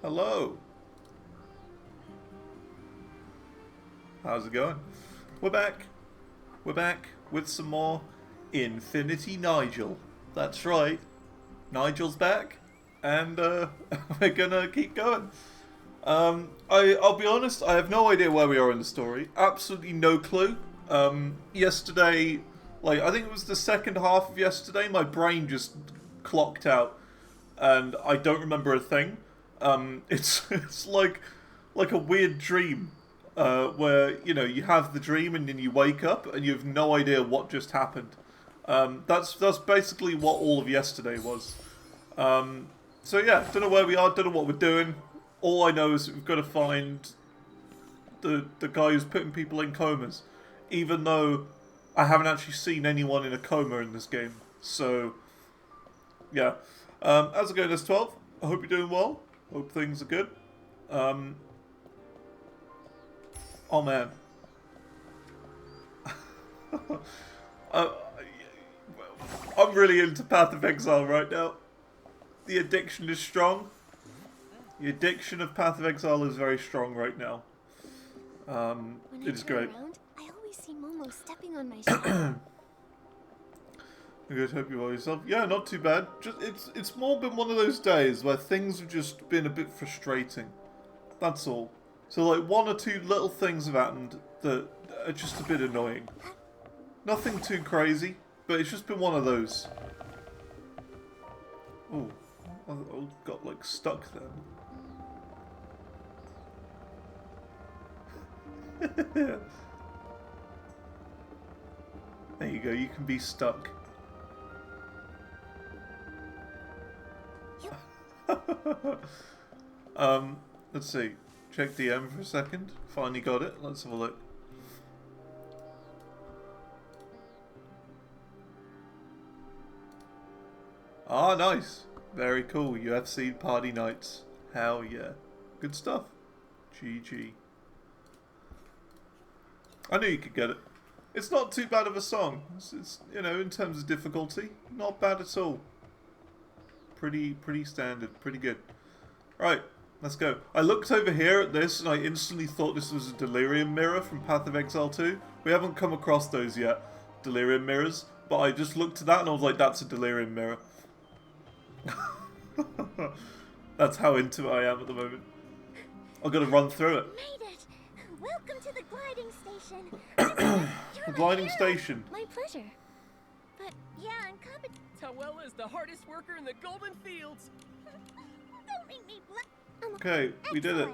Hello. How's it going? We're back. We're back with some more Infinity Nigel. That's right. Nigel's back. And we're gonna keep going. I'll be honest, I have no idea where we are in the story. Absolutely no clue. Yesterday, like, I think it was the second half of yesterday, my brain just clocked out. And I don't remember a thing. It's like a weird dream. Where, you know, you have the dream and then you wake up and you have no idea what just happened. That's basically what all of yesterday was. So yeah, don't know where we are, don't know what we're doing. All I know is we've got to find the guy who's putting people in comas. Even though I haven't actually seen anyone in a coma in this game. So, yeah. How's it going, S12? I hope you're doing well. Hope things are good. Oh man. I'm really into Path of Exile right now. The addiction is strong. The addiction of Path of Exile is very strong right now. It is great. Around, I always see Momo stepping on my shadow. I guys hope you well yourself. Yeah, not too bad. Just it's more been one of those days where things have just been a bit frustrating. That's all. So like one or two little things have happened that are just a bit annoying. Nothing too crazy, but it's just been one of those. Oh, I got like stuck then. There you go, you can be stuck. Let's see. Check DM for a second. Finally got it. Let's have a look. Ah, nice. Very cool. UFC party nights. Hell yeah. Good stuff. GG. I knew you could get it. It's not too bad of a song. It's you know, in terms of difficulty, not bad at all. Pretty standard. Pretty good. Right. Let's go. I looked over here at this and I instantly thought this was a Delirium mirror from Path of Exile 2. We haven't come across those yet, Delirium mirrors, but I just looked at that and I was like, that's a Delirium mirror. That's how into it I am at the moment. I've got to run through it. Made it! Welcome to the gliding station. The gliding station. My pleasure. But yeah, I'm competent. Tawella is the hardest worker in the Golden Fields. Don't make me Okay, we did it.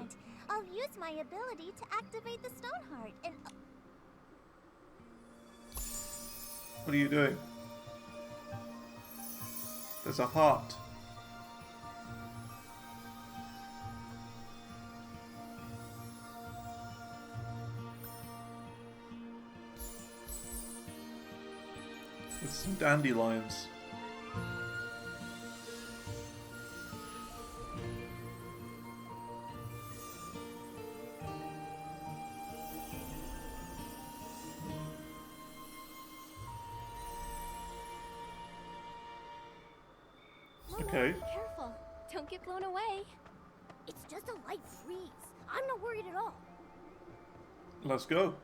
I'll use my ability to activate the stone heart and... What are you doing? There's a heart. With some dandelions. Okay. Be careful. Don't get blown away. It's just a light freeze. I'm not worried at all. Let's go.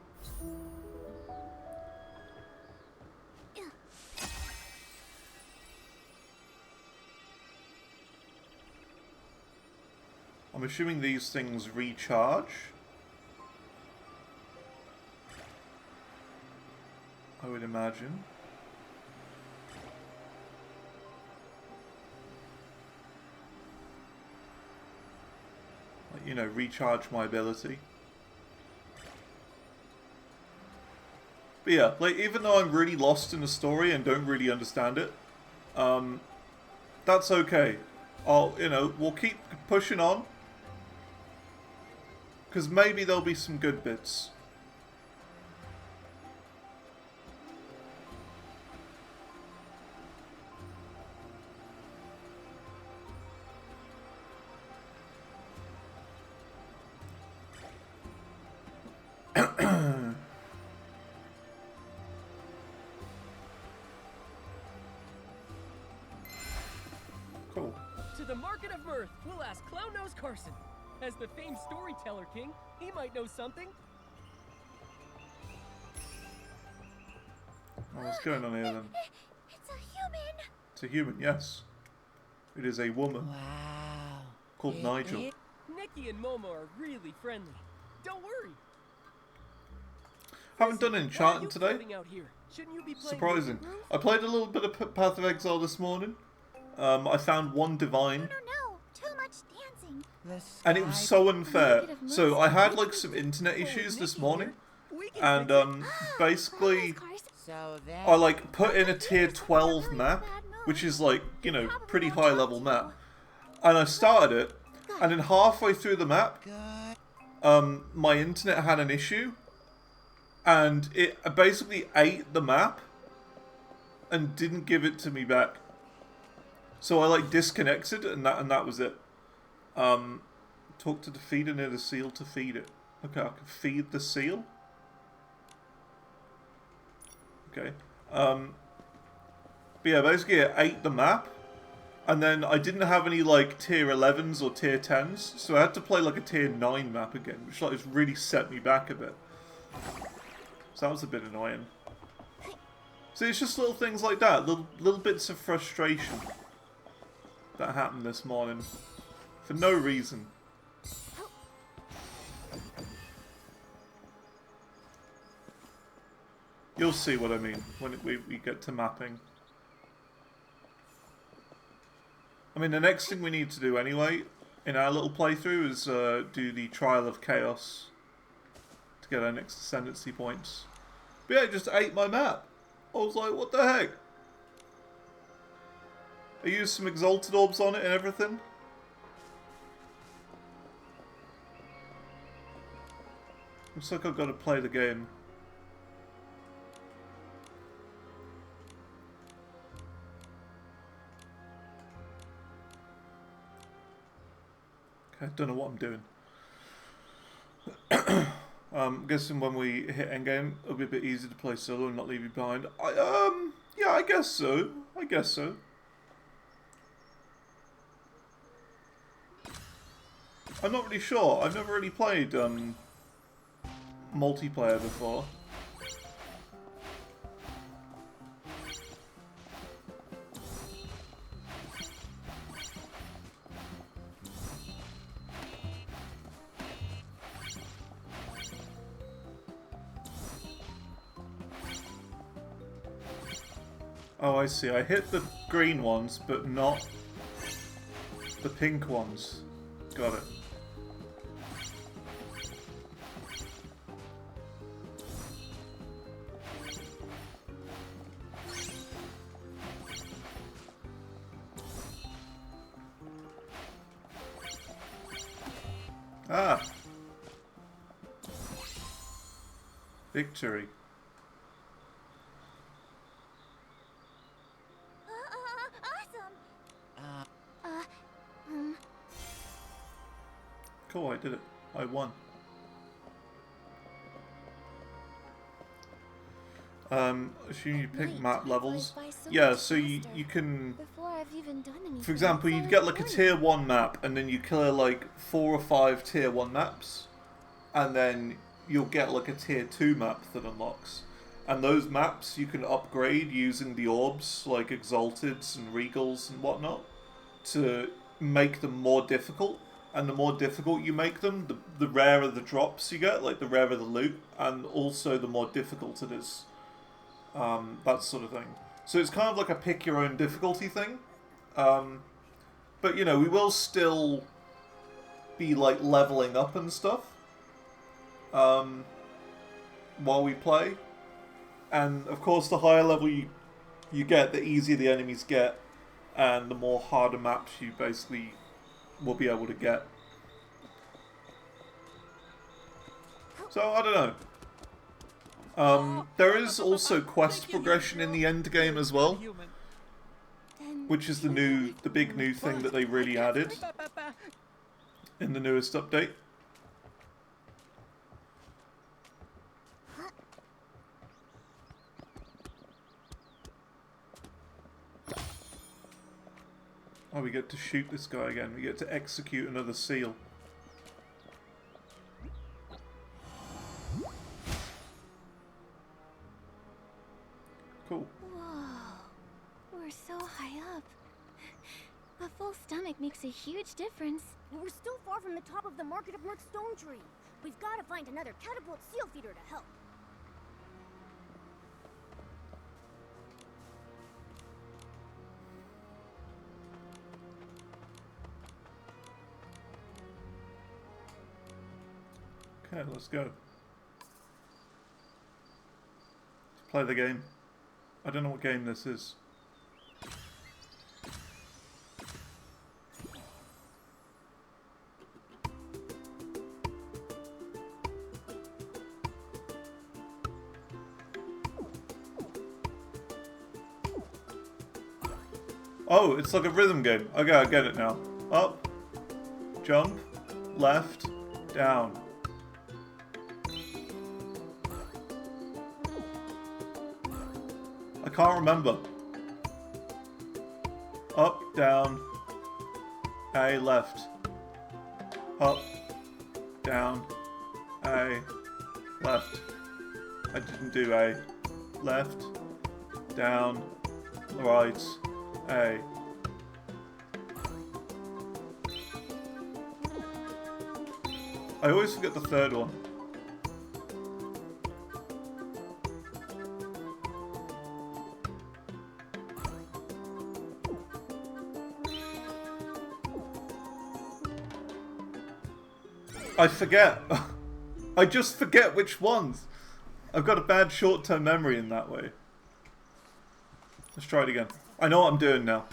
I'm assuming these things recharge. I would imagine. Like, you know, recharge my ability. But yeah, like, even though I'm really lost in the story and don't really understand it, that's okay. We'll keep pushing on. Because maybe there'll be some good bits. To the Market of Mirth. We'll ask Clown Nose Carson. As the famed storyteller king, he might know something. Oh, what's going on here then? It's a human. It's a human, yes. It is a woman Wow. called Nigel. Nikki and Momo are really friendly. Don't worry. Haven't done Listen, enchanting why are you today. floating out here? Shouldn't you be playing Surprising. Music Grove? I played a little bit of Path of Exile this morning. I found one divine, No, too much dancing. and it was so unfair. So I had like some internet issues this morning, We can fix and basically So then. I like put in a tier 12 map, which is like, you know, pretty high level map, and I started it, and then halfway through the map, Good. my internet had an issue, and it basically ate the map and didn't give it to me back. So I like disconnected, and that was it. Talk to the feeder near the seal to feed it. Okay, I can feed the seal. Okay. But yeah, basically it ate the map, and then I didn't have any like tier 11s or tier 10s, so I had to play like a tier 9 map again, which like has really set me back a bit. So that was a bit annoying. So it's just little things like that, little bits of frustration that happened this morning for no reason. You'll see what I mean when we get to mapping. I mean, the next thing we need to do anyway in our little playthrough is do the Trial of Chaos to get our next ascendancy points. But yeah, it just ate my map. I was like, what the heck? I used some Exalted Orbs on it and everything. Looks like I've got to play the game. Okay, don't know what I'm doing. I'm guessing when we hit endgame, it'll be a bit easier to play solo and not leave you behind. Yeah, I guess so. I guess so. I'm not really sure. I've never really played multiplayer before. Oh, I see. I hit the green ones, but not the pink ones. Got it. Ah! Victory. Awesome. Cool, I did it. I won. Assume you pick map levels. Yeah, so you can... Before I've even done anything, For example, you'd get like a tier 1 map, and then you clear like 4 or 5 tier 1 maps, and then you'll get like a tier 2 map that unlocks. And those maps you can upgrade using the orbs, like Exalteds and Regals and whatnot, to make them more difficult. And the more difficult you make them, the rarer the drops you get, like the rarer the loot, and also the more difficult it is. That sort of thing. So it's kind of like a pick your own difficulty thing. But you know, we will still be like leveling up and stuff while we play. And of course, the higher level you get, the easier the enemies get, and the more harder maps you basically will be able to get. So I don't know. There is also quest progression in the end game as well, which is the big new thing that they really added in the newest update. Oh, we get to shoot this guy again. We get to execute another seal. Cool. Whoa. We're so high up. A full stomach makes a huge difference. We're still far from the top of the Market of Merc stone tree. We've got to find another catapult seal feeder to help. Okay, let's go. Let's play the game. I don't know what game this is. Oh, it's like a rhythm game. Okay, I get it now. Up, jump, left, down. I can't remember. Up, down, A, left. Up, down, A, left. I didn't do A. Left, down, right, A. I always forget the third one. I forget. I just forget which ones. I've got a bad short-term memory in that way. Let's try it again. I know what I'm doing now.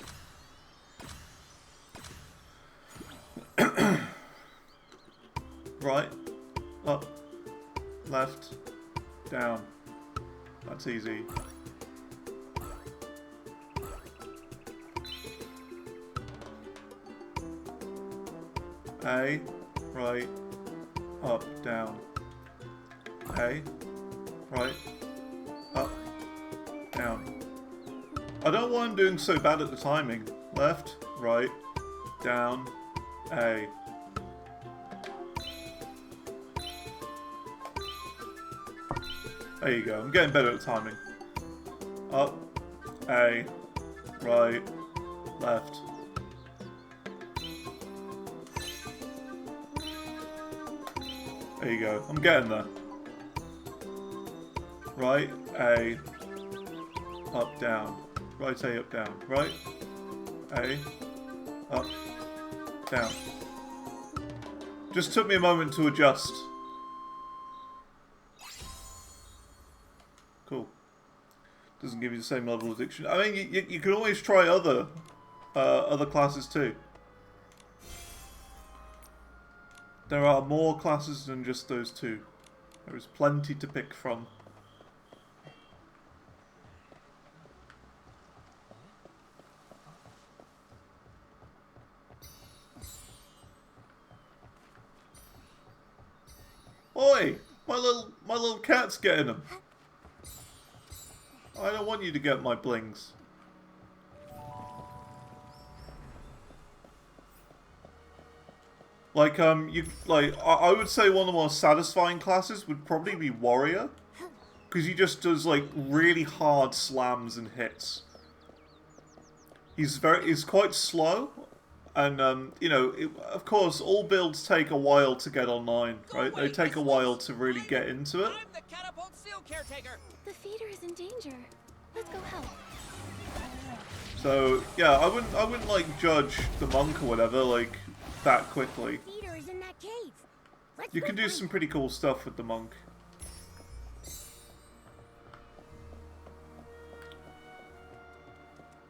Right, up, left, down. That's easy. A, right, up, down. A, right, up, down. I don't know why I'm doing so bad at the timing. Left, right, down, A. There you go, I'm getting better at timing. Up, A, right, left. There you go, I'm getting there. Right, A, up, down. Right, A, up, down. Right, A, up, down. Just took me a moment to adjust. Cool. Doesn't give you the same level of addiction. I mean, you can always try other classes too. There are more classes than just those two. There is plenty to pick from. Oi! My little cat's getting them. I don't want you to get my blings. Like, I would say one of the most satisfying classes would probably be Warrior. Because he just does, like, really hard slams and hits. He's quite slow. And, you know, of course, all builds take a while to get online, right? They take a while to really get into it. I'm the catapult seal caretaker. The feeder is in danger. Let's go help. So, yeah, I wouldn't, like, judge the monk or whatever, like, that quickly. Feeder is in that cave. Let's You go can do find some pretty cool stuff with the monk.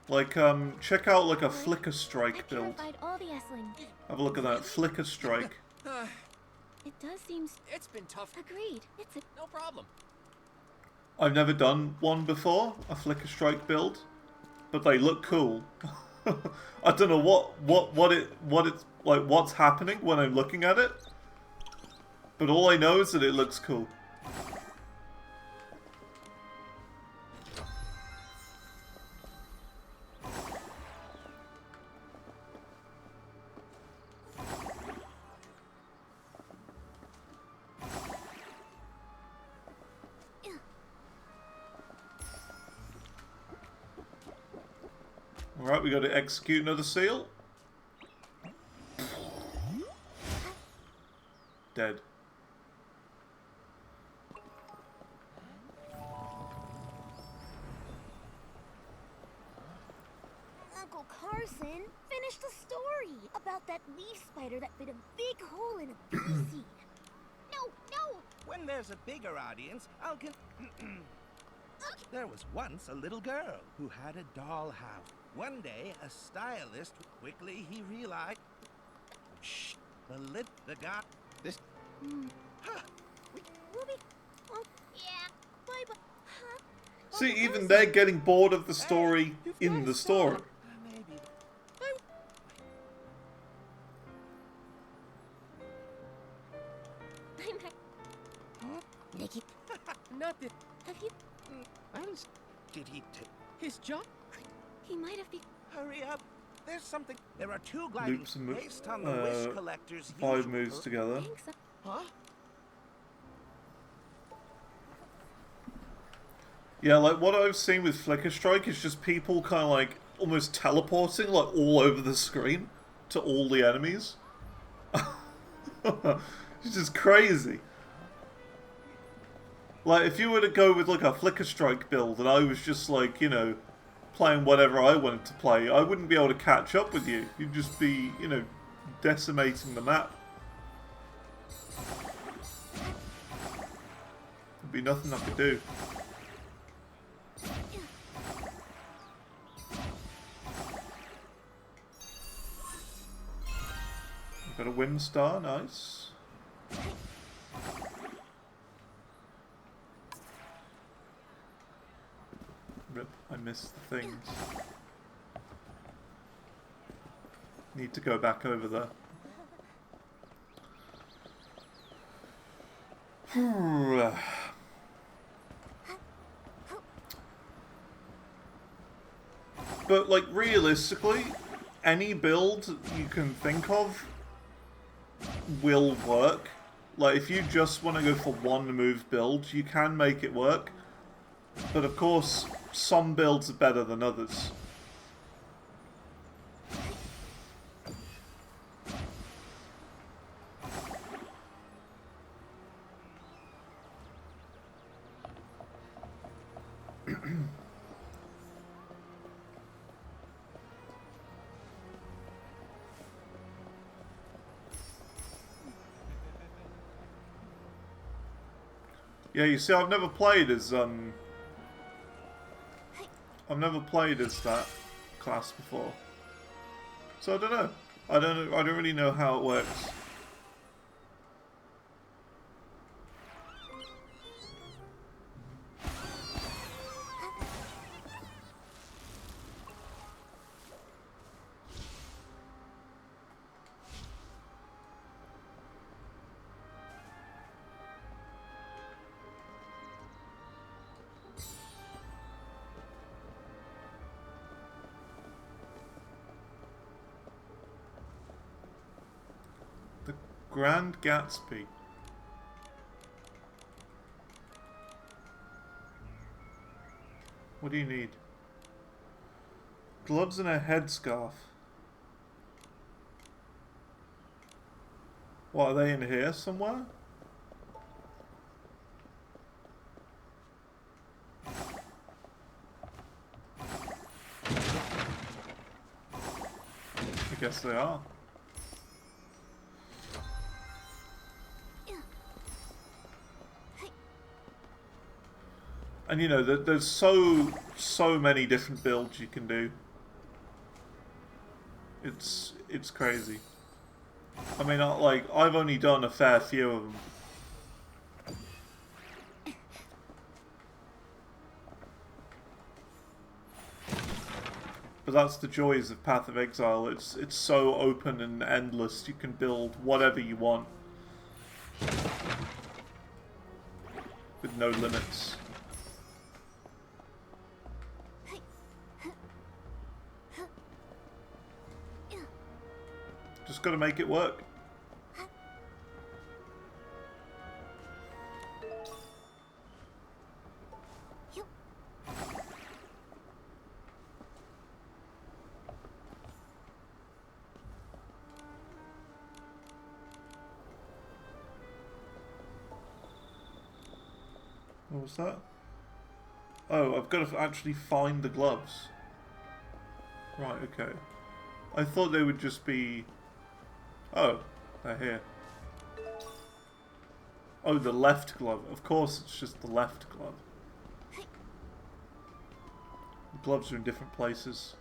Like, check out, like, a Flicker Strike I've build. purified all the Esslings. Have a look at that, Flicker Strike. It does seem It's been tough. agreed. It's a No problem. I've never done one before, a Flicker Strike build, but they look cool. I don't know what's happening when I'm looking at it, but all I know is that it looks cool. Alright, we got to execute another seal. Dead. Uncle Carson, finish the story about that leaf spider that bit a big hole in a bee seed. No, no! When there's a bigger audience, I'll get. There was once a little girl who had a dollhouse. One day, a stylist quickly he realized. Shh, the guy. This. Huh. We'll be... Oh, yeah. Bye-bye. Huh? See, even they're getting bored of the story in the story. Maybe. Nikki, Not that have you... Did he take? his job. He might have been. Hurry up! There's something. There are two gliding Loops and based on the wish collector's 5 usual- moves together. Thanks. Huh? Yeah, like what I've seen with Flicker Strike is just people kind of like almost teleporting like all over the screen to all the enemies. It's just crazy. Like if you were to go with like a Flicker Strike build and I was just like, you know, playing whatever I wanted to play, I wouldn't be able to catch up with you. You'd just be, you know, decimating the map. There'd be nothing I could do. Got a Whim Star, nice. Rip, I missed the things. Need to go back over there. But, like, realistically, any build you can think of will work. Like, if you just want to go for one move build, you can make it work. But of course, some builds are better than others. Yeah, you see, I've never played as that class before, so I don't know. I don't really know how it works. Grand Gatsby. What do you need? Gloves and a headscarf. What, are they in here somewhere? I guess they are. And you know, there's so many different builds you can do. It's crazy. I mean, I've only done a fair few of them. But that's the joys of Path of Exile. It's so open and endless. You can build whatever you want with no limits. Just gotta make it work. What was that? Oh, I've got to actually find the gloves. Right, okay. I thought they would just be... Oh, they're here. Oh, the left glove. Of course, it's just the left glove. The gloves are in different places.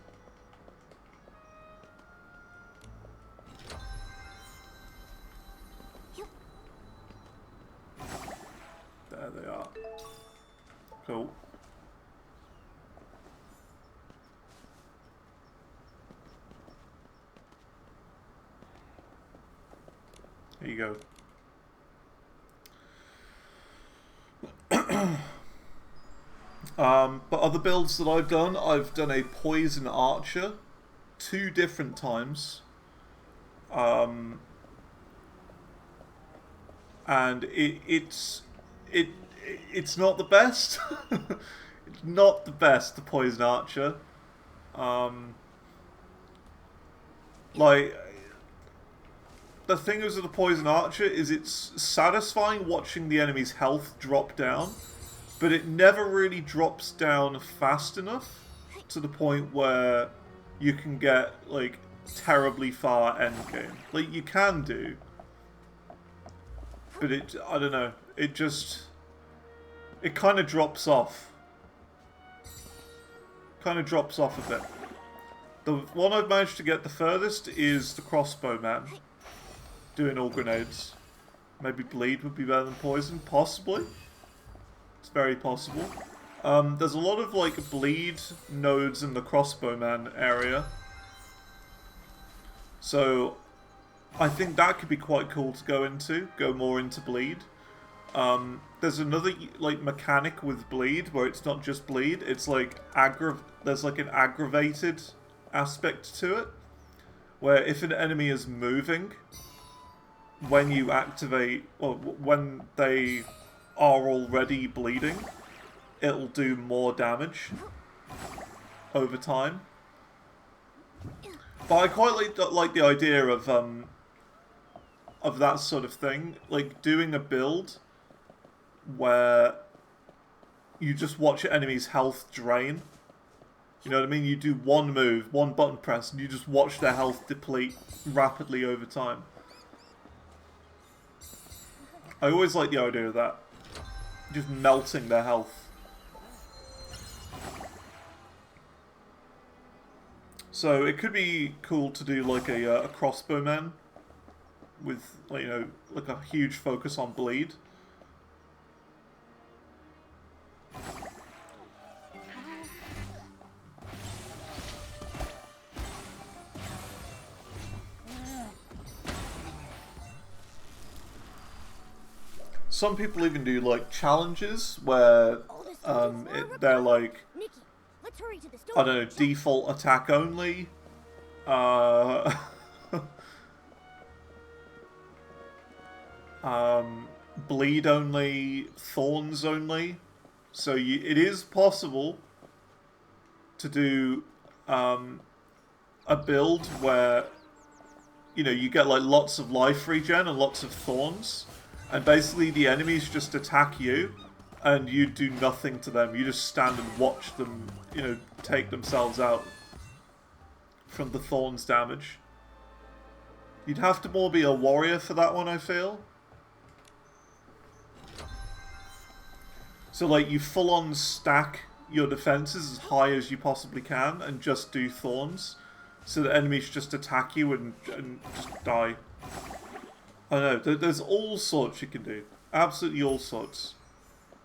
There they are. Cool. Here you go. But other builds that I've done a poison archer 2 different times. And it's not the best. It's not the best, the poison archer. Like, the thing is with the poison archer is it's satisfying watching the enemy's health drop down, but it never really drops down fast enough to the point where you can get, like, terribly far endgame. Like, you can do, but I don't know, it kind of drops off. Kind of drops off a bit. The one I've managed to get the furthest is the crossbowman, doing all grenades. Maybe bleed would be better than poison, possibly. It's very possible. There's a lot of, like, bleed nodes in the crossbowman area. So, I think that could be quite cool to go more into bleed. There's another, like, mechanic with bleed where it's not just bleed, it's like there's like an aggravated aspect to it, where if an enemy is moving, when you activate, or when they are already bleeding, it'll do more damage over time. But I quite like the idea of that sort of thing, like doing a build where you just watch your enemy's health drain. You know what I mean? You do one move, one button press, and you just watch their health deplete rapidly over time. I always like the idea of that. Just melting their health. So it could be cool to do like a crossbowman with, like, you know, like a huge focus on bleed. Some people even do, like, challenges where they're like, Nikki, let's hurry to the store. I don't know, default attack only, bleed only, thorns only. So it is possible to do a build where, you know, you get like lots of life regen and lots of thorns, and basically the enemies just attack you and you do nothing to them. You just stand and watch them, you know, take themselves out from the thorns damage. You'd have to more be a warrior for that one, I feel. So like you full on stack your defenses as high as you possibly can and just do thorns, so that enemies just attack you and just die. I don't know, there's all sorts you can do. Absolutely all sorts.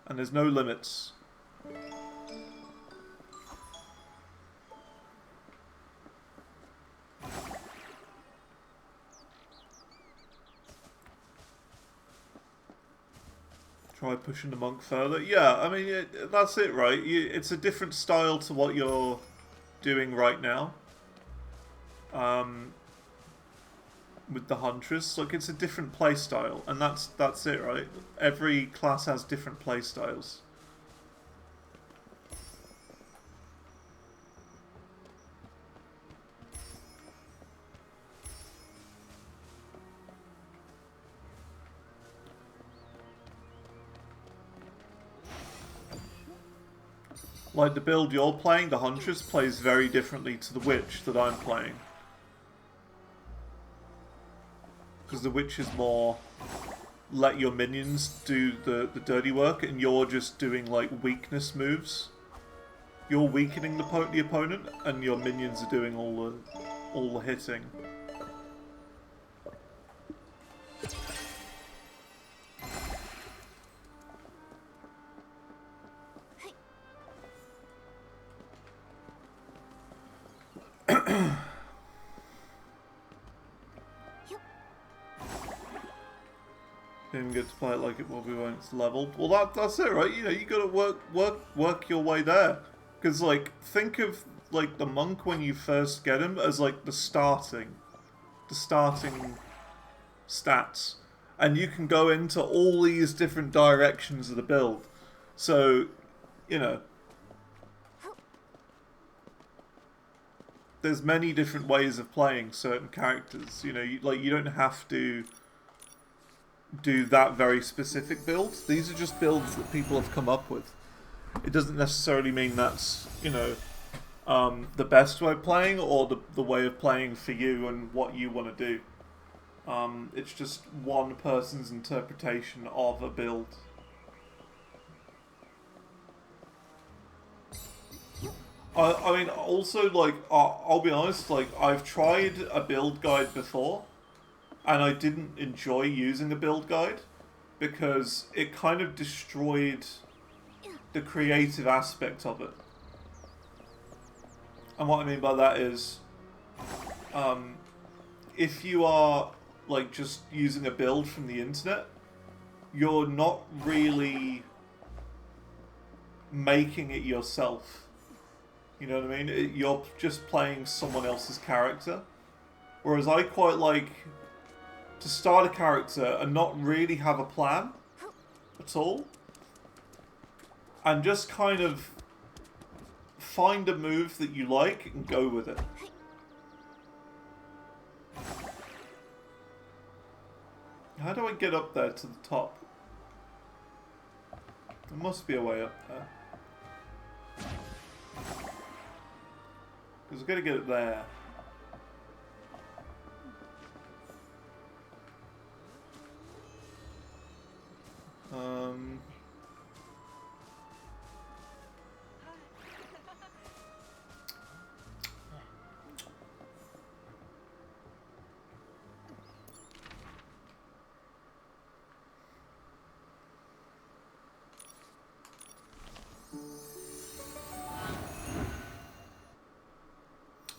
And there's no limits. Try pushing the monk further. Yeah, I mean, that's it, right? It's a different style to what you're doing right now. With the Huntress, like, it's a different playstyle, and that's it, right? Every class has different playstyles. Like the build you're playing, the Huntress plays very differently to the Witch that I'm playing. Because the Witch is more let your minions do the dirty work, and you're just doing like weakness moves. You're weakening the opponent, and your minions are doing all the hitting. Didn't get to play it like it will be when it's leveled. Well, that's it, right? You know, you gotta work your way there. Because, like, think of, like, the monk when you first get him as, like, the starting stats. And you can go into all these different directions of the build. So, you know, there's many different ways of playing certain characters. You know, you don't have to do that very specific build. These are just builds that people have come up with. It doesn't necessarily mean that's, you know, the best way of playing or the way of playing for you and what you want to do. It's just one person's interpretation of a build. I mean, also, like, I'll be honest, like, I've tried a build guide before, and I didn't enjoy using a build guide, because it kind of destroyed the creative aspect of it. And what I mean by that is, if you are, like, just using a build from the internet, you're not really making it yourself. You know what I mean? You're just playing someone else's character. Whereas I quite like to start a character and not really have a plan at all. And just kind of find a move that you like and go with it. How do I get up there to the top? There must be a way up there. Because I've got to get it there.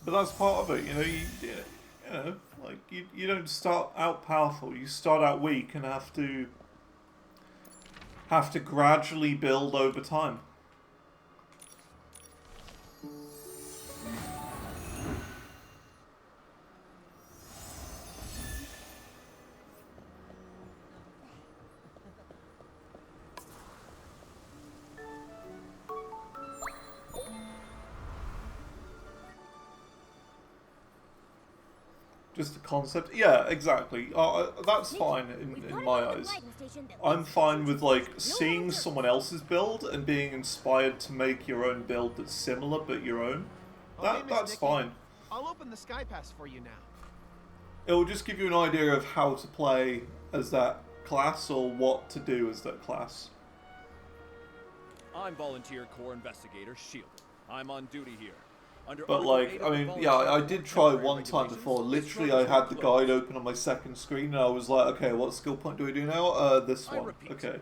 But that's part of it, you know. You know, like you don't start out powerful. You start out weak and have to gradually build over time. Just a concept. Yeah, exactly. That's fine in my eyes. I'm fine with, like, seeing someone else's build and being inspired to make your own build that's similar but your own. That's Nikki, fine. I'll open the Sky Pass for you now. It will just give you an idea of how to play as that class or what to do as that class. I'm Volunteer Corps Investigator Shield. I'm on duty here. But, like, I mean, yeah, I did try one time before. Literally, I had the guide open on my second screen, and I was like, okay, what skill point do I do now? This one. Okay.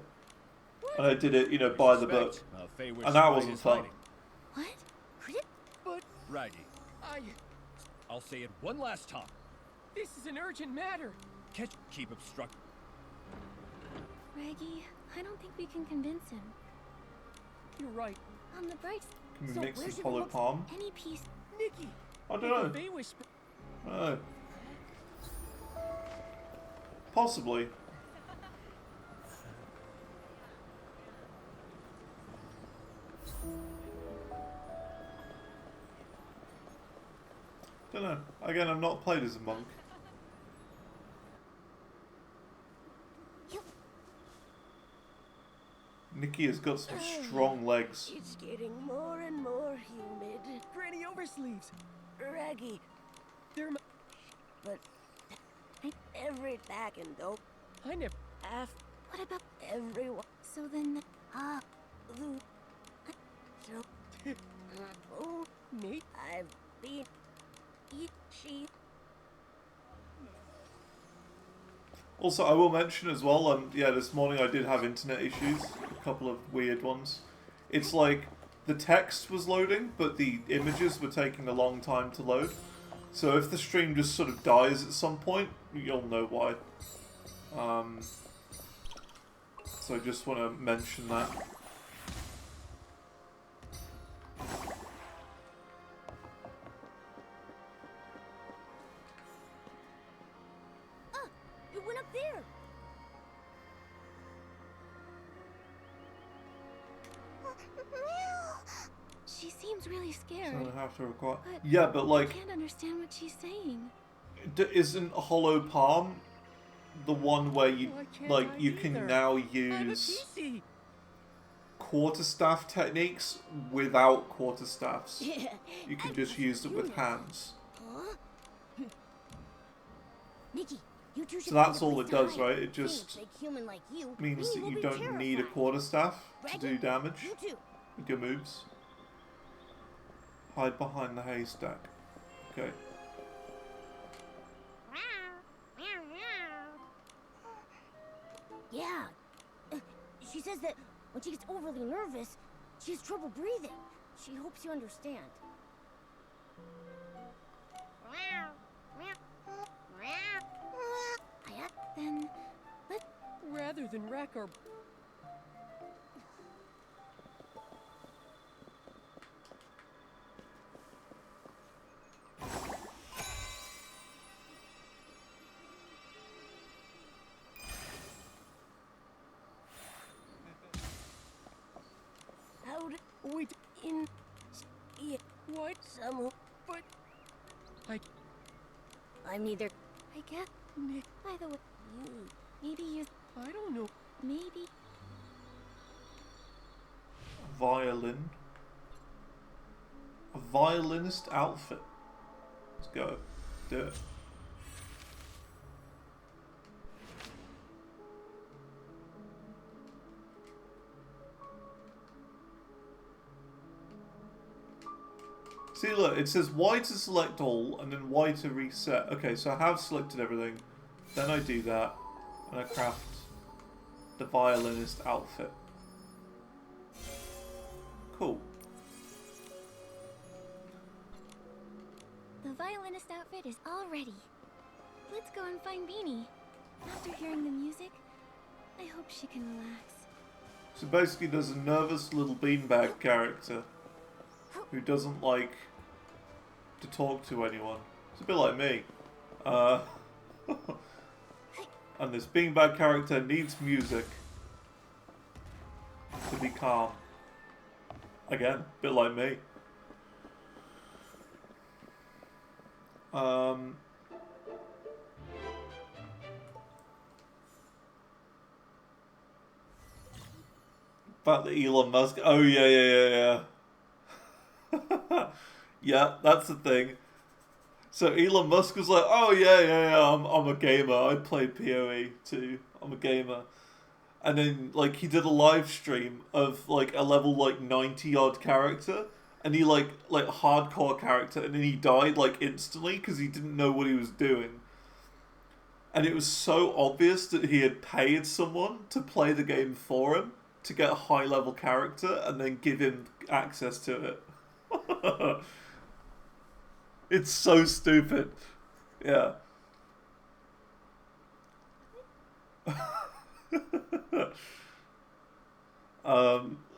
And I did it, you know, by the book. And that wasn't fun. What? But, Raggy, I'll say it one last time. this is an urgent matter. Keep obstructing. Reggie, I don't think we can convince him. You're right. On the bright Can we so mix where and should follow we look? palm? Any piece. Nikki. I don't know. They whisper. Possibly. Don't know. Again, I've not played as a monk. Nikki has got some strong legs. It's getting more and more humid. Granny oversleeves. Raggy. They're my... But every back and though I never... What about... everyone. So then... Lou. So. Oh, Nate? I've been. She. Also, I will mention as well, yeah, this morning I did have internet issues, a couple of weird ones. It's like, the text was loading, but the images were taking a long time to load. So if the stream just sort of dies at some point, you'll know why. So I just want to mention that. It went up there. She seems really scared. So I have to require. But Yeah, but I like, can't understand what she's saying. isn't Hollow Palm the one where you Why can't like I you can either? now I'm a use PC. quarterstaff techniques without quarterstaffs? Yeah. You can just use it with hands. Huh? Nikki, you two should So that's find a all place it to does, hide. right? It Things just like human like you means that will you be don't need a terrified. quarterstaff to do Reggie, damage. You too. Good moves. Hide behind the haystack. Okay. Yeah. She says that when she gets overly nervous, she has trouble breathing. She hopes you understand. Then... Rather than rack our... Out Wait, in. Yeah, what? some. But... I... I'm neither. I get... Nick, By the way, You. maybe you... I don't know. Maybe... Violin. A violinist outfit. Let's go. Do it. See, look, it says Y to select all and then Y to reset. Okay, so I have selected everything. Then I do that and I craft the violinist outfit. Cool. The violinist outfit is all ready. Let's go and find Beanie. After hearing the music, I hope she can relax. So basically there's a nervous little beanbag character who doesn't like to talk to anyone. It's a bit like me. And this beanbag character needs music to be calm. Again, a bit like me. About the Elon Musk. Oh yeah. Yeah, that's the thing. So Elon Musk was like, oh yeah, I'm a gamer. I play PoE too. I'm a gamer. And then like he did a live stream of like a level like 90 odd character, and he like hardcore character, and then he died like instantly because he didn't know what he was doing. And it was so obvious that he had paid someone to play the game for him to get a high level character and then give him access to it. It's so stupid. Yeah.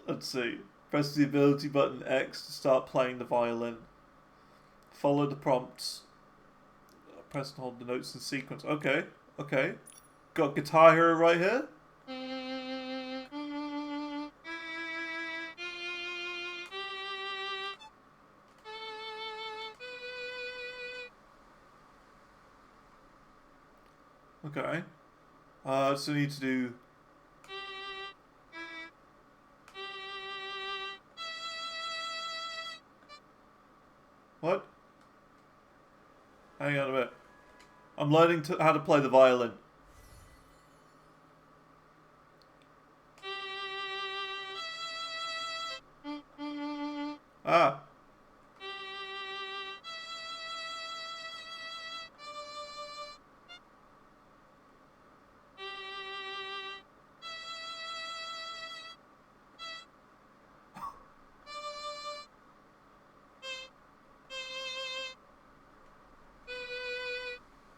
Let's see. Press the ability button X to start playing the violin. Follow the prompts. Press and hold the notes in sequence. Okay. Got Guitar Hero right here. Okay. So we need to do What? Hang on a minute. I'm learning how to play the violin. Ah.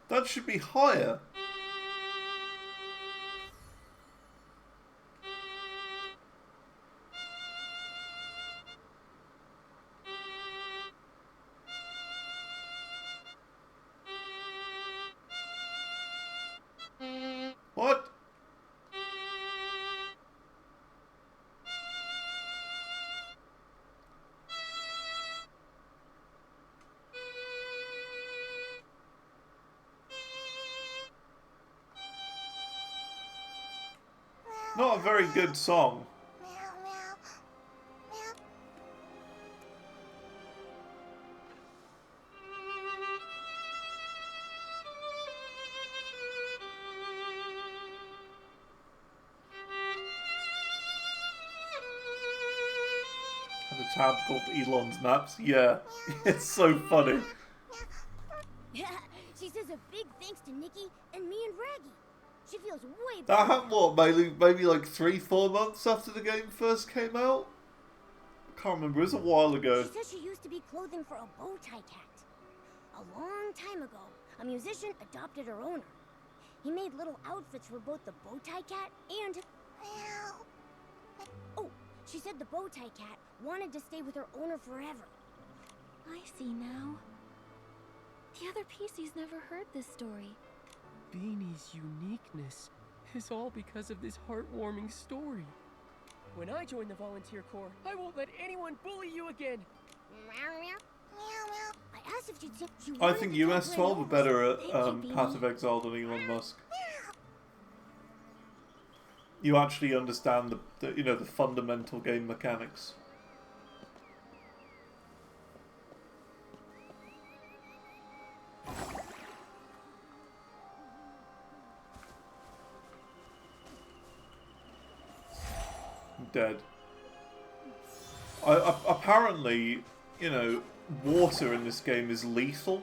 That should be higher. What? Not a very good song. Meow, meow. Meow. Have a tab called Elon's Maps. Yeah, it's so funny. Yeah, she says a big thanks to Nikki and me and Raggy. She feels way better. That happened, what, maybe like 3-4 months after the game first came out? I can't remember, it was a while ago. She says she used to be clothing for a bow tie cat. A long time ago, a musician adopted her owner. He made little outfits for both the bow tie cat and... Meow. Oh, she said the bow tie cat wanted to stay with her owner forever. I see now. The other PCs never heard this story. Beanie's uniqueness is all because of this heartwarming story. When I join the volunteer corps, I won't let anyone bully you again. Meow, meow. Meow, meow. I asked if she'd say she I wanted think to tell US Gray 12 are Oaks. better at Thank you, Path of Beanie. Exile than Elon Musk. You actually understand the fundamental game mechanics. I'm dead. Apparently, water in this game is lethal.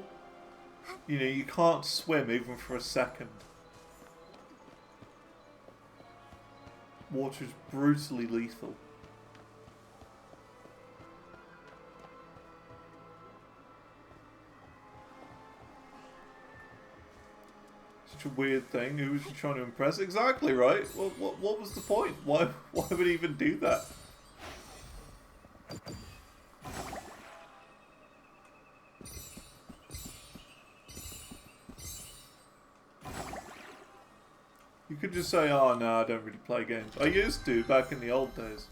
You can't swim even for a second. Water is brutally lethal. Such a weird thing. Who was she trying to impress? Exactly right. What was the point? Why would he even do that? You could just say, oh no, I don't really play games. I used to back in the old days.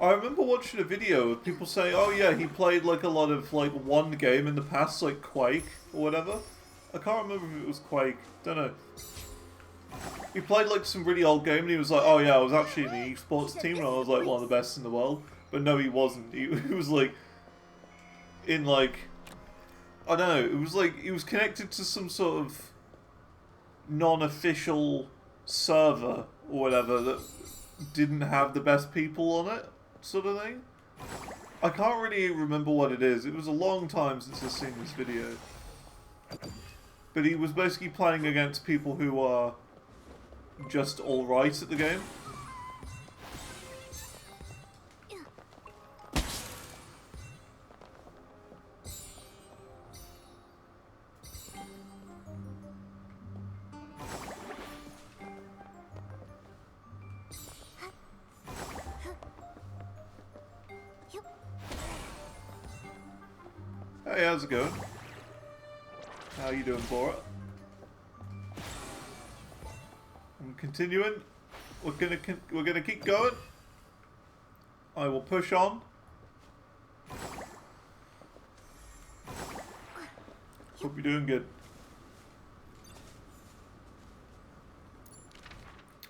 I remember watching a video of people saying, oh yeah, he played like a lot of like one game in the past, like Quake or whatever. I can't remember if it was Quake. Don't know. He played like some really old game and he was like, oh yeah, I was actually in the esports team and I was like one of the best in the world. But no, he wasn't. He was like in like, I don't know, it was like he was connected to some sort of non-official server or whatever that didn't have the best people on it, sort of thing. I can't really remember what it is. It was a long time since I've seen this video. But he was basically playing against people who are just alright at the game. Hey, how's it going? How you doing, Bora? I'm continuing. We're gonna keep going. I will push on. Hope you're doing good.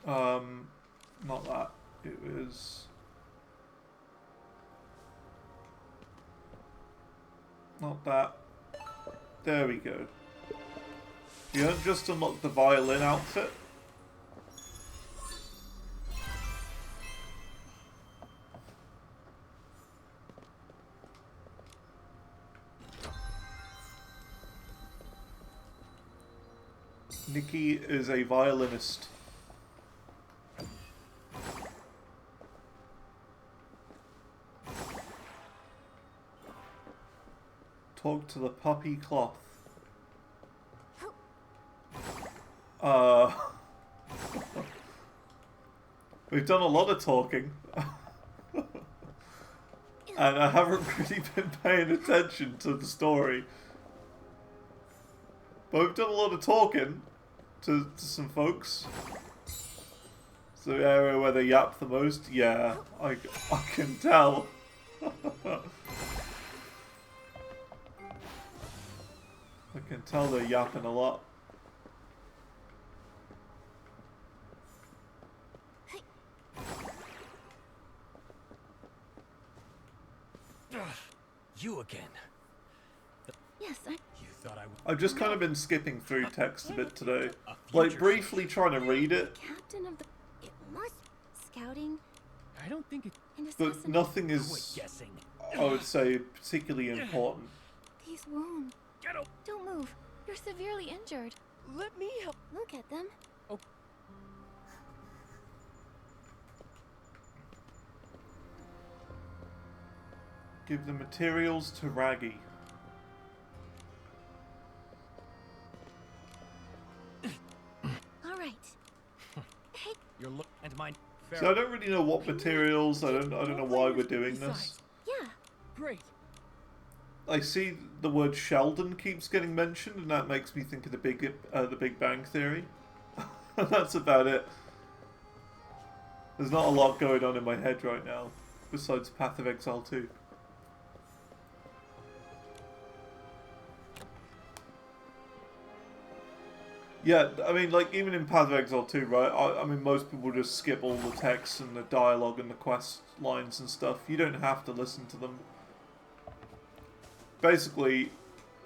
Not that. It was. Not that. There we go. You don't just unlock the violin outfit. Nikki is a violinist. Talk to the puppy cloth. We've done a lot of talking. And I haven't really been paying attention to the story. But we've done a lot of talking to some folks. It's the area where they yap the most. Yeah, I can tell. I can tell they're yapping a lot. You again. Yes, You thought I would. I've just kind of been skipping through text a bit today. Like, briefly trying to read it, Captain of the... It must... Scouting I don't think it. and but assassination. nothing Quit is, guessing. I would say, particularly important. These wounds. Get up. Don't move. You're severely injured. Let me help. Look at them. Give the materials to Raggy. All right. Hey, Your look and mine. So I don't really know what materials, I don't know why we're doing this. yeah. Great. I see the word Sheldon keeps getting mentioned, and that makes me think of the Big Bang Theory. That's about it. There's not a lot going on in my head right now, besides Path of Exile 2. Yeah, I mean, like, even in Path of Exile 2, right, I mean, most people just skip all the text and the dialogue and the quest lines and stuff. You don't have to listen to them. Basically,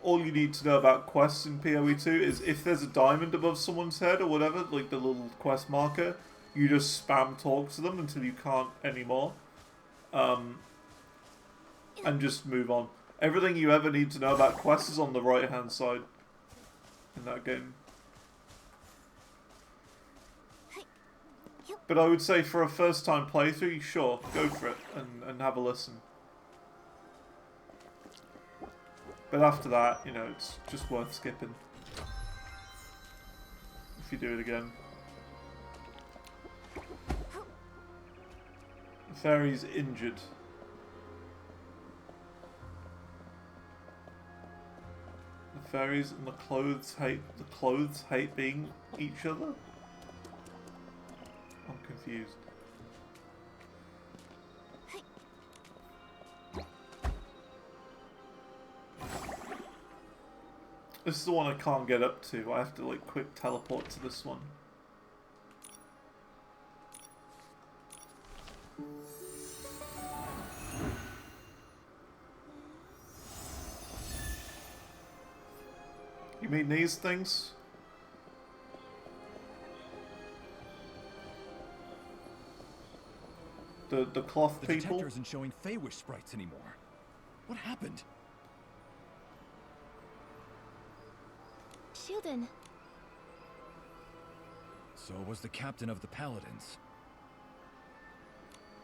all you need to know about quests in PoE 2 is if there's a diamond above someone's head or whatever, like the little quest marker, you just spam talk to them until you can't anymore. And just move on. Everything you ever need to know about quests is on the right-hand side in that game. But I would say for a first-time playthrough, sure, go for it and have a listen. But after that, you know, it's just worth skipping. If you do it again. The fairy's injured. The fairies and the clothes hate being each other? I'm confused. This is the one I can't get up to. I have to like quick teleport to this one. You mean these things? The cloth The people? detector isn't showing Feywish sprites anymore. What happened? Sheldon. So was the captain of the Paladins.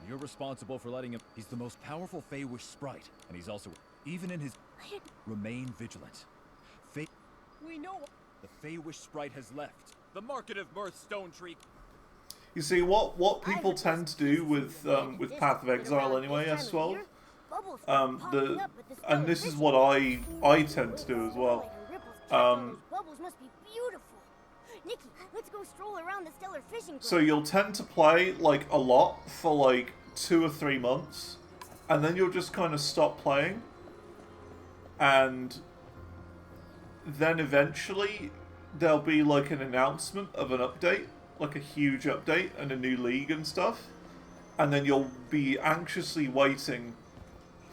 You're responsible for letting him. He's the most powerful Feywish sprite, and he's also, even in his. Remain vigilant. We know. The Feywish sprite has left. The market of Mirth Stone Tree. You see, what people tend to do with Path of Exile anyway, S12, and this is what I tend to do as well. Bubbles must be beautiful. Nikki, let's go stroll around the stellar fishing ground. So you'll tend to play like a lot for like 2 or 3 months, and then you'll just kind of stop playing, and then eventually there'll be like an announcement of an update, like a huge update and a new league and stuff, and then you'll be anxiously waiting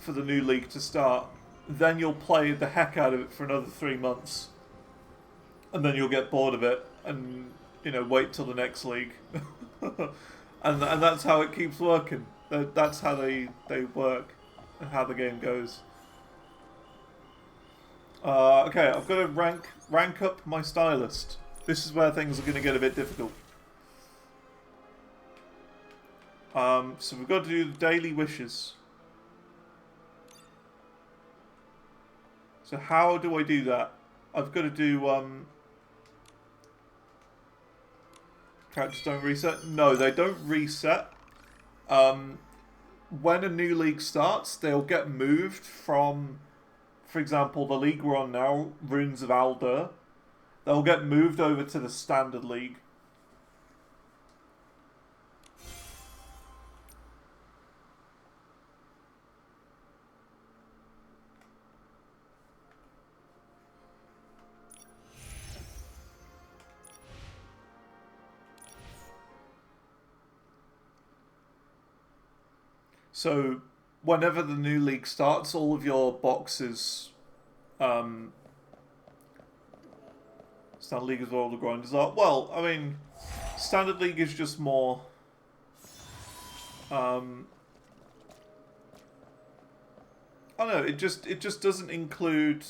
for the new league to start, then you'll play the heck out of it for another 3 months, and then you'll get bored of it, and wait till the next league, and that's how it keeps working. That's how they work, and how the game goes. Okay, I've got to rank up my stylist. This is where things are going to get a bit difficult. So we've got to do the daily wishes. So how do I do that? I've got to do, characters don't reset? No, they don't reset. When a new league starts, they'll get moved from, for example, the league we're on now, Runes of Alder. They'll get moved over to the standard league. So, whenever the new league starts, all of your boxes, Standard League is where all the grinders are. Well, I mean, Standard League is just more, I don't know. It just doesn't include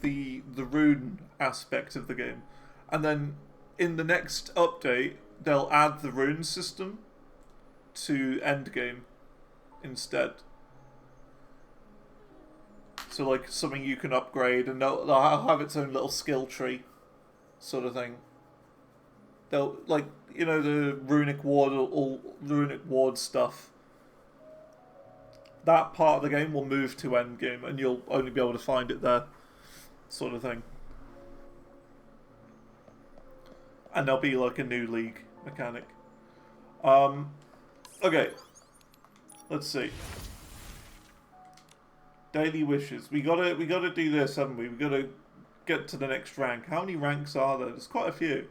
the rune aspect of the game, and then in the next update they'll add the rune system to endgame instead. So like something you can upgrade, and they'll have its own little skill tree, sort of thing. They'll the runic ward stuff. That part of the game will move to endgame, and you'll only be able to find it there, sort of thing. And there'll be like a new league mechanic. Okay. Let's see. Daily wishes. We gotta do this, haven't we? We gotta get to the next rank. How many ranks are there? There's quite a few.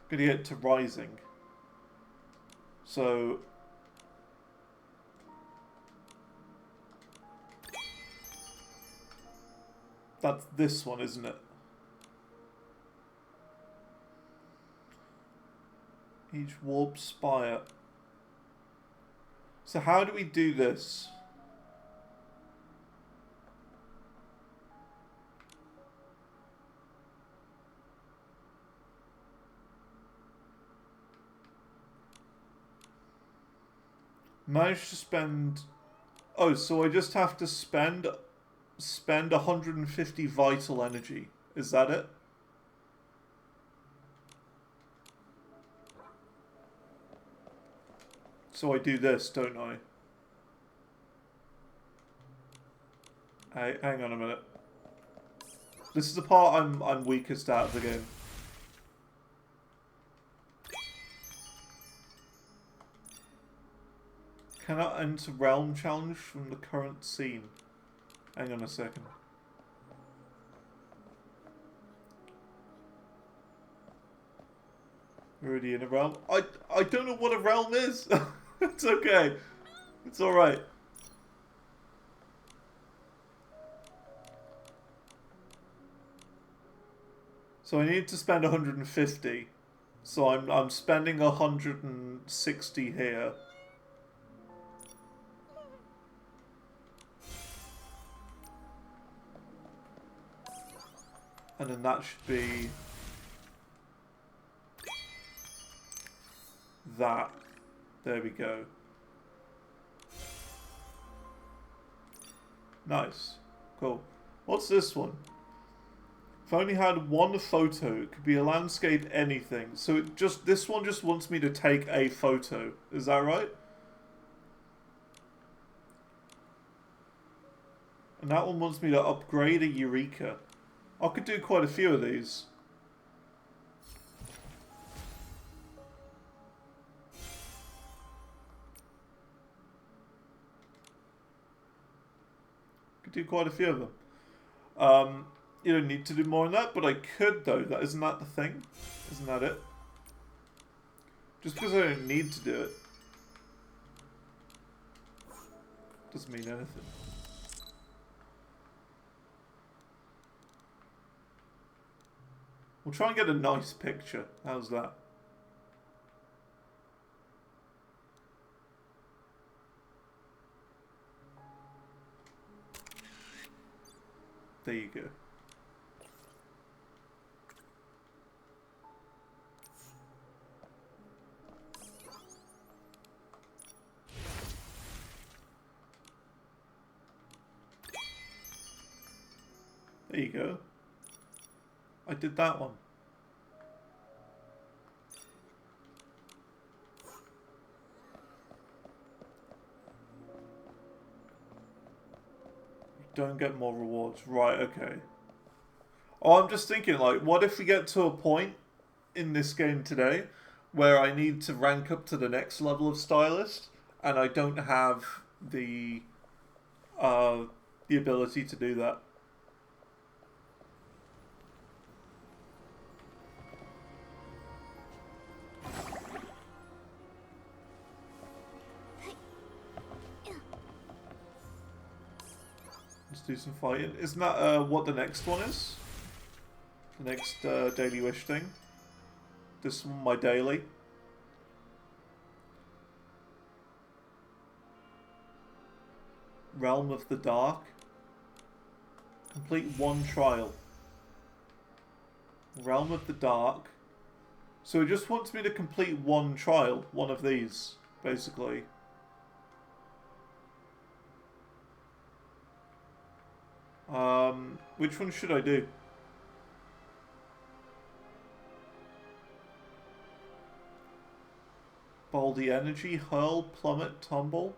Gonna get to rising. So that's this one, isn't it? Each warp spire. So how do we do this? Managed to spend... Oh, so I just have to spend 150 vital energy. Is that it? So I do this, don't I? Hey, hang on a minute. This is the part I'm weakest at of the game. Cannot enter realm challenge from the current scene. Hang on a second. We're already in a realm. I don't know what a realm is. It's okay. It's alright. So I need to spend 150. So I'm spending 160 here. And then that should be that. There we go. Nice. Cool. What's this one? If I only had one photo, it could be a landscape, anything. So this one just wants me to take a photo. Is that right? And that one wants me to upgrade a Eureka. I could do quite a few of these. Could do quite a few of them. You don't need to do more than that, but I could though. Isn't that the thing? Isn't that it? Just because I don't need to do it doesn't mean anything. We'll try and get a nice picture. How's that? There you go. There you go. I did that one. You don't get more rewards. Right, okay. Oh, I'm just thinking, like, what if we get to a point in this game today where I need to rank up to the next level of stylist and I don't have the ability to do that? Let's do some fighting. Isn't that what the next one is? The next daily wish thing? This one, my daily. Realm of the Dark. Complete one trial. Realm of the Dark. So it just wants me to complete one trial. One of these, basically. Which one should I do? Baldy Energy, Hurl, Plummet, Tumble.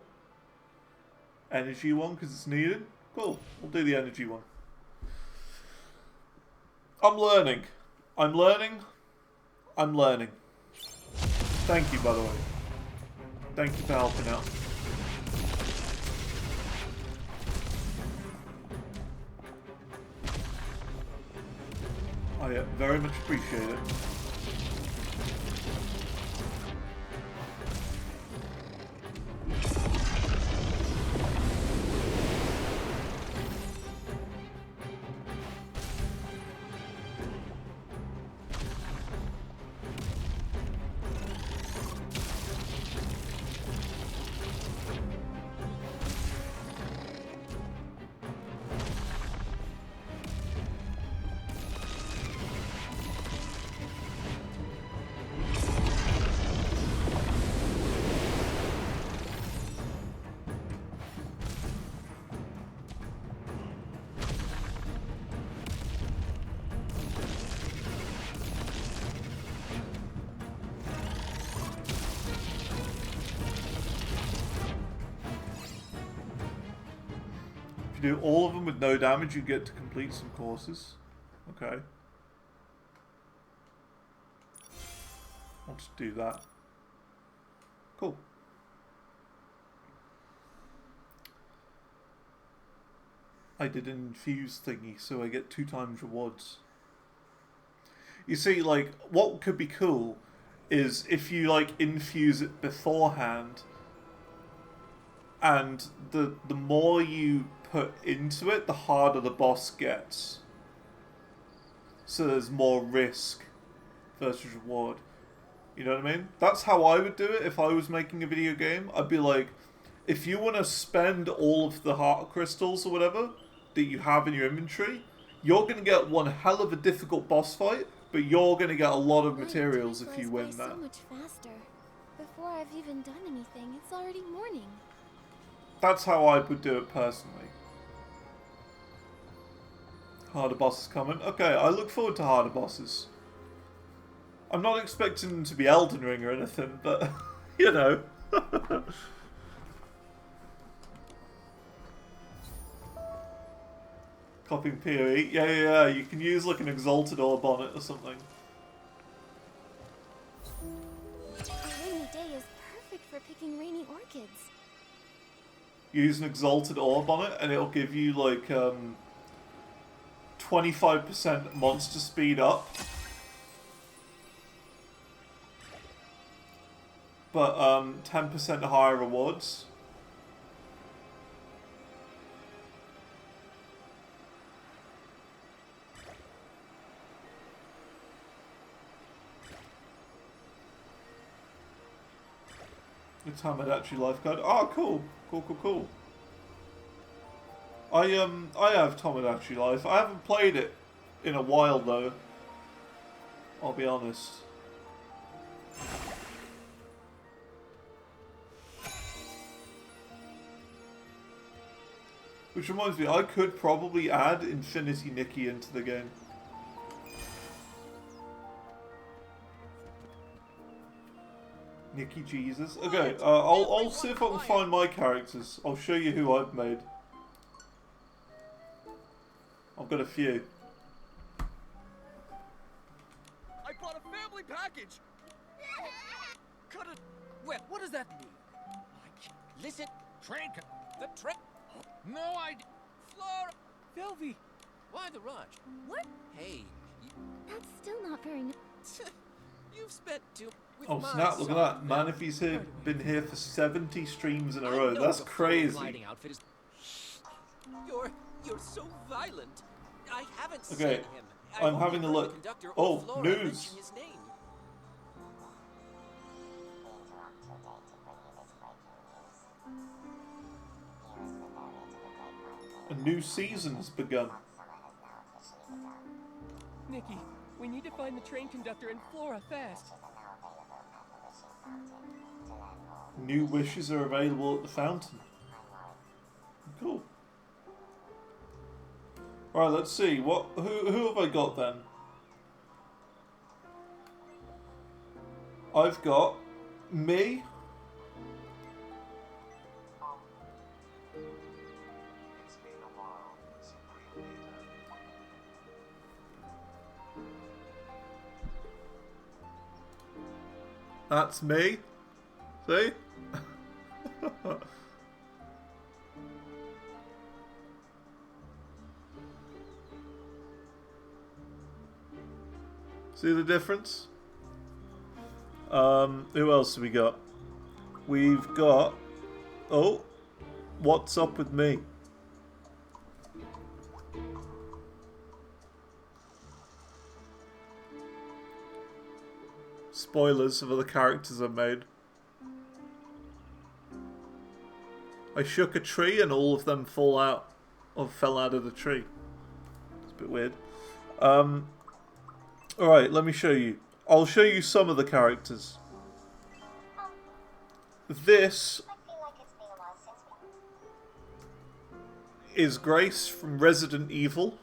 Energy one, because it's needed. Cool, we'll do the energy one. I'm learning. I'm learning. I'm learning. Thank you, by the way. Thank you for helping out. I very much appreciate it. If you do all of them with no damage, you get to complete some courses. Okay. I'll just do that. Cool. I did an infuse thingy, so I get 2 times rewards. You see, like, what could be cool is if you, like, infuse it beforehand, and the more you put into it, the harder the boss gets. So there's more risk versus reward. You know what I mean? That's how I would do it if I was making a video game. I'd be like, if you want to spend all of the heart crystals or whatever that you have in your inventory, you're going to get one hell of a difficult boss fight, but you're going to get a lot of materials if you win that. So much faster. Before I've even done anything, it's already morning. That's how I would do it personally. Harder bosses coming. Okay, I look forward to harder bosses. I'm not expecting them to be Elden Ring or anything, but, you know. Copying PoE. Yeah. You can use like an Exalted Orb on it or something. A rainy day is perfect for picking rainy orchids. Use an Exalted Orb on it and it'll give you like 25% monster speed up. But 10% higher rewards. The Tamagotchi life card. Oh, cool. Cool. I have Tamagotchi life. I haven't played it in a while though. I'll be honest. Which reminds me, I could probably add Infinity Nikki into the game. Nikki Jesus. Okay, I'll see if I can find my characters. I'll show you who I've made. I've got a few. I brought a family package! Cut it! Well, what does that mean? Listen, the train... No idea. Flora! Velvy! Why the rush? What? Hey, That's still not very nice. you've spent too... Oh snap, look at that. Man, if he's been here for 70 streams in a row, that's crazy. Outfit is... You're so violent. I haven't Okay, seen him. I'm having a look. Oh, news. His name. A new season has begun. Nikki, we need to find the train conductor and Flora fast. New wishes are available at the fountain. Cool. Alright, let's see. Who have I got then? I've got me. That's me. See? See the difference? Who else have we got? We've got... Oh! What's up with me? Spoilers of other characters I've made. I shook a tree and all of them fell out of the tree. It's a bit weird. Alright, let me show you. I'll show you some of the characters. This is Grace from Resident Evil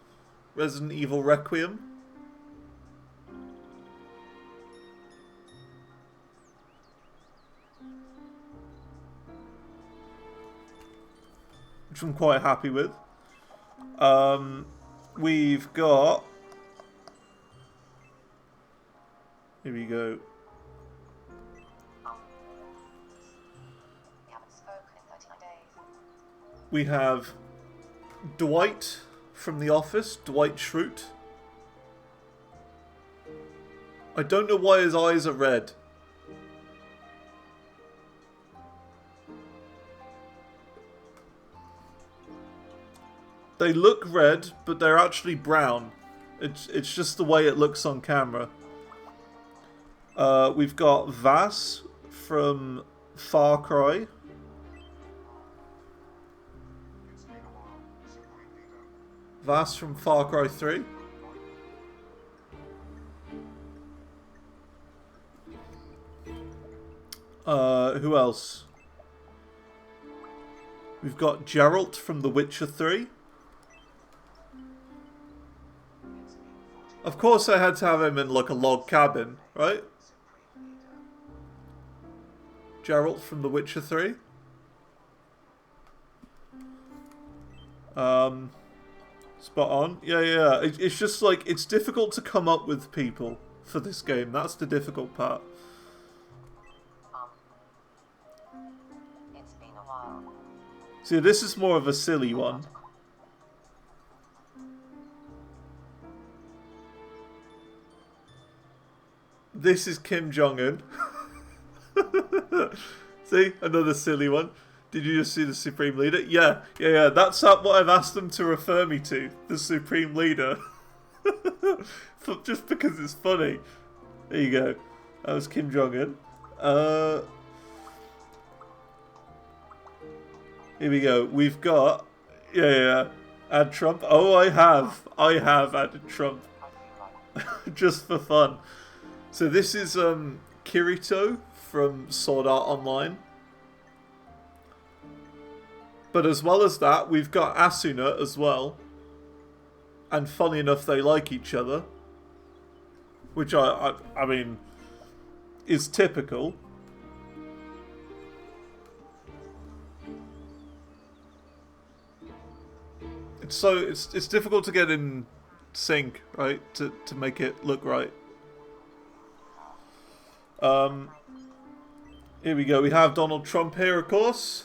Requiem. Which I'm quite happy with. We've got... Here we go. We have Dwight from The Office, Dwight Schrute. I don't know why his eyes are red. They look red, but they're actually brown. It's just the way it looks on camera. We've got Vass from Far Cry. Vass from Far Cry 3. Who else? We've got Geralt from The Witcher 3. Of course I had to have him in like a log cabin, right? Geralt from The Witcher 3. Spot on. Yeah. It's just like, it's difficult to come up with people for this game. That's the difficult part. It's been a while. See, this is more of a silly one. This is Kim Jong-un. See? Another silly one. Did you just see the Supreme Leader? Yeah. That's what I've asked them to refer me to. The Supreme Leader. Just because it's funny. There you go. That was Kim Jong-un. Here we go. We've got... Yeah. Add Trump. Oh, I have added Trump. Just for fun. So this is Kirito from Sword Art Online. But as well as that, we've got Asuna as well. And funny enough, they like each other. Which I mean, is typical. It's difficult to get in sync, right? To make it look right. Here we go. We have Donald Trump here, of course.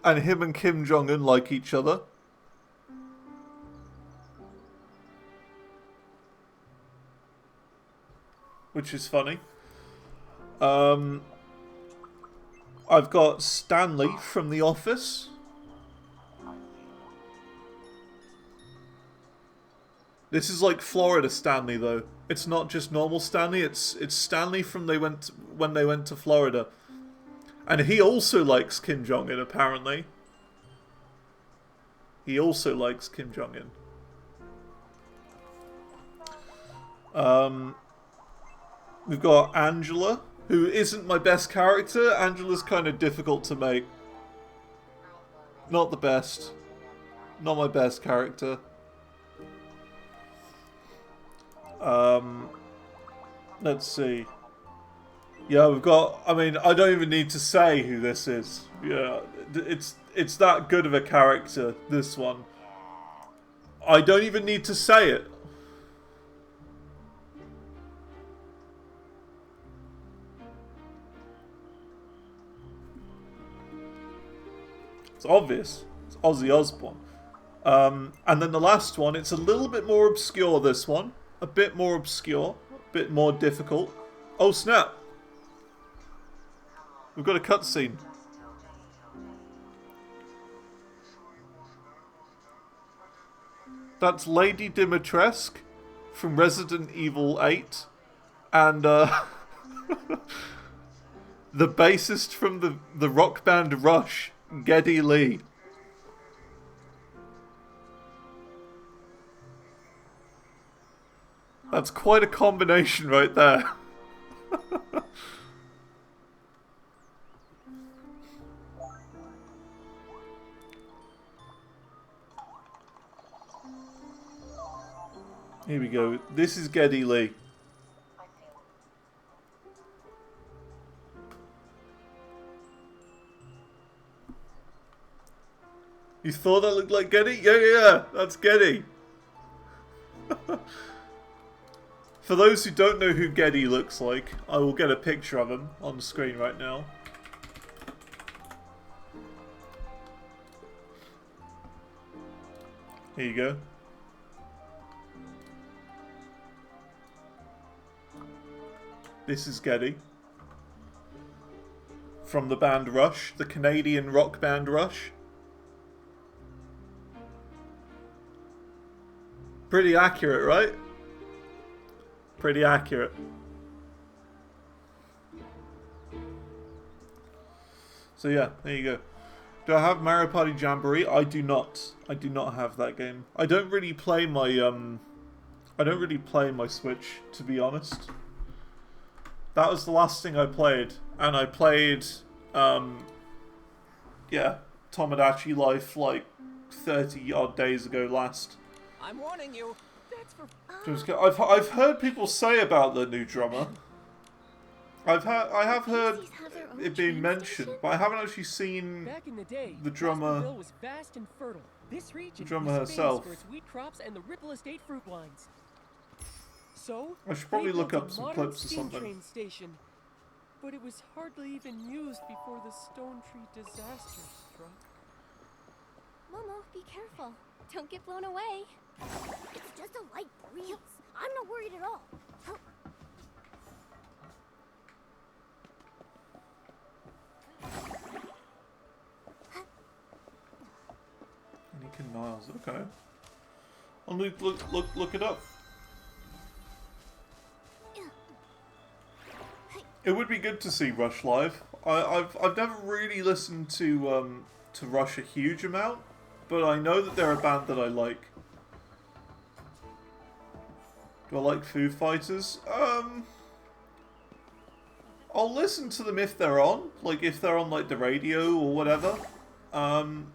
And him and Kim Jong-un like each other. Which is funny. I've got Stanley from The Office. This is like Florida Stanley though. It's not just normal Stanley, it's Stanley from when they went to Florida. And he also likes Kim Jong-un, apparently. He also likes Kim Jong-un. We've got Angela, who isn't my best character. Angela's kind of difficult to make. Not the best. Not my best character. Let's see. Yeah, we've got... I mean, I don't even need to say who this is. Yeah, it's that good of a character, this one. I don't even need to say it. It's obvious. It's Ozzy Osbourne. And then the last one, it's a little bit more obscure, this one. A bit more obscure. A bit more difficult. Oh, snap. We've got a cutscene. That's Lady Dimitrescu from Resident Evil 8. And, the bassist from the rock band Rush, Geddy Lee. That's quite a combination right there. Here we go. This is Geddy Lee. You thought that looked like Geddy? Yeah, that's Geddy. For those who don't know who Geddy looks like, I will get a picture of him on the screen right now. Here you go. This is Geddy. From the band Rush, the Canadian rock band Rush. Pretty accurate, right? Pretty accurate. So yeah, there you go. Do I have Mario Party Jamboree? I do not. I do not have that game. I don't really play my Switch, to be honest. That was the last thing I played, and I played yeah, Tomodachi Life like 30 odd days ago last. I'm warning you. That's for... I've heard people say about the new drummer. I have heard it being mentioned, but I haven't actually seen Back in the day, the drummer. was vast and fertile. This region The drummer was famous herself. for its wheat crops and the Ripple Estate fruit wines. So I should probably they look built up a some modern clips or steam something. train station, but it was hardly even used before the Stone Tree disaster struck. Momo, be careful. Don't get blown away. It's just a light breeze. I'm not worried at all. Nikki Niles, okay. I'll look it up. It would be good to see Rush live. I've never really listened to Rush a huge amount, but I know that they're a band that I like. Do I like Foo Fighters? I'll listen to them if they're on, like if they're on like the radio or whatever. But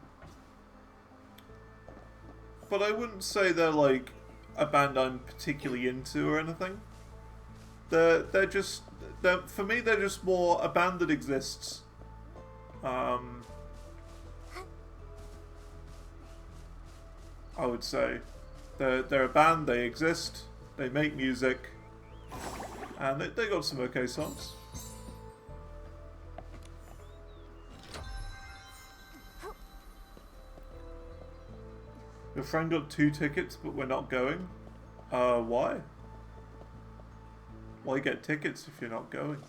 I wouldn't say they're like a band I'm particularly into or anything. They're just for me they're just more a band that exists. I would say they're a band. They exist. They make music, and they got some okay songs. Your friend got 2 tickets, but we're not going. Why? Why get tickets if you're not going?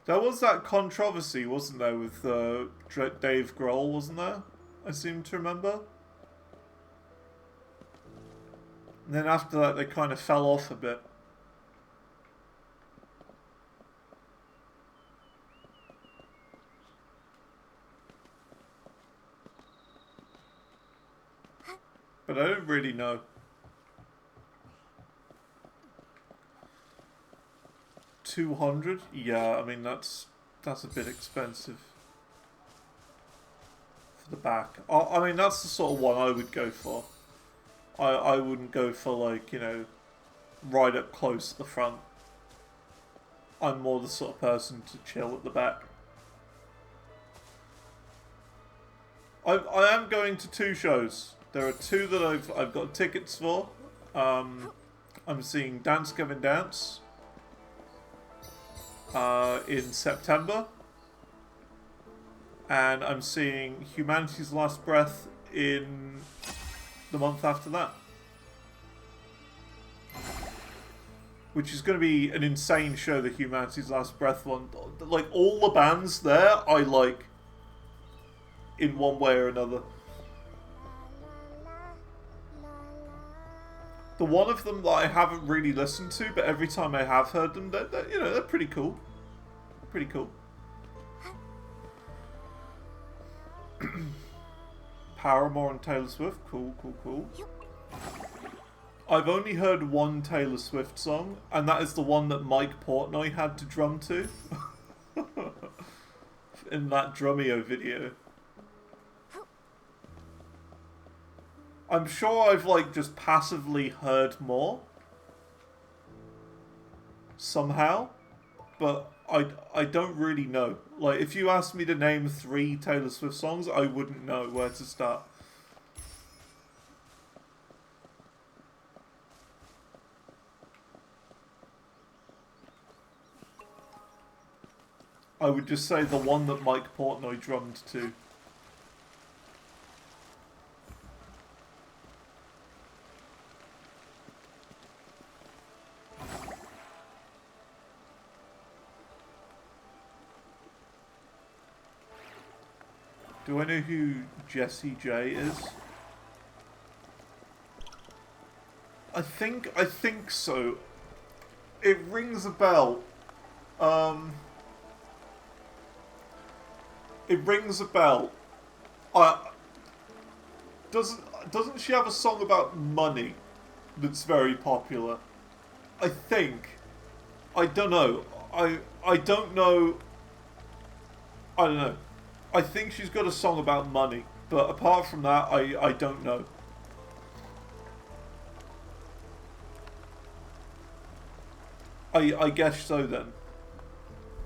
There was that controversy, wasn't there, with Dave Grohl, wasn't there? I seem to remember. And then after that, they kind of fell off a bit. But I don't really know. $200? Yeah, I mean that's a bit expensive for the back. I mean that's the sort of one I would go for. I wouldn't go for like, you know, right up close at the front. I'm more the sort of person to chill at the back. I am going to 2 shows. There are 2 that I've got tickets for. I'm seeing Dance Gavin Dance in September, and I'm seeing Humanity's Last Breath in the month after that, which is going to be an insane show. The Humanity's Last Breath one, like all the bands there, I like in one way or another. The one of them that I haven't really listened to, but every time I have heard them, they're pretty cool. Pretty cool. Paramore and Taylor Swift, cool. I've only heard one Taylor Swift song, and that is the one that Mike Portnoy had to drum to in that Drumeo video. I'm sure I've like just passively heard more somehow, but I don't really know. Like if you asked me to name 3 Taylor Swift songs, I wouldn't know where to start. I would just say the one that Mike Portnoy drummed to. Do I know who Jessie J is? I think so. It rings a bell. It rings a bell. Doesn't she have a song about money that's very popular? I think. I don't know. I don't know. I don't know. I think she's got a song about money, but apart from that, I don't know. I guess so then.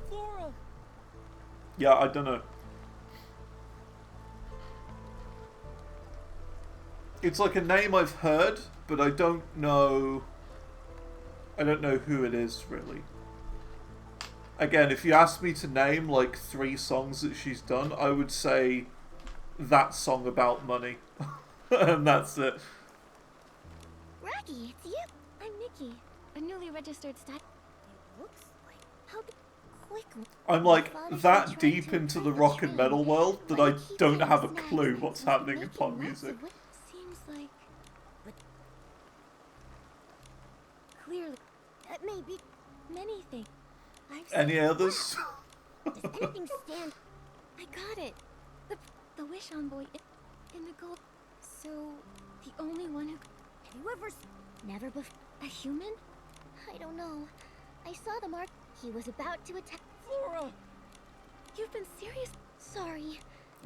Flora. Yeah, I don't know. It's like a name I've heard, but I don't know. I don't know who it is really. Again, if you asked me to name like 3 songs that she's done, I would say that song about money. And that's it. Raggy, it's you. I'm Nikki, a newly registered stat. It looks like how quick. I'm like that deep into the rock and metal world that I don't have a clue what's happening in pop music. Seems like, but clearly, That may be. many things. Any others? Does anything stand? I got it. The wish envoy in the gold. So, the only one who... Have you ever... Never before? A human? I don't know. I saw the mark. He was about to attack... Flora! You've been serious? Sorry.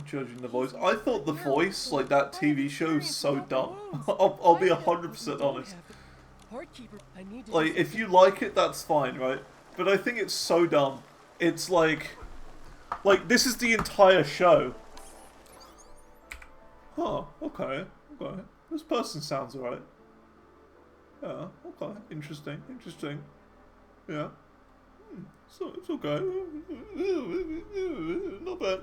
Judging the voice. I thought the voice, like that TV show, is so dumb. I'll be 100% honest. Like, if you like it, that's fine, right? But I think it's so dumb. It's like this is the entire show. Huh, okay. This person sounds alright. Yeah, okay. Interesting. Yeah. So it's okay. Not bad.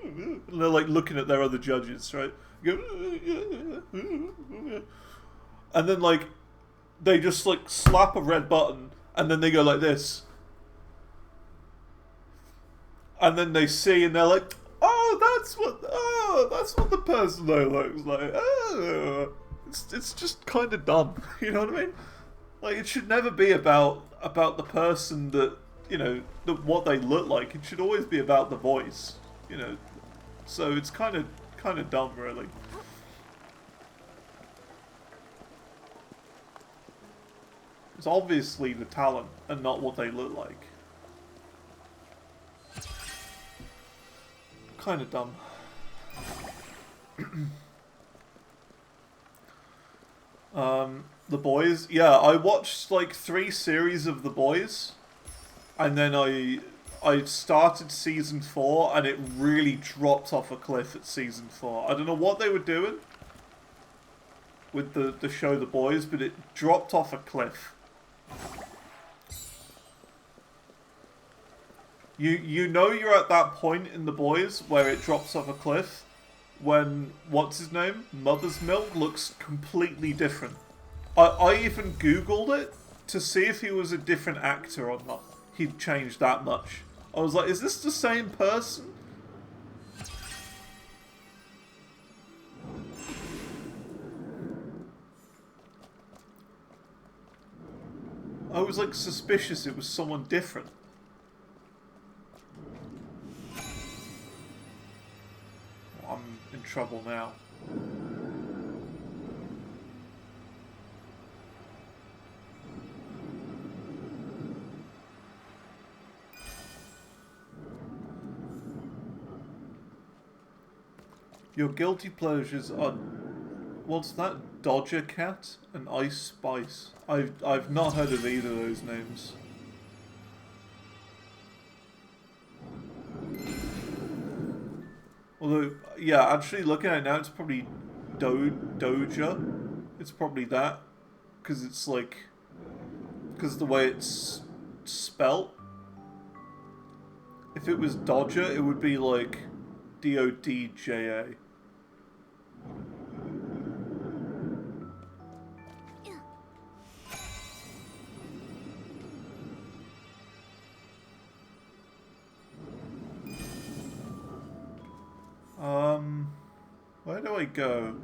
And they're like looking at their other judges, right? And then like they just like slap a red button and then they go like this. And then they see and they're like, that's what the person though looks like. Oh. It's just kind of dumb, you know what I mean? Like, it should never be about the person that, you know, what they look like. It should always be about the voice, you know. So it's kind of dumb, really. It's obviously the talent and not what they look like. Kind of dumb. The Boys. Yeah, I watched like 3 series of The Boys, and then I started season 4, and it really dropped off a cliff at season 4. I don't know what they were doing with the show The Boys, but it dropped off a cliff. You know you're at that point in The Boys where it drops off a cliff when, what's his name? Mother's Milk looks completely different. I even Googled it to see if he was a different actor or not. He'd changed that much. I was like, is this the same person? I was like suspicious it was someone different. I'm in trouble now. Your guilty pleasures are... What's that? Dodger Cat and Ice Spice. I've not heard of either of those names. Although, yeah, actually looking at it now, it's probably Doja. It's probably that. Because it's like... Because the way it's spelt. If it was Dodger, it would be like Dodja. Where do I go?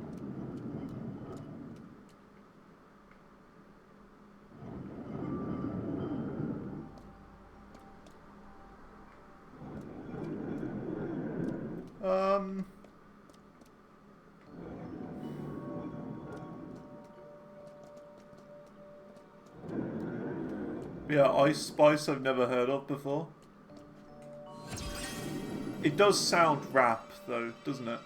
Yeah, Ice Spice I've never heard of before. It does sound rap though, doesn't it?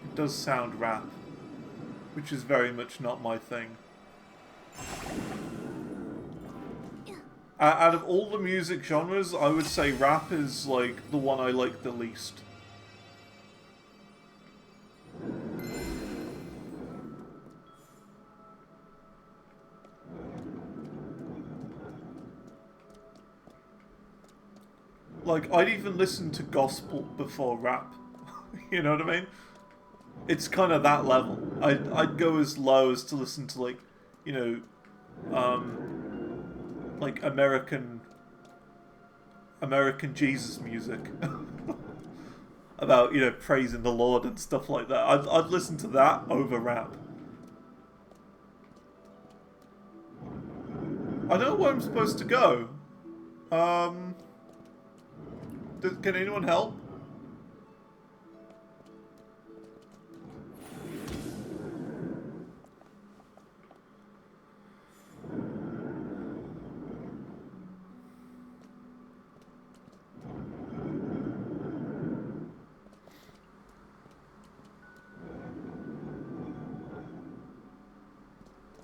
It does sound rap, which is very much not my thing. Out of all the music genres, I would say rap is like the one I like the least. Like, I'd even listen to gospel before rap. You know what I mean? It's kind of that level. I'd go as low as to listen to, like, you know, like American Jesus music. About, you know, praising the Lord and stuff like that. I'd listen to that over rap. where I'm supposed to go. Can anyone help?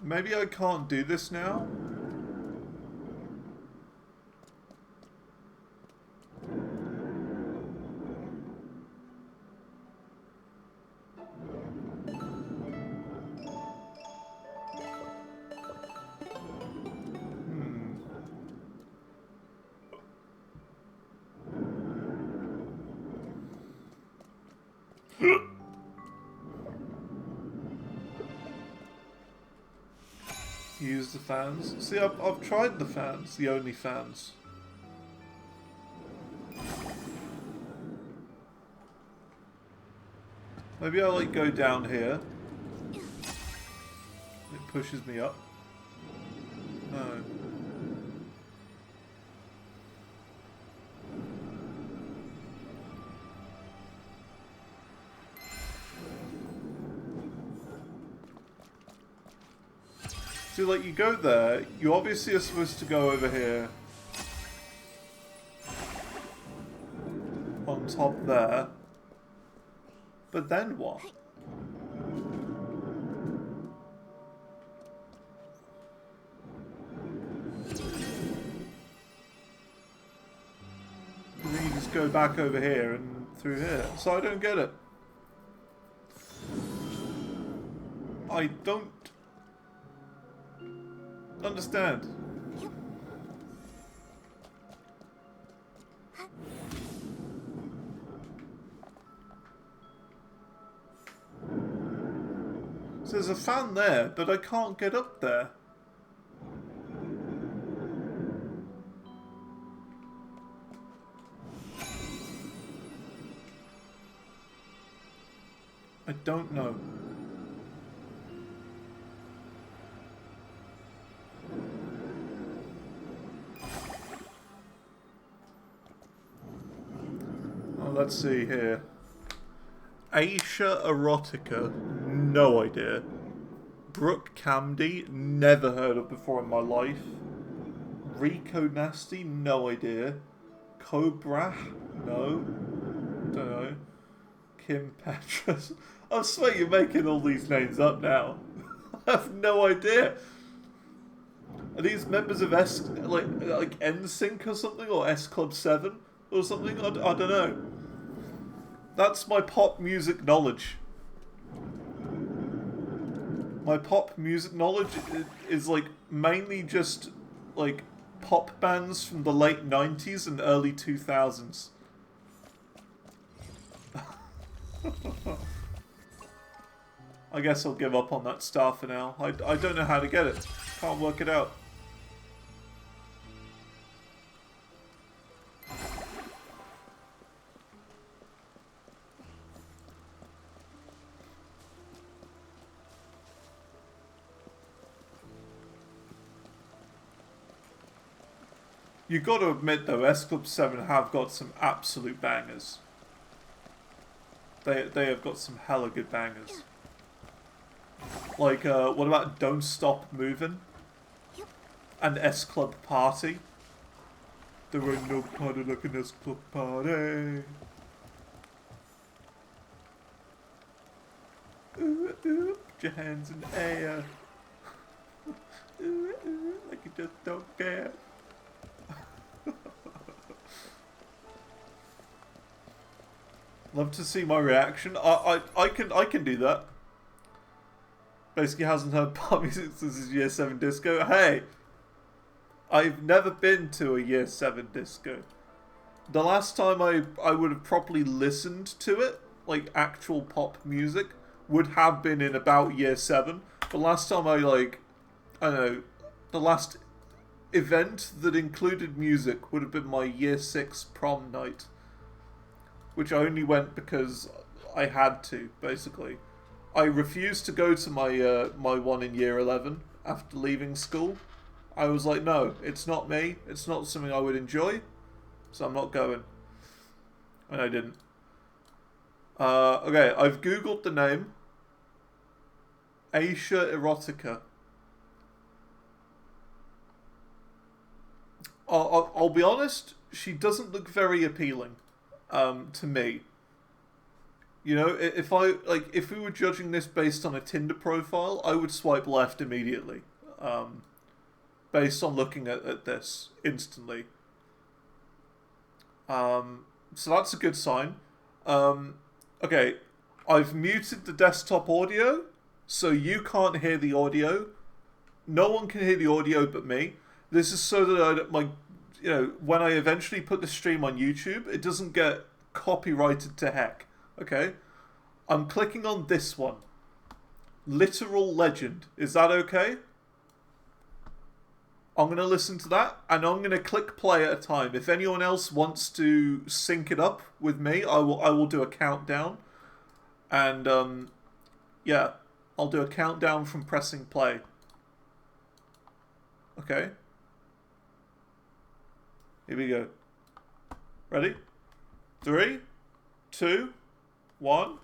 Maybe I can't do this now? Use the fans. See, I've tried the fans, the only fans. Maybe I'll like go down here. It pushes me up. No. See, like, you go there, you obviously are supposed to go over here. On top there. But then what? And then you just go back over here and through here. So I don't get it. I don't understand. So there's a fan there, but I can't get up there. I don't know. Let's see here. Aisha Erotica, no idea. Brooke Camdy, never heard of before in my life. Rico Nasty, no idea. Cobra, no. Don't know. Kim Petras. I swear you're making all these names up now. I have no idea. Are these members of like NSYNC or something, or S Club 7 or something? I don't know. That's my pop music knowledge. My pop music knowledge is like mainly just like pop bands from the late 90s and early 2000s. I guess I'll give up on that star for now. I don't know how to get it. Can't work it out. You got to admit though, S Club 7 have got some absolute bangers. They have got some hella good bangers. Like, what about Don't Stop Moving? And S Club Party? There ain't no party like an S Club Party. Ooh, ooh, put your hands in the air. Ooh, ooh, like you just don't care. Love to see my reaction. I can do that. Basically hasn't heard pop music since his year 7 disco. Hey, I've never been to a year 7 disco. The last time I would have properly listened to it, like actual pop music, would have been in about year 7. The last time I don't know, the last event that included music would have been my year 6 prom night. Which I only went because I had to, basically. I refused to go to my my one in year 11 after leaving school. I was like, no, it's not me. It's not something I would enjoy. So I'm not going. And I didn't. Okay, I've googled the name. Asia Erotica. I'll be honest, she doesn't look very appealing to me. You know, if we were judging this based on a Tinder profile, I would swipe left immediately. Based on looking at this instantly. So that's a good sign. Okay, I've muted the desktop audio, so you can't hear the audio. No one can hear the audio but me. This is so that when I eventually put the stream on YouTube, it doesn't get copyrighted to heck. Okay? I'm clicking on this one. Literal Legend. Is that okay? I'm going to listen to that, and I'm going to click play at a time. If anyone else wants to sync it up with me, I will do a countdown. And, yeah, I'll do a countdown from pressing play. Okay. Here we go. Ready? 3, 2, 1.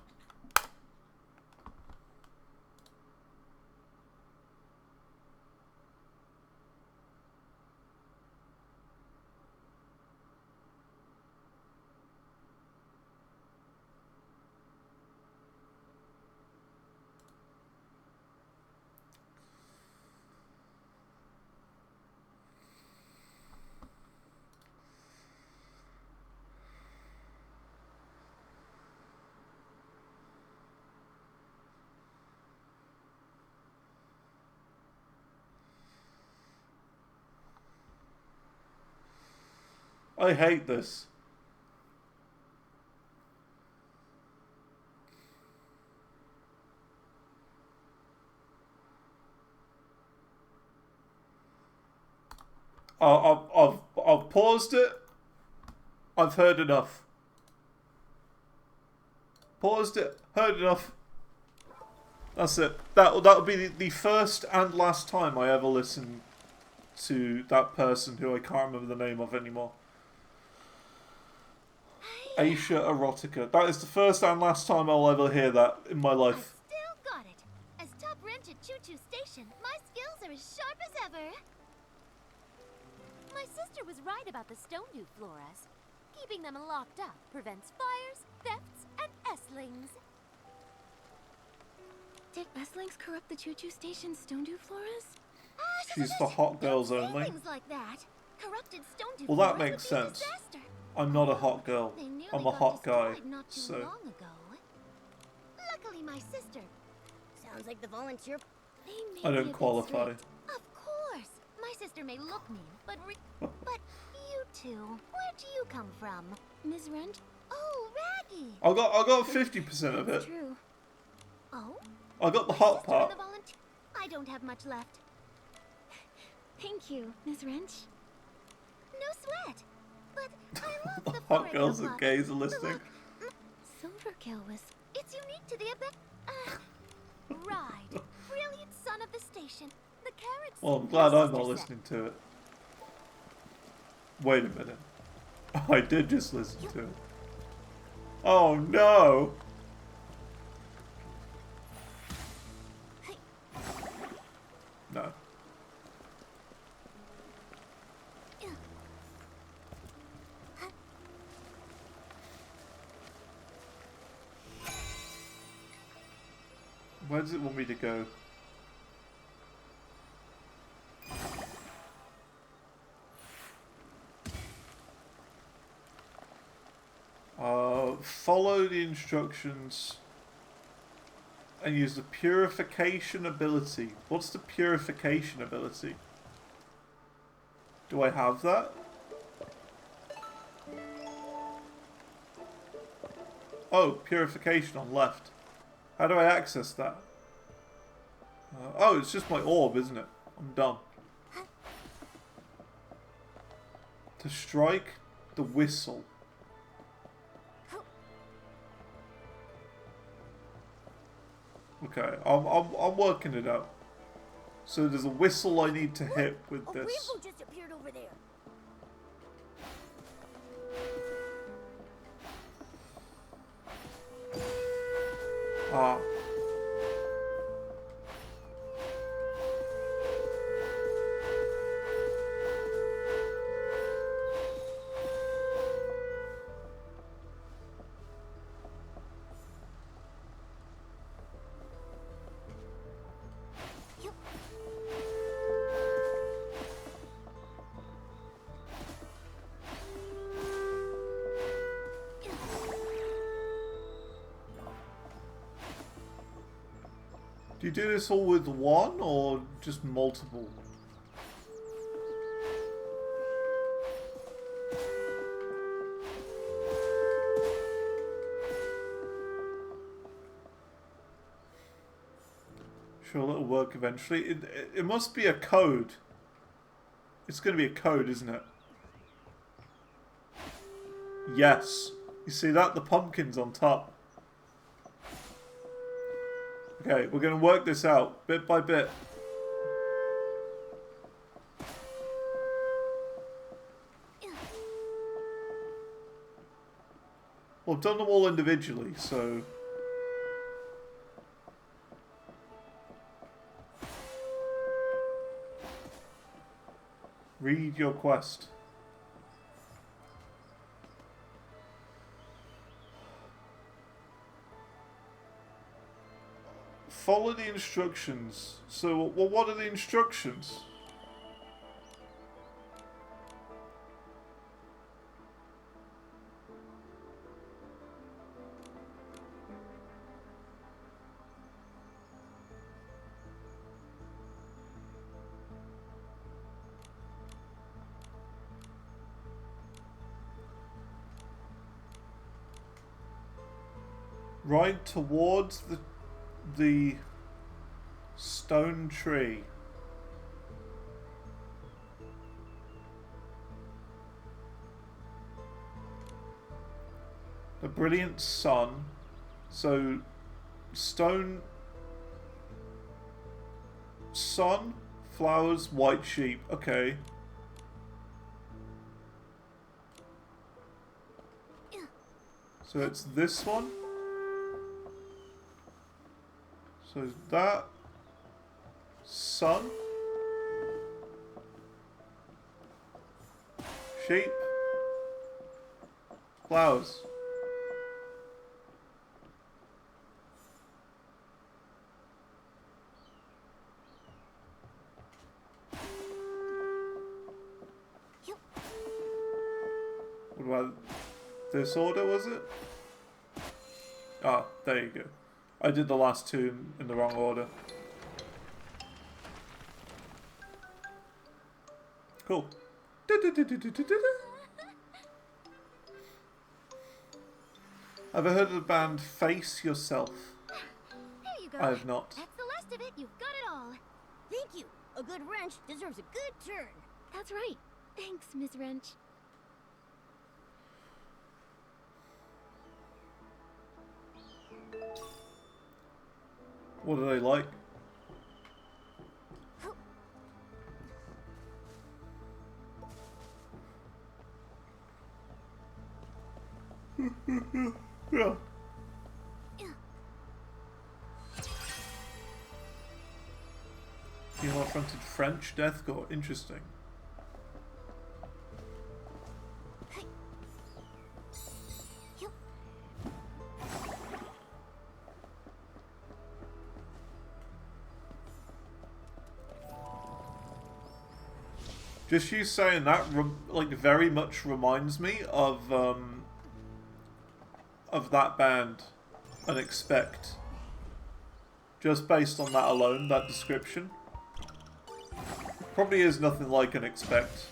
I hate this. I've paused it. I've heard enough. Paused it. Heard enough. That's it. That'll be the first and last time I ever listen to that person who I can't remember the name of anymore. Asia Erotica. That is the first and last time I'll ever hear that in my life. I still got it. As top wrench at Choo Choo Station, my skills are as sharp as ever. My sister was right about the Stone-Dew floras. Keeping them locked up prevents fires, thefts, and S-lings. Did S-lings corrupt the Choo Choo Station Stone-Dew floras? She's for hot girls only. Things like that. Corrupted Stone-Dew Well, that floras makes would be a sense. disaster. I'm not a hot girl. They nearly I'm a got hot guy. destroyed not too So long ago. Luckily, my sister. Sounds like the volunteer. They may I be a don't bit qualify. strict. Of course. My sister may look mean, but you two, where do you come from? Ms. Wrench? Oh, Raggy. I got 50% of it. True. Oh? I got the hot Sister and part. the I don't have much left. Thank you, Ms. Wrench. No sweat. But I love the Hot girls and look. gays are listening. Look, Silverkill was... It's unique to the Ride. Brilliant son of the station. The carrots. Well, I'm glad I'm not listening to it. Wait a minute. I did just listen to it. Oh no! No. Where does it want me to go? Follow the instructions and use the purification ability. What's the purification ability? Do I have that? Oh, purification on left. How do I access that? Oh, it's just my orb, isn't it? I'm done. To strike the whistle. Okay, I'm working it out. So there's a whistle I need to hit with A this. rainbow just appeared over there. Ah. Do you do this all with one or just multiple? Sure, it'll work eventually. It must be a code. It's going to be a code, isn't it? Yes. You see that? The pumpkin's on top. Okay, we're going to work this out, bit by bit. Well, I've done them all individually, so... Read your quest. Follow the instructions. So, well, what are the instructions? Ride towards the stone tree. The brilliant sun. So, stone, sun, flowers, white sheep. Okay. So it's this one. So that, sun, sheep, flowers. What about this order, was it? Ah, there you go. I did the last two in the wrong order. Cool. Have I heard of the band Face Yourself? There you go. I have not. That's the last of it. You've got it all. Thank you. A good wrench deserves a good turn. That's right. Thanks, Miss Wrench. What are they like? Yeah. Female fronted French deathcore. Interesting. Just you saying that, like, very much reminds me of that band, Unexpect. Just based on that alone, that description. Probably is nothing like Unexpect.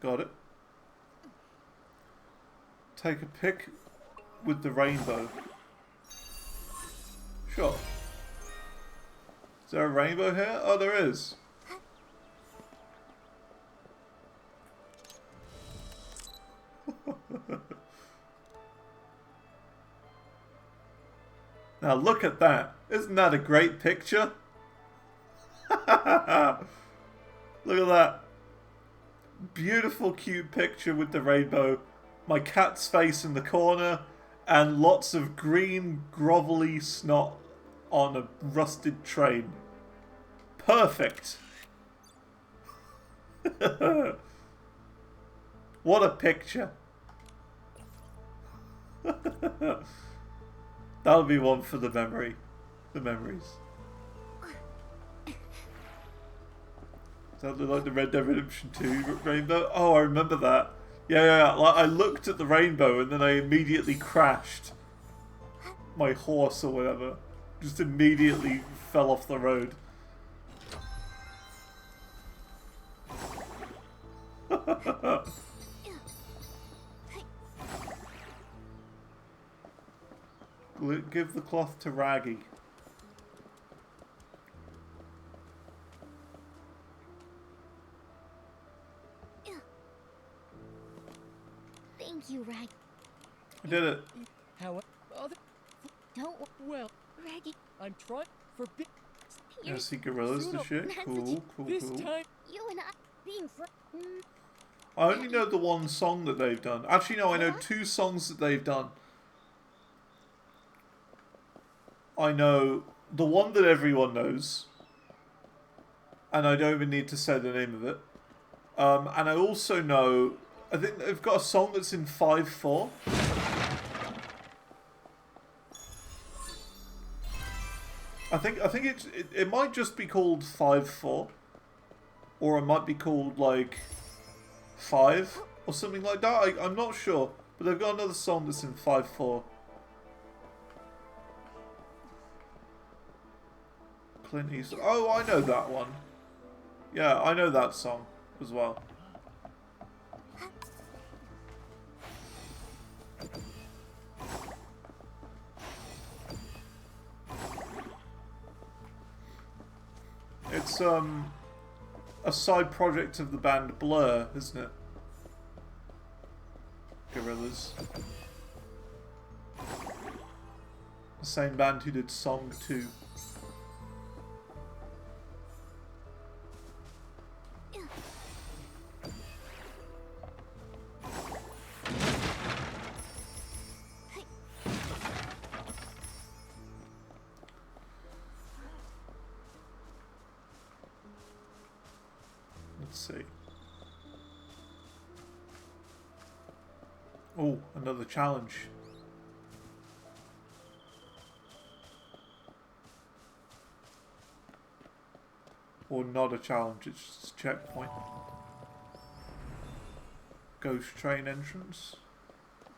Got it. Take a pic with the rainbow. Sure. Is there a rainbow here? Oh, there is. Now look at that. Isn't that a great picture? Look at that. Beautiful, cute picture with the rainbow. My cat's face in the corner. And lots of green, grovelly snot on a rusted train. Perfect. What a picture. That'll be one for the memory. The memories. Does that look like the Red Dead Redemption 2 rainbow? Oh, I remember that. Yeah. Like, I looked at the rainbow and then I immediately crashed. My horse or whatever. Just immediately fell off the road. Give the cloth to Raggy. Thank you, Rag. I did it. How other Don't well, Raggy. I'm trying for big. Yeah, see gorillas and shit. Cool. This time, You and I Being friends. I only know the one song that they've done. Actually, no, I know two songs that they've done. I know the one that everyone knows. And I don't even need to say the name of it. And I also know... I think they've got a song that's in 5/4. I think it might just be called 5/4. Or it might be called, like, 5 or something like that. I'm not sure. But they've got another song that's in 5/4. Clint Eastwood. Oh, I know that one. Yeah, I know that song as well. It's, a side project of the band Blur, isn't it? Gorillaz. The same band who did Song 2. Let's see. Oh, another challenge. Or not a challenge, it's just a checkpoint. Ghost train entrance.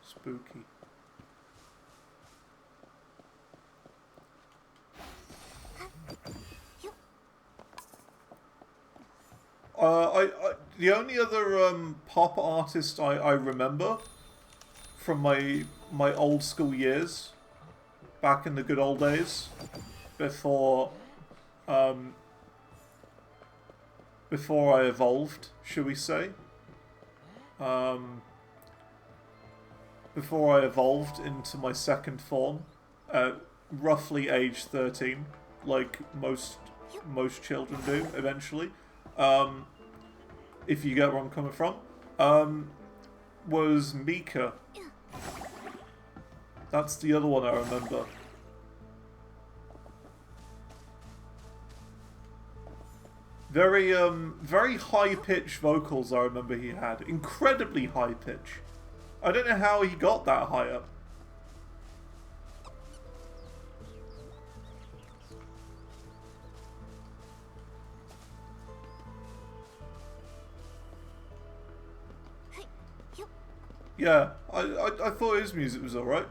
Spooky. The only other pop artist I remember from my old school years, back in the good old days, before before I evolved, shall we say? Before I evolved into my second form, at roughly age 13, like most children do eventually. If you get where I'm coming from, was Mika. That's the other one I remember. Very high-pitched vocals I remember he had. Incredibly high pitch. I don't know how he got that high up. Yeah, I thought his music was alright.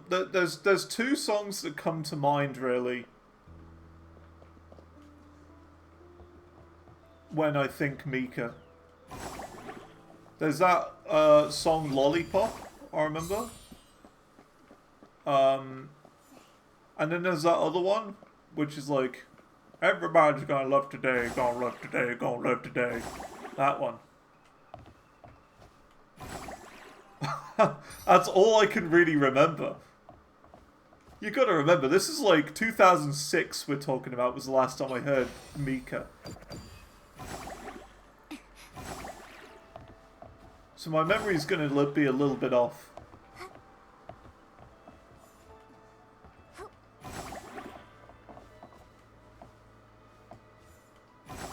There's two songs that come to mind really when I think Mika. There's that song Lollipop, I remember. And then there's that other one, which is like, everybody's gonna love today, gonna love today, gonna love today. That one. That's all I can really remember. You gotta remember, this is like 2006 we're talking about, was the last time I heard Mika. So my memory's gonna be a little bit off.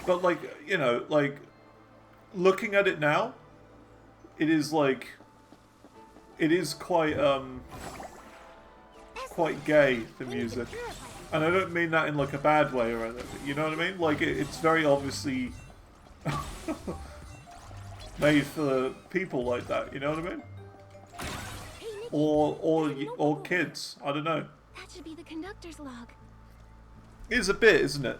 But like, you know, like, looking at it now, it is like, it is quite gay, the music. And I don't mean that in like a bad way or anything, you know what I mean? Like, it's very obviously made for people like that, you know what I mean? Or kids, I don't know. That should be the conductor's log. It is a bit, isn't it?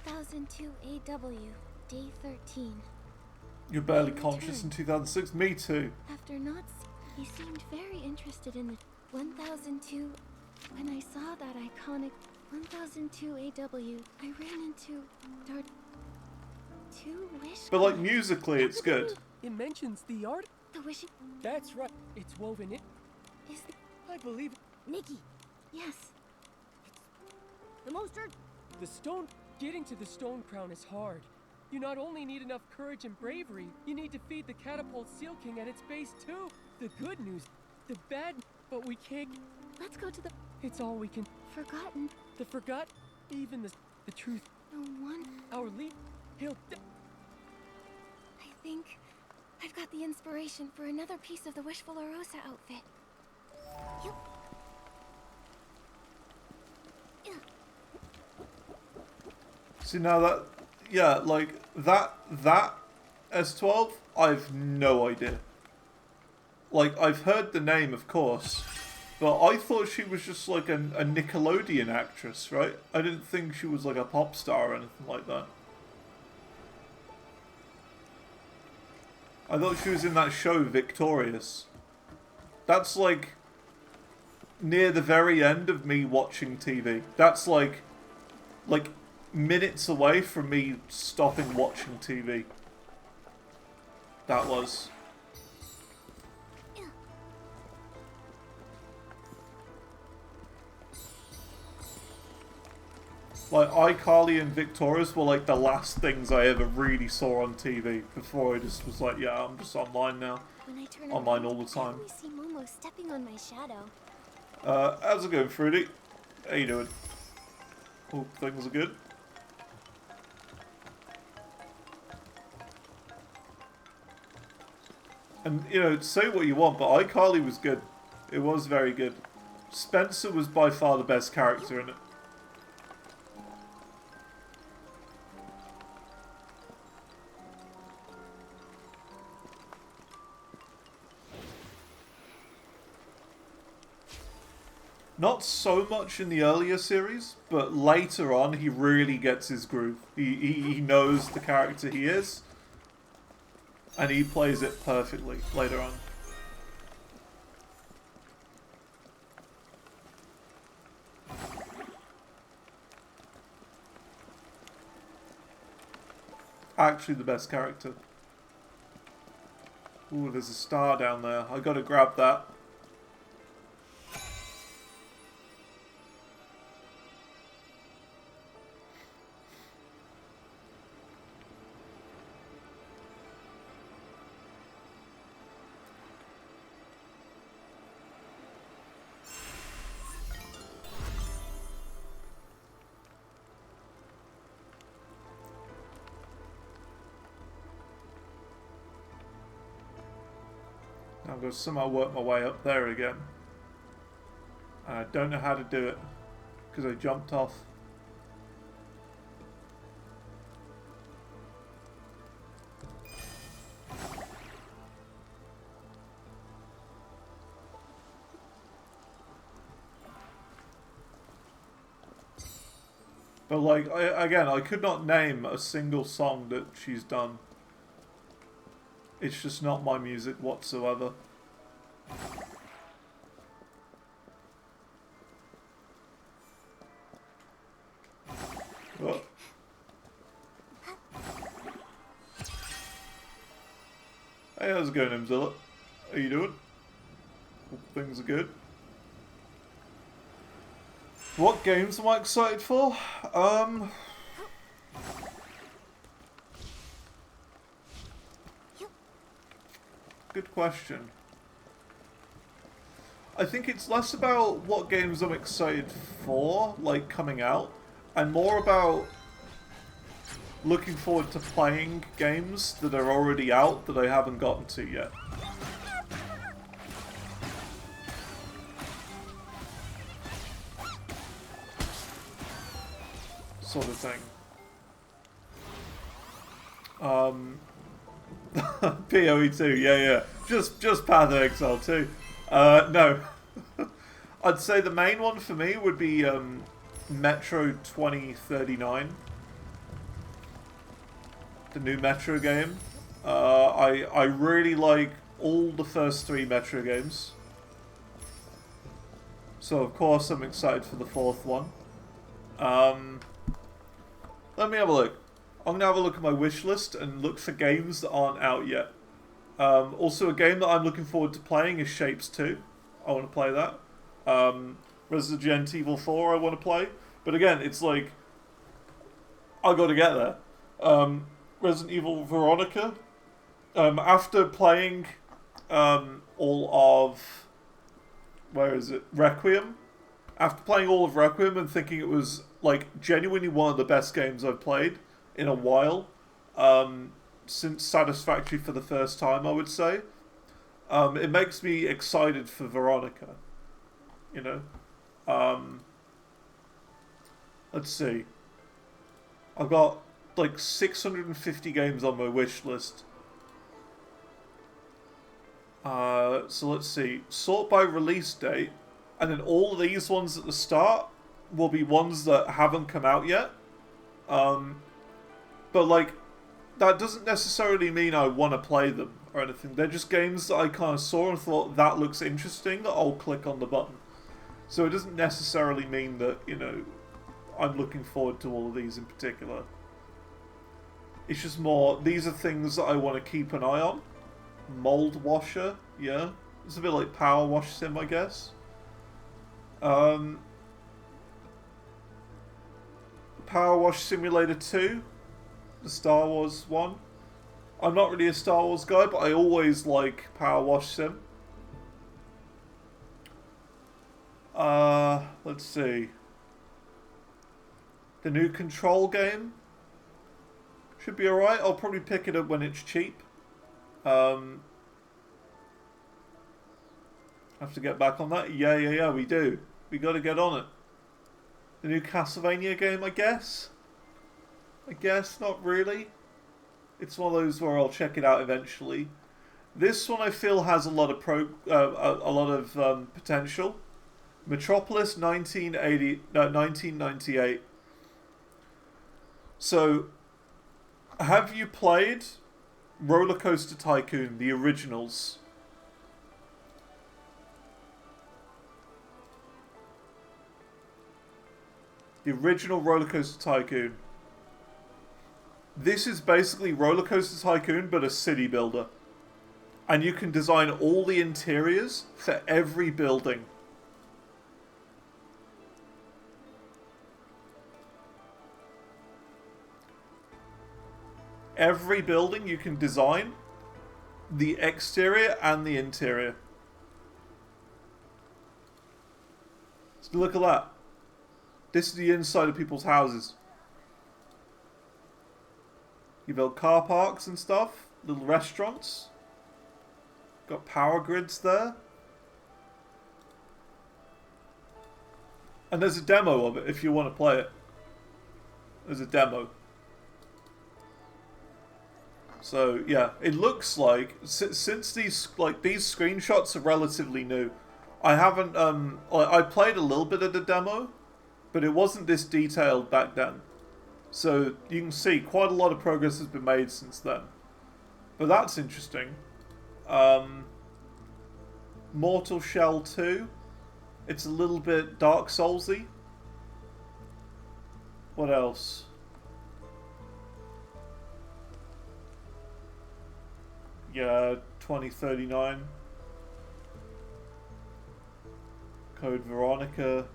1002 AW, day 13. You're barely conscious in 2006? Me too. After not, he seemed very interested in the 1002. When I saw that iconic 1002 AW, I ran into Dart. Two wish. But like musically, it's good. It mentions the art. The wishing. That's right. It's woven in. Is the. I believe. Nikki, Yes. the most urgent. The stone. Getting to the stone crown is hard. You not only need enough courage and bravery, you need to feed the catapult seal king at its base too. The good news, the bad, but we can't. Let's go to the. It's all we can. Forgotten. The forgot, even the truth. No one. Our lead, he'll. I think I've got the inspiration for another piece of the Wishful Rosa outfit. Yep. See now that, yeah, like that S12, I've no idea. Like, I've heard the name, of course, but I thought she was just like a Nickelodeon actress, right? I didn't think she was like a pop star or anything like that. I thought she was in that show, Victorious. That's like near the very end of me watching TV. That's like minutes away from me stopping watching TV. That was. Like, iCarly and Victorious were like the last things I ever really saw on TV before I just was like, yeah, I'm just online now. When I turn Online around, all the time. I always see Momo stepping on my shadow. How's it going, Fruity? How you doing? Hope things are good. And, you know, say what you want, but iCarly was good. It was very good. Spencer was by far the best character in it. Not so much in the earlier series, but later on he really gets his groove. He knows the character he is, and he plays it perfectly later on. Actually the best character. Ooh, there's a star down there. I gotta grab that. I'm going to somehow work my way up there again. And I don't know how to do it, because I jumped off. But like, again, I could not name a single song that she's done. It's just not my music whatsoever. Oh. Hey, how's it going, Mzilla? How you doing? Hope things are good. What games am I excited for? Good question. I think it's less about what games I'm excited for, like, coming out, and more about looking forward to playing games that are already out that I haven't gotten to yet. Sort of thing. PoE2, yeah. Just Path of Exile 2. No. I'd say the main one for me would be Metro 2039. The new Metro game. I really like all the first 3 Metro games. So of course I'm excited for the 4th one. Let me have a look. I'm going to have a look at my wish list and look for games that aren't out yet. Also, a game that I'm looking forward to playing is Shapes 2. I want to play that. Resident Evil 4 I want to play. But again, it's like, I got to get there. Resident Evil Veronica. After playing all of... Where is it? Requiem. After playing all of Requiem and thinking it was like genuinely one of the best games I've played in a while, since Satisfactory for the first time, I would say. It makes me excited for Veronica, you know. Let's see. I've got like 650 games on my wish list. So let's see. Sort by release date, and then all of these ones at the start will be ones that haven't come out yet. But like, that doesn't necessarily mean I want to play them or anything. They're just games that I kind of saw and thought, that looks interesting, I'll click on the button. So it doesn't necessarily mean that, you know, I'm looking forward to all of these in particular. It's just more, these are things that I want to keep an eye on. Mold Washer, yeah. It's a bit like Power Wash Sim, I guess. Power Wash Simulator 2. The Star Wars one. I'm not really a Star Wars guy, but I always like Power Wash Sim. Let's see. The new Control game. Should be alright. I'll probably pick it up when it's cheap. Have to get back on that. Yeah, we do. We gotta get on it. The new Castlevania game, I guess? Not really. It's one of those where I'll check it out eventually. This one I feel has a lot of potential. Metropolis 1998. So, have you played Roller Coaster Tycoon, the originals? The original Roller Coaster Tycoon. This is basically Roller Coaster Tycoon, but a city builder. And you can design all the interiors for every building. Every building you can design, the exterior and the interior. So look at that. This is the inside of people's houses. You build car parks and stuff, little restaurants. Got power grids there. And there's a demo of it if you want to play it. There's a demo. So yeah, it looks like since these screenshots are relatively new, I haven't I played a little bit of the demo, but it wasn't this detailed back then. So you can see quite a lot of progress has been made since then. But that's interesting. Mortal Shell 2. It's a little bit Dark Soulsy. What else? Yeah, 2039. Code Veronica.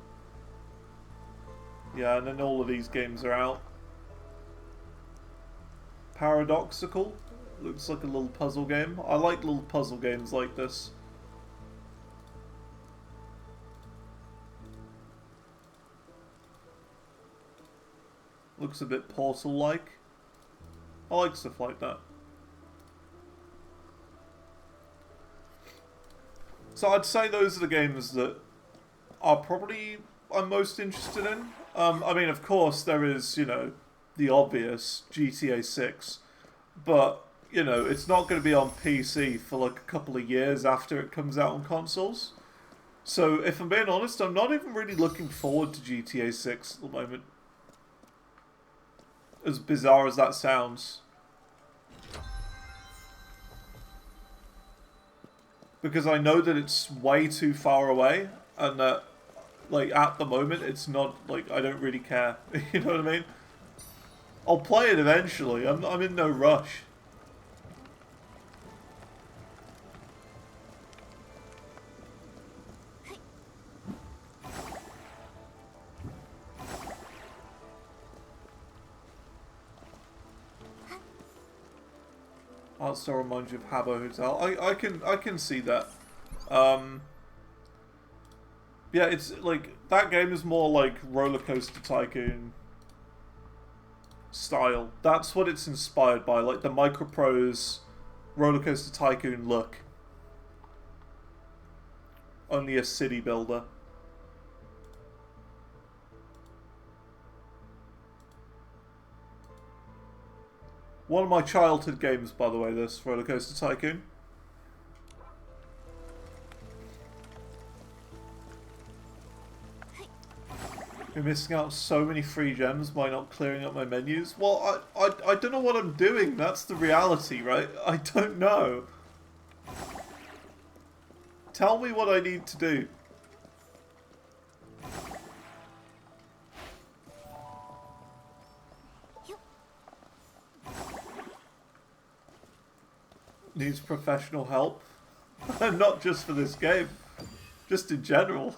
Yeah, and then all of these games are out. Paradoxical. Looks like a little puzzle game. I like little puzzle games like this. Looks a bit Portal-like. I like stuff like that. So I'd say those are the games that are probably I'm most interested in. I mean, of course, there is, you know, the obvious GTA 6. But, you know, it's not going to be on PC for like a couple of years after it comes out on consoles. So, if I'm being honest, I'm not even really looking forward to GTA 6 at the moment. As bizarre as that sounds. Because I know that it's way too far away, and that, like, at the moment, it's not, like, I don't really care. You know what I mean? I'll play it eventually. I'm in no rush. Art style reminds you of Habbo Hotel. I can see that. Yeah, it's like that game is more like Roller Coaster Tycoon style. That's what it's inspired by, like the Microprose Roller Coaster Tycoon look. Only a city builder. One of my childhood games, by the way, this Roller Coaster Tycoon. You're missing out on so many free gems by not clearing up my menus. Well, I don't know what I'm doing. That's the reality, right? I don't know. Tell me what I need to do. Needs professional help. Not just for this game. Just in general.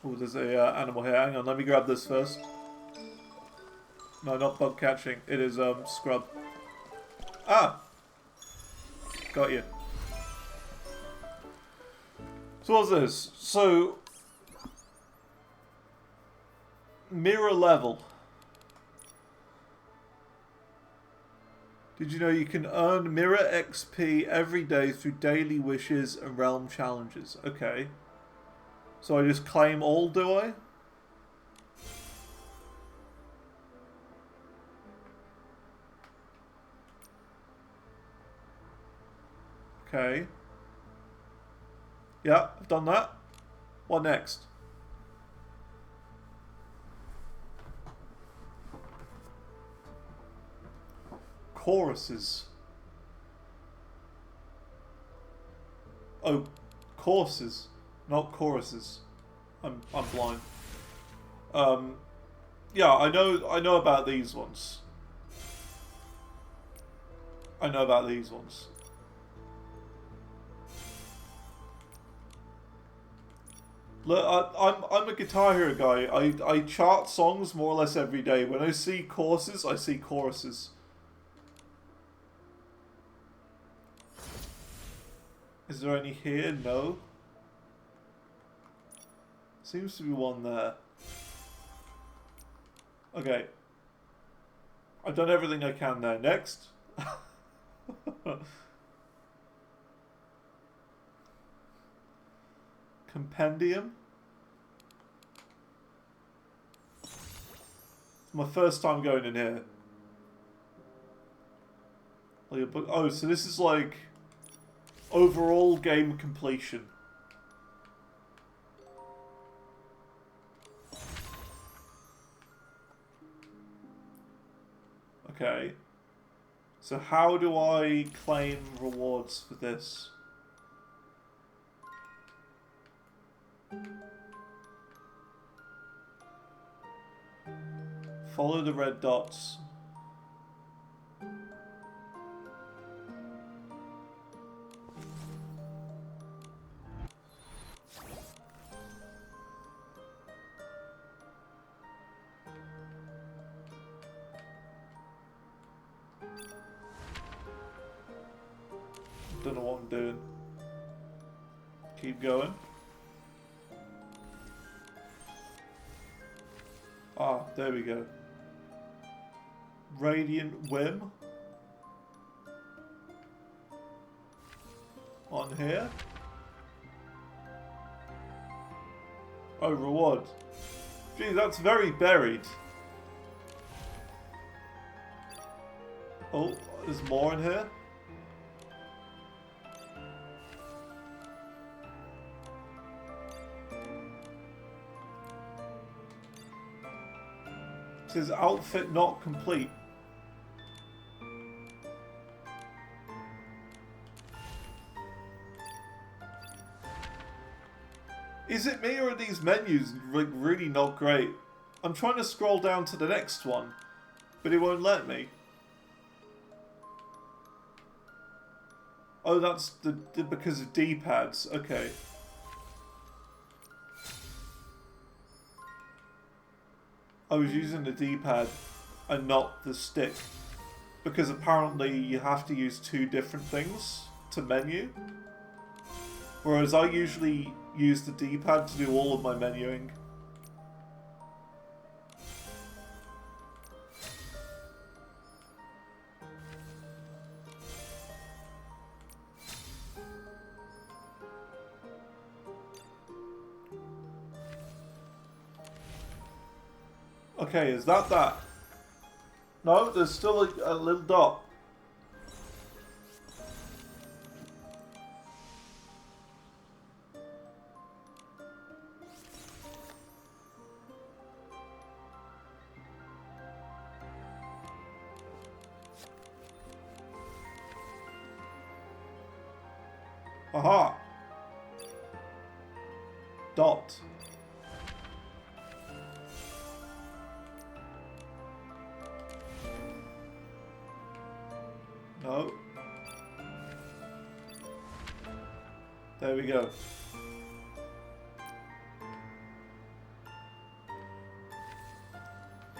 Oh, there's a animal here. Hang on, let me grab this first. No, not bug catching. It is scrub. Ah! Got you. So what's this? So mirror level. Did you know you can earn mirror XP every day through daily wishes and realm challenges? Okay. So I just claim all, do I? Okay. Yeah, I've done that. What next? Choruses. Oh, courses, not choruses. I'm blind. Yeah, I know about these ones. I know about these ones. Look, I'm a Guitar Hero guy. I chart songs more or less every day. When I see courses, I see choruses. Is there any here? No. Seems to be one there. Okay. I've done everything I can there. Next. Compendium. It's my first time going in here. Like a book. Oh, so this is like overall game completion. Okay. So how do I claim rewards for this? Follow the red dots. Don't know what I'm doing. Keep going. Ah, there we go. Radiant Whim. On here. Oh, reward. Gee, that's very buried. Oh, there's more in here. It says outfit not complete. Is it me or are these menus like really not great? I'm trying to scroll down to the next one, but it won't let me. Oh, that's the because of D-pads. Okay. I was using the D-pad and not the stick because apparently you have to use two different things to menu. Whereas I usually use the D-pad to do all of my menuing. Okay, is that? No, there's still a little dot. Aha! Dot. No. There we go.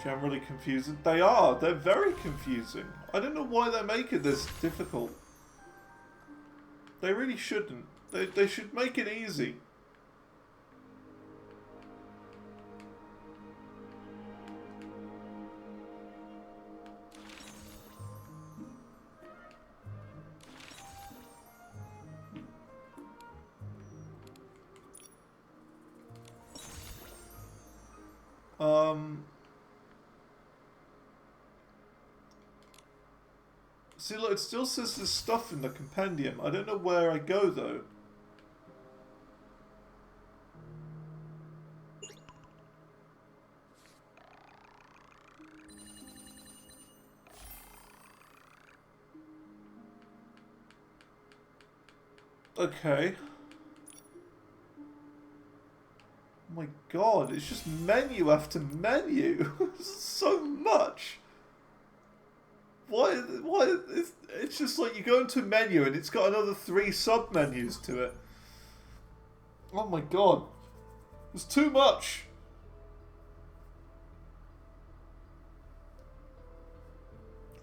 Generally confusing. They are. They're very confusing. I don't know why they're making this difficult. They really shouldn't. They should make it easy. See, look, it still says there's stuff in the compendium. I don't know where I go, though. Okay. Oh my god, it's just menu after menu. So much. Why, it's just like you go into a menu and it's got another 3 sub-menus to it. Oh my god. It's too much.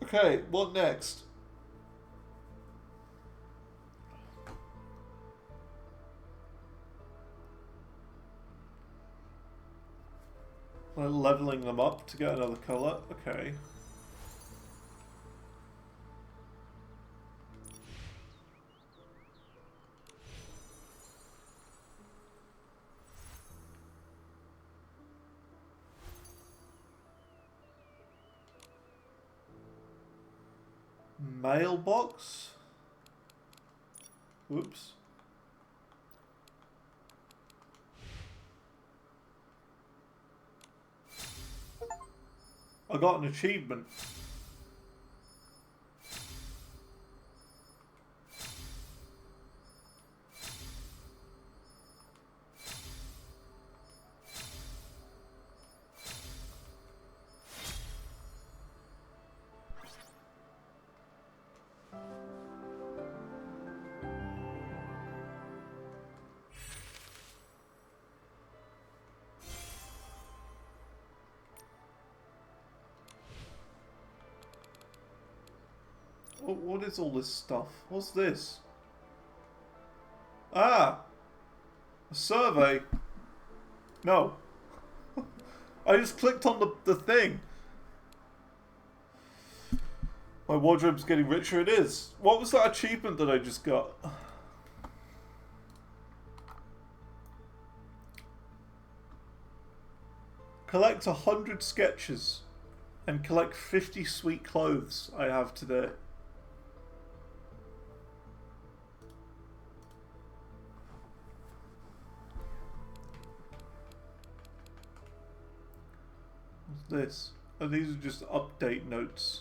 Okay, what next? We're leveling them up to get another colour. Okay. Mailbox? Whoops. I got an achievement. What is all this stuff? What's this? Ah! A survey. No. I just clicked on the thing. My wardrobe's getting richer, it is. What was that achievement that I just got? Collect 100 sketches and collect 50 sweet clothes I have today. This. Oh, these are just update notes,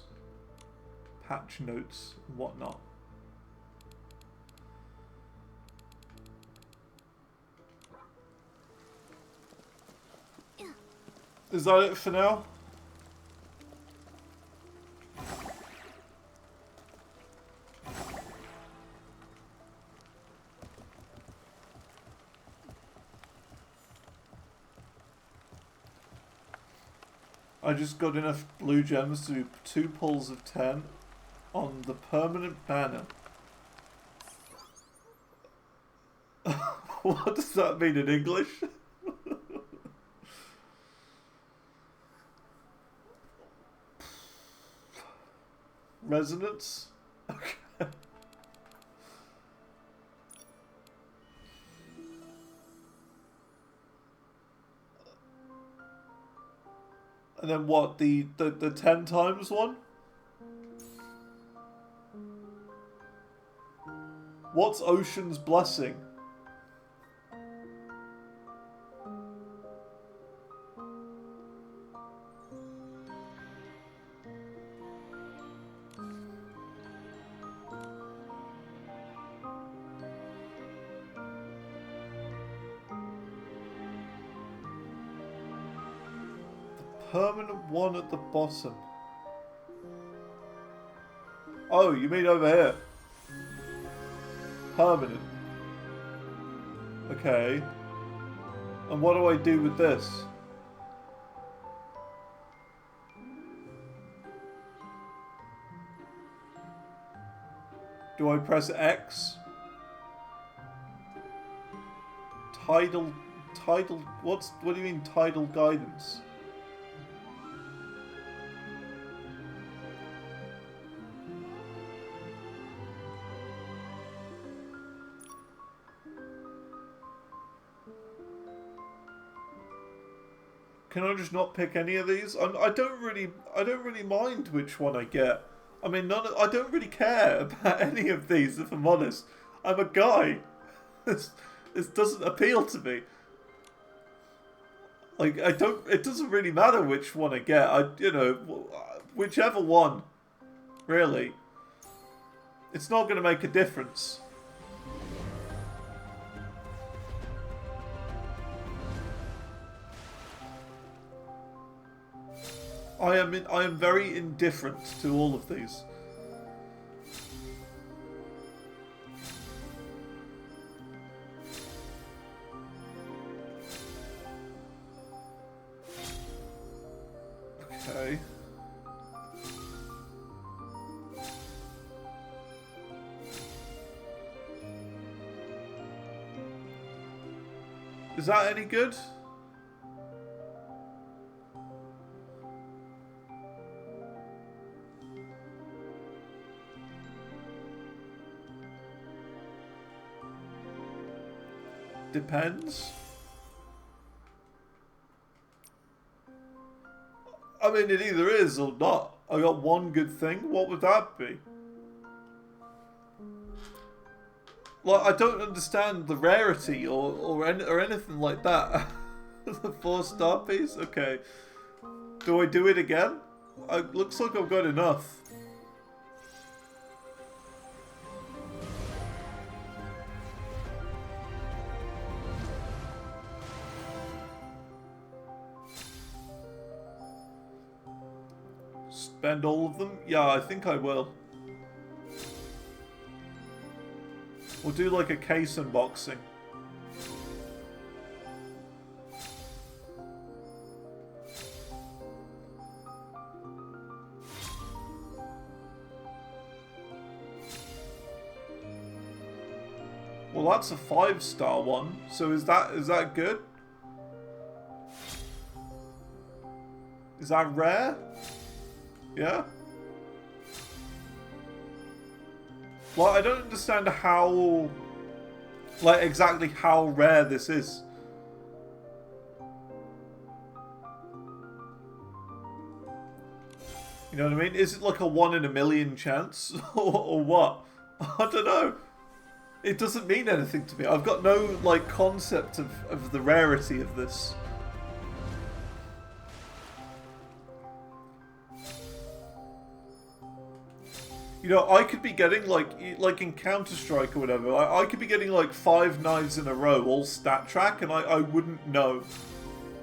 patch notes, and whatnot. Is that it for now? I just got enough blue gems to do 2 pulls of 10 on the permanent banner. What does that mean in English? Resonance? Okay. And then what? The 10 times one? What's Ocean's Blessing? Permanent one at the bottom. Oh, you mean over here? Permanent. Okay. And what do I do with this? Do I press X? Tidal, what do you mean tidal guidance? Can I just not pick any of these? I don't really mind which one I get. I mean, I don't really care about any of these, if I'm honest. I'm a guy. This doesn't appeal to me. Like, it doesn't really matter which one I get. Whichever one, really. It's not going to make a difference. I am very indifferent to all of these. Okay. Is that any good? Depends. I mean, it either is or not. I got one good thing. What would that be? Like, I don't understand the rarity or anything like that. The 4-star piece? Okay. Do I do it again? Looks like I've got enough. Spend all of them? Yeah, I think I will. We'll do like a case unboxing. Well, that's a 5-star one. So is that good? Is that rare? Yeah? Well, I don't understand how, like, exactly how rare this is. You know what I mean? Is it like a 1 in a million chance? or what? I don't know. It doesn't mean anything to me. I've got no, like, concept of the rarity of this. You know, I could be getting, like in Counter-Strike or whatever, I could be getting, like, 5 knives in a row, all stat track, and I wouldn't know.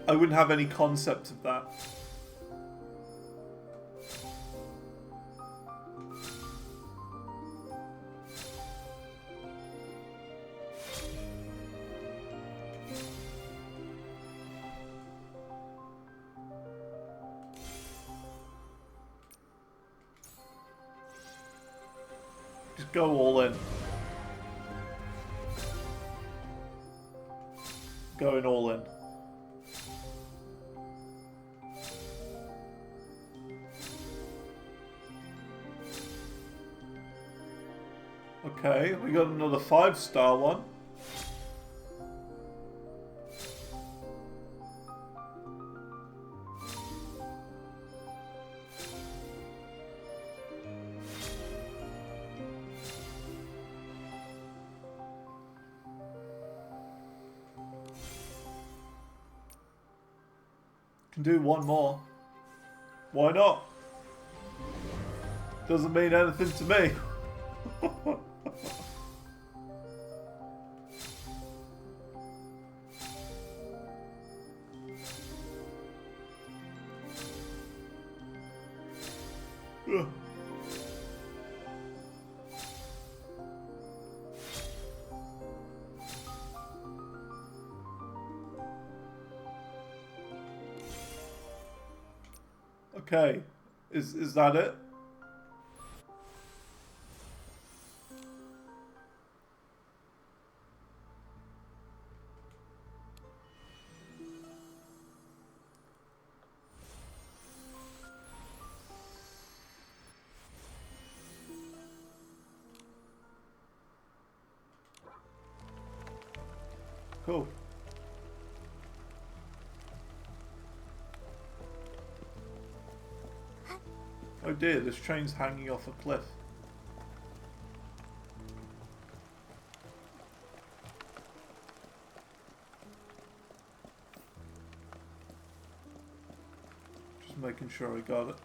I wouldn't have any concept of that. Just go all in. Going all in. Okay, we got another 5-star one. Can do one more. Why not? Doesn't mean anything to me. Ugh. Okay, is that it? Cool. Oh dear, this train's hanging off a cliff. Just making sure I got it.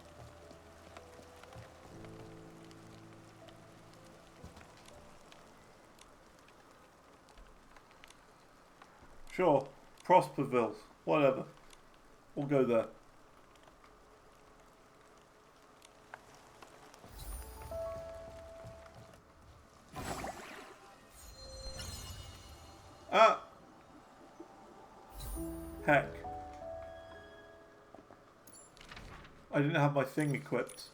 Sure, Prosperville, whatever. We'll go there. Ah! Heck. I didn't have my thing equipped.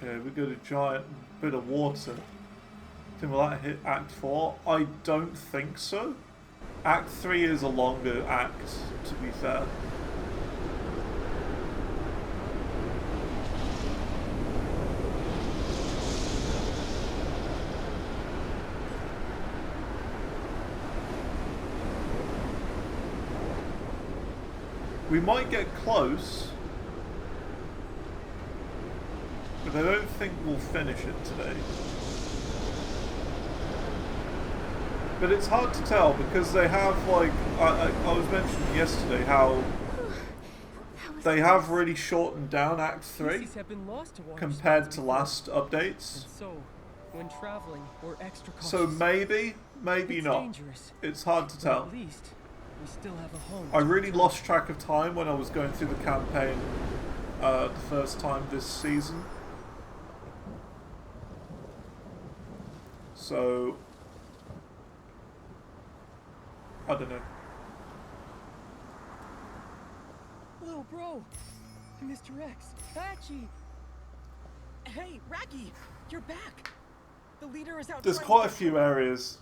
Okay, we got a giant bit of water. Then will that hit Act 4? I don't think so. Act 3 is a longer act, to be fair. We might get close, but I don't think we'll finish it today. But it's hard to tell because they have, like, I was mentioning yesterday how they have really shortened down Act 3 compared to last updates. And so, when traveling, we're extra cautious. So maybe it's not. Dangerous, it's hard to tell. at least we still have a home. I really lost track of time when I was going through the campaign the first time this season. So I don't know. Little bro, Mr. X, Patchy. Hey, Raggy, you're back. The leader is out. There's quite a few areas.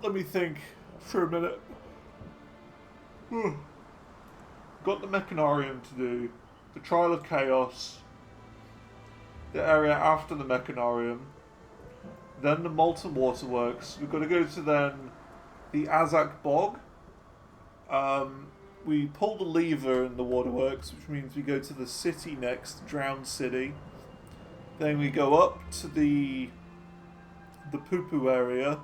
Let me think for a minute. Got the Mechanarium to do, the Trial of Chaos, the area after the Mechanarium, then the Molten Waterworks. We've got to go to then the Azak Bog. We pull the lever in the waterworks, which means we go to the city next, Drowned City. Then we go up to the poo-poo area.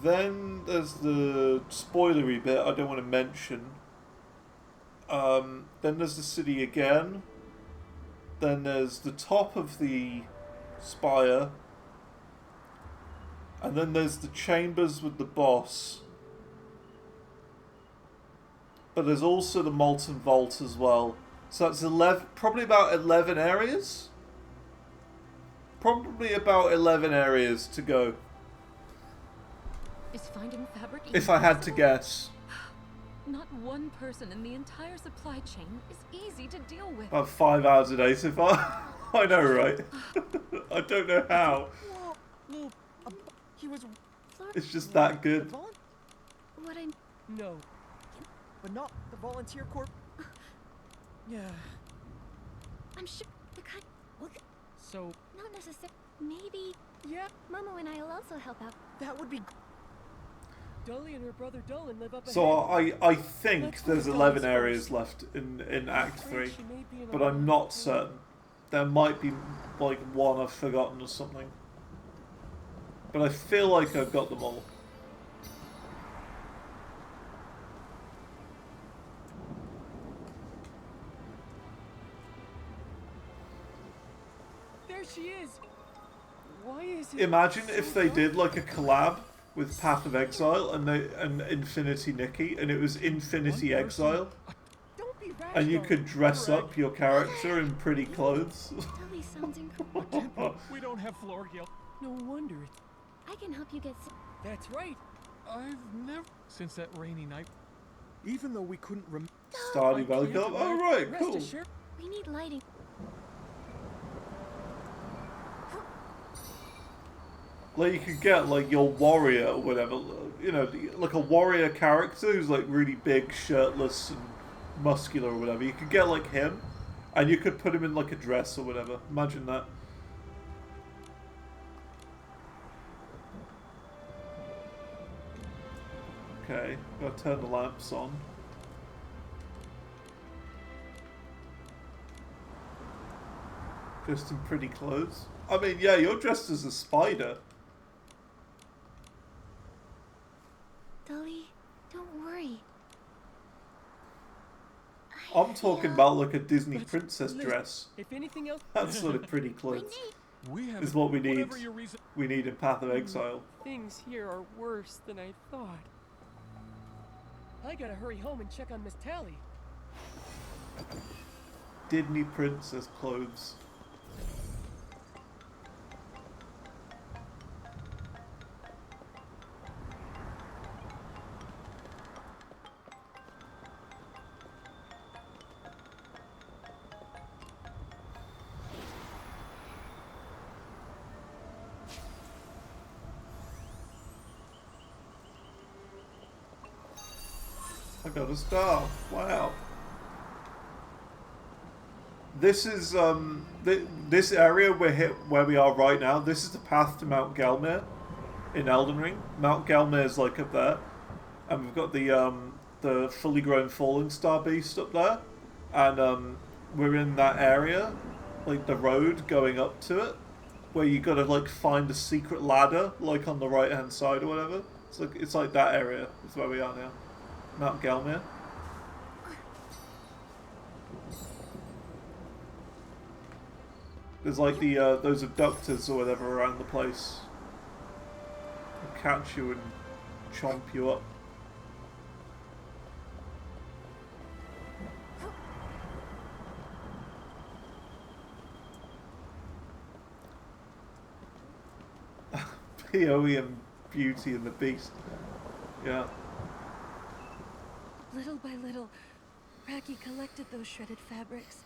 Then there's the spoilery bit I don't want to mention. Then there's the city again. Then there's the top of the spire. And then there's the chambers with the boss. But there's also the Molten Vault as well. So that's 11, probably about 11 areas? Probably about 11 areas to go. Is finding fabric if I had to impossible? guess. Not one person in the entire supply chain is easy to deal with. About 5 hours a day so far. I know, right? I don't know how. No, he was. It's just that good. What I'm... No. But not the volunteer corps. Yeah. I'm sure the cut... So... Not necessarily... Maybe... Yeah. Momo and I'll also help out. That would be... Dully and her brother Dolan live up So ahead. I think there's 11 areas left in Act 3. But I'm not certain. There might be like one I've forgotten or something. But I feel like I've got them all. There she is. Why is it? Imagine if they did like a collab with Path of Exile and Infinity Nikki, and it was Infinity Exile, and you could dress up your character in pretty clothes. Dully sounds incredible. We don't have floor guild. No wonder. I can help you get... That's right. I've never... Since that rainy night. Even though we couldn't Stardew Valley Club? Oh right, Rest cool. assured. We need lighting. Like you could get like your warrior or whatever, you know, like a warrior character who's like really big, shirtless and muscular or whatever. You could get like him, and you could put him in like a dress or whatever. Imagine that. Okay, gotta turn the lamps on. Dressed in pretty clothes. I mean, yeah, you're dressed as a spider. Dully, don't worry. I'm talking about like a Disney princess dress. If anything else, That's sort of pretty clothes. we have Is what we need. whatever your reason. We need in Path of Exile. things here are worse than I thought. I gotta hurry home and check on Miss Tally. Disney princess clothes. I got a star. Wow. This is this area where we are right now. This is the path to Mount Gelmir in Elden Ring. Mount Gelmir is like up there, and we've got the fully grown falling star beast up there, and we're in that area, like the road going up to it, where you gotta like find a secret ladder, like on the right hand side or whatever. It's like that area is where we are now, Mount Gelmir. There's like the those abductors or whatever around the place. They'll catch you and chomp you up. PoE and Beauty and the Beast. Yeah. Little by little, Raggy collected those shredded fabrics.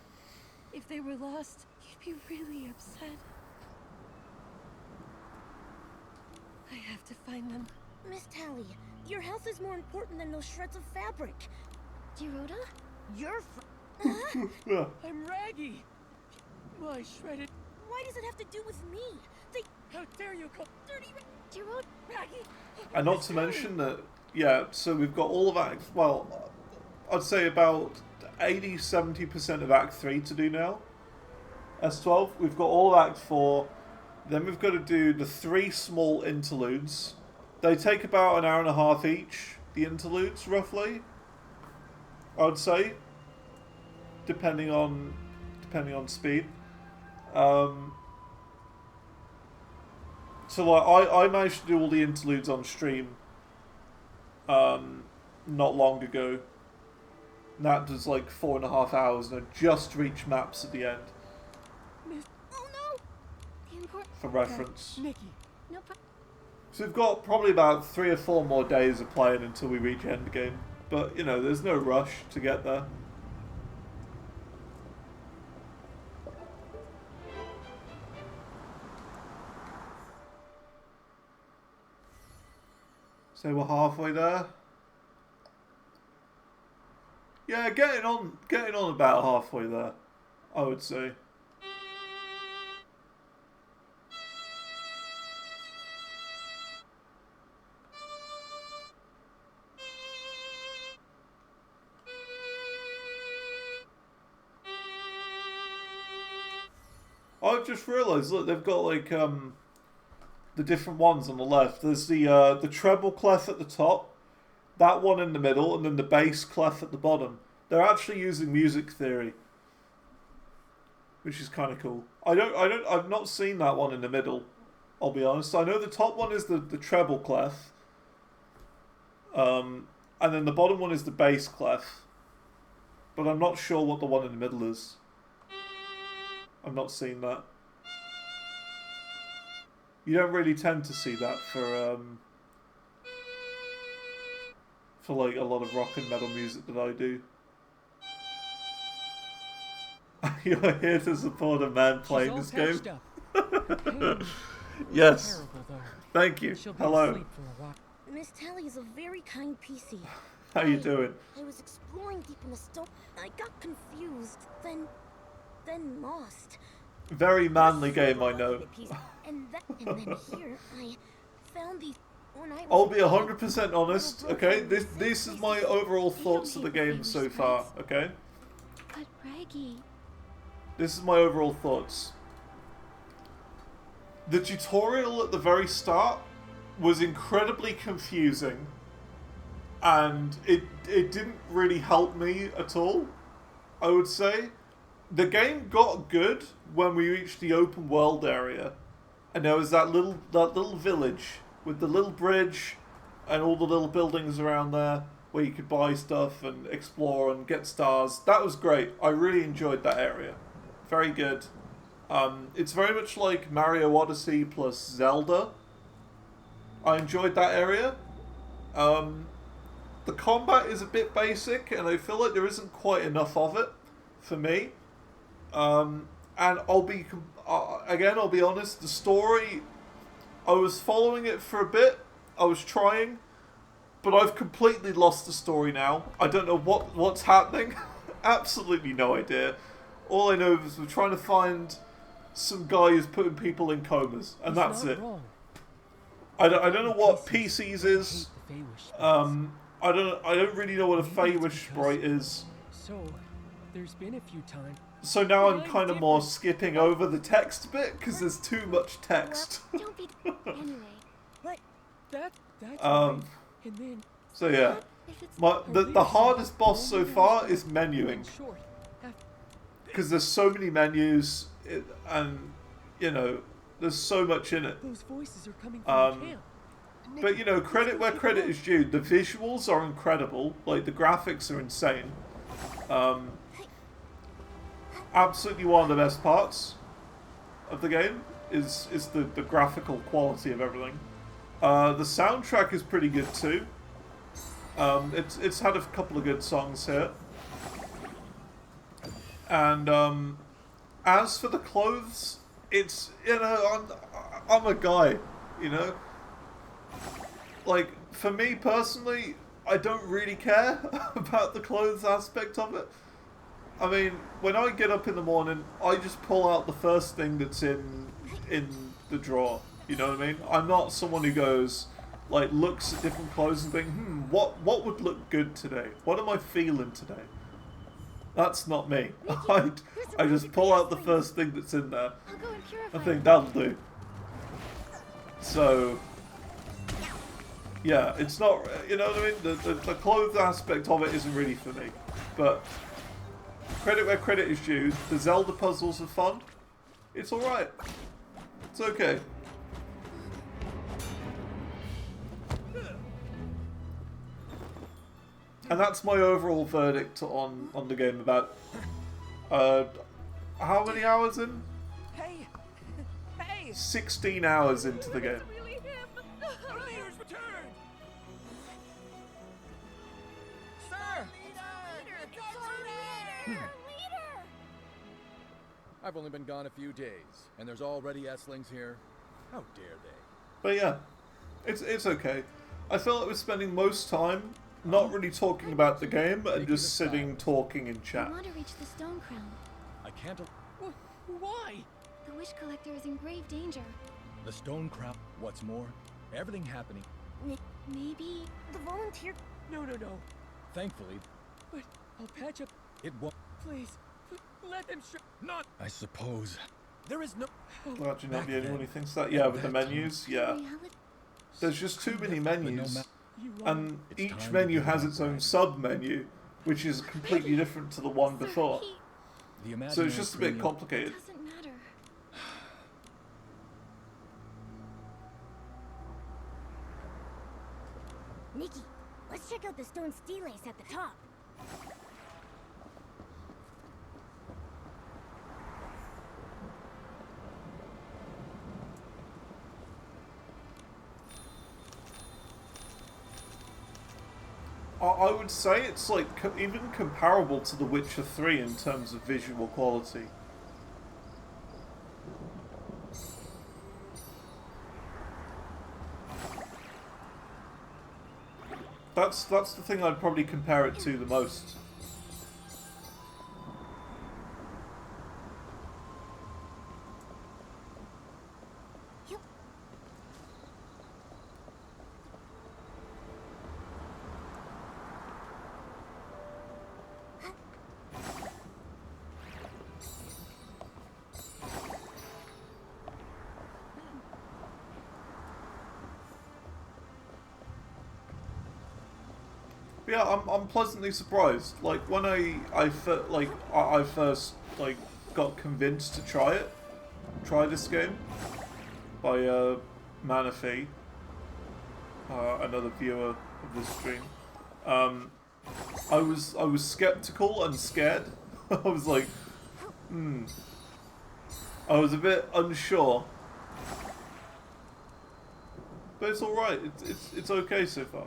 If they were lost, you'd be really upset. I have to find them. Miss Tally, your health is more important than those shreds of fabric. Giroda? You're I'm Raggy! My shredded... Why does it have to do with me? How dare you call... Dirty Giroda? Raggy! And not to mention that, yeah, so we've got all of Act... Well, I'd say about 80-70% of Act 3 to do now. S12. We've got all of Act 4. Then we've got to do the 3 small interludes. They take about an hour and a half each, the interludes, roughly. I would say. Depending on speed. So like, I managed to do all the interludes on stream not long ago. And that was like 4.5 hours, and I just reached maps at the end. Oh no! For reference. Nikki. No problem. So we've got probably about 3 or 4 more days of playing until we reach endgame. But, you know, there's no rush to get there. So we're halfway there. Yeah, getting on about halfway there, I would say. I've just realised, look, they've got like the different ones on the left. There's the treble clef at the top, that one in the middle, and then the bass clef at the bottom. They're actually using music theory, which is kind of cool. I've not seen that one in the middle. I'll be honest. I know the top one is the treble clef, and then the bottom one is the bass clef, but I'm not sure what the one in the middle is. I've not seen that. You don't really tend to see that for like a lot of rock and metal music that I do. You're here to support a man playing this game. Yes. Thank you. Hello. Miss Tally is a very kind PC. How you doing? I was exploring deep in the stone. I got confused, then lost. Very manly game, I know. And then here I found these. I'll be 100% honest, okay? This is my overall thoughts of the game so far, okay? But Raggy... This is my overall thoughts. The tutorial at the very start was incredibly confusing, and it didn't really help me at all, I would say. The game got good when we reached the open world area, and there was that little village with the little bridge and all the little buildings around there where you could buy stuff and explore and get stars. That was great. I really enjoyed that area. Very good. It's very much like Mario Odyssey plus Zelda. I enjoyed that area. The combat is a bit basic, and I feel like there isn't quite enough of it for me. And I'll be honest, the story, I was following it for a bit, I was trying, but I've completely lost the story now. I don't know what's happening. Absolutely no idea. All I know is we're trying to find some guy who's putting people in comas, and that's it. Wrong. I don't know what PCs is. I don't really know what a Feywish sprite is. So, there's been a few times. So now I'm kind of more skipping over the text bit because there's too much text. Don't be. Anyway. What? That's right. And then. So yeah, the hardest boss so far is menuing. Because there's so many menus, and you know, there's so much in it. Those voices are coming from the camp. But you know, credit where credit is due. The visuals are incredible. Like the graphics are insane. Absolutely one of the best parts of the game is the graphical quality of everything. The soundtrack is pretty good too. It's had a couple of good songs here. And as for the clothes, it's, you know, I'm a guy, you know. Like, for me personally, I don't really care about the clothes aspect of it. I mean, when I get up in the morning, I just pull out the first thing that's in the drawer. You know what I mean? I'm not someone who goes, like, looks at different clothes and think, what would look good today? What am I feeling today? That's not me. I just pull out the first thing that's in there. I think that'll do. So, yeah, it's not, you know what I mean? The clothes aspect of it isn't really for me. But credit where credit is due. The Zelda puzzles are fun. It's alright. It's okay. And that's my overall verdict on the game. About how many hours in? Hey! Hey! 16 hours into the game. Our leader's returned! Sir! I've only been gone a few days, and there's already S-lings here. How dare they? But yeah, it's okay. I felt like we're spending most time not really talking about the game and just sitting talking in chat. I want to reach the stone crown. I can't. Why? The wish collector is in grave danger. The stone crown. What's more, everything happening. Maybe the volunteer. No. Thankfully, But I'll patch up. it won't. Please, let them Not. I suppose. There is no. Glad you're not the only one who thinks that. Yeah, with the menus, yeah. There's just too many menus. And each menu has its own sub-menu, which is completely different to the one before. So it's just a bit complicated. doesn't matter. Nikki, let's check out the stone stelace at the top. I would say it's like even comparable to The Witcher 3 in terms of visual quality. That's the thing I'd probably compare it to the most. Yeah, I'm pleasantly surprised. Like when I first like got convinced to try this game by Manaphy, another viewer of this stream. I was skeptical and scared. I was like, I was a bit unsure, but it's all right. It's okay so far.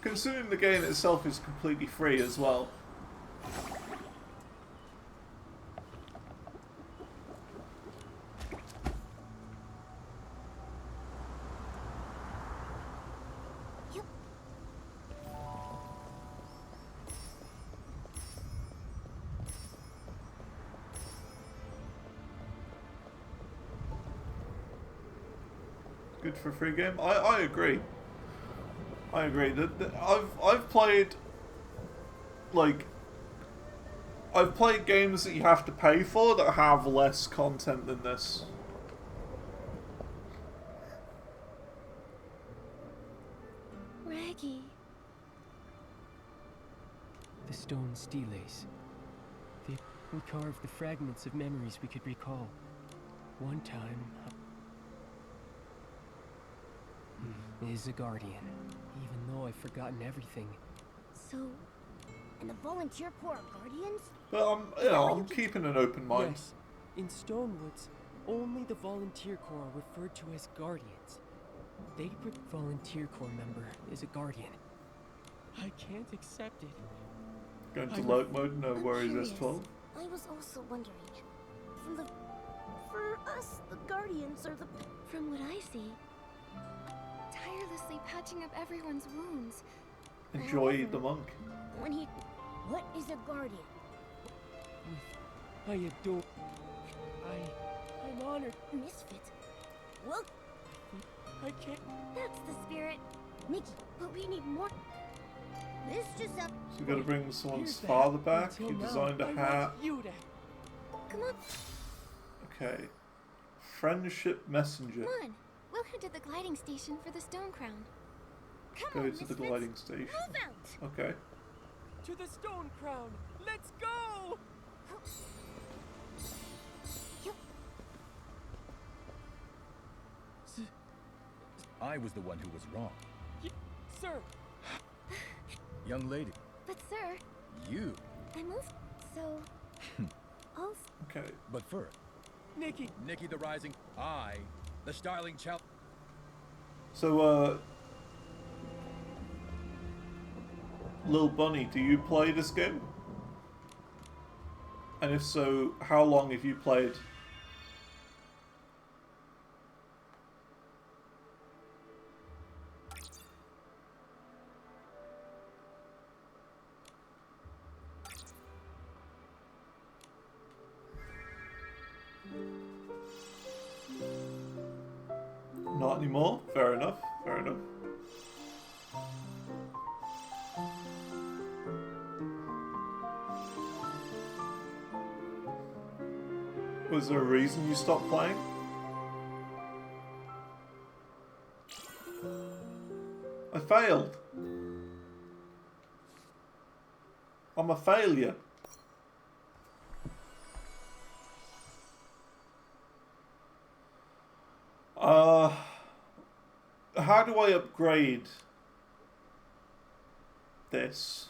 Considering the game itself is completely free as well. good for a free game. I agree. I agree. I've played like I've played games that you have to pay for that have less content than this. Raggy. The stone steles. We carved the fragments of memories we could recall. One time, is a guardian, even though I've forgotten everything. So, and the volunteer corps are guardians? But I'm keeping an open mind. Yes, in Stonewoods, only the volunteer corps are referred to as guardians. Volunteer corps member is a guardian. I can't accept it. Going to lurk mode, no worries, S12. I was also wondering, for us, the guardians are the... From what I see, tirelessly patching up everyone's wounds. Enjoy the monk. What is a guardian? I adore... I'm honored. Misfit? Well... I can't... That's the spirit. Nikki, but we need more... This just up... So we gotta bring someone's father back. He designed a hat. Come on. Okay. Friendship messenger. Come on. We'll head to the gliding station for the stone crown. Go to the gliding station. Move out. Okay. To the stone crown. Let's go. I was the one who was wrong. Sir. Young lady. But sir, You. I moved, so... also... Okay. But first, Nikki. Nikki the Rising. I, the Starling Child. So, Lil Bunny, do you play this game? And if so, how long have you played? Not anymore? Fair enough, fair enough. Was there a reason you stopped playing? I failed. I'm a failure. How do I upgrade this?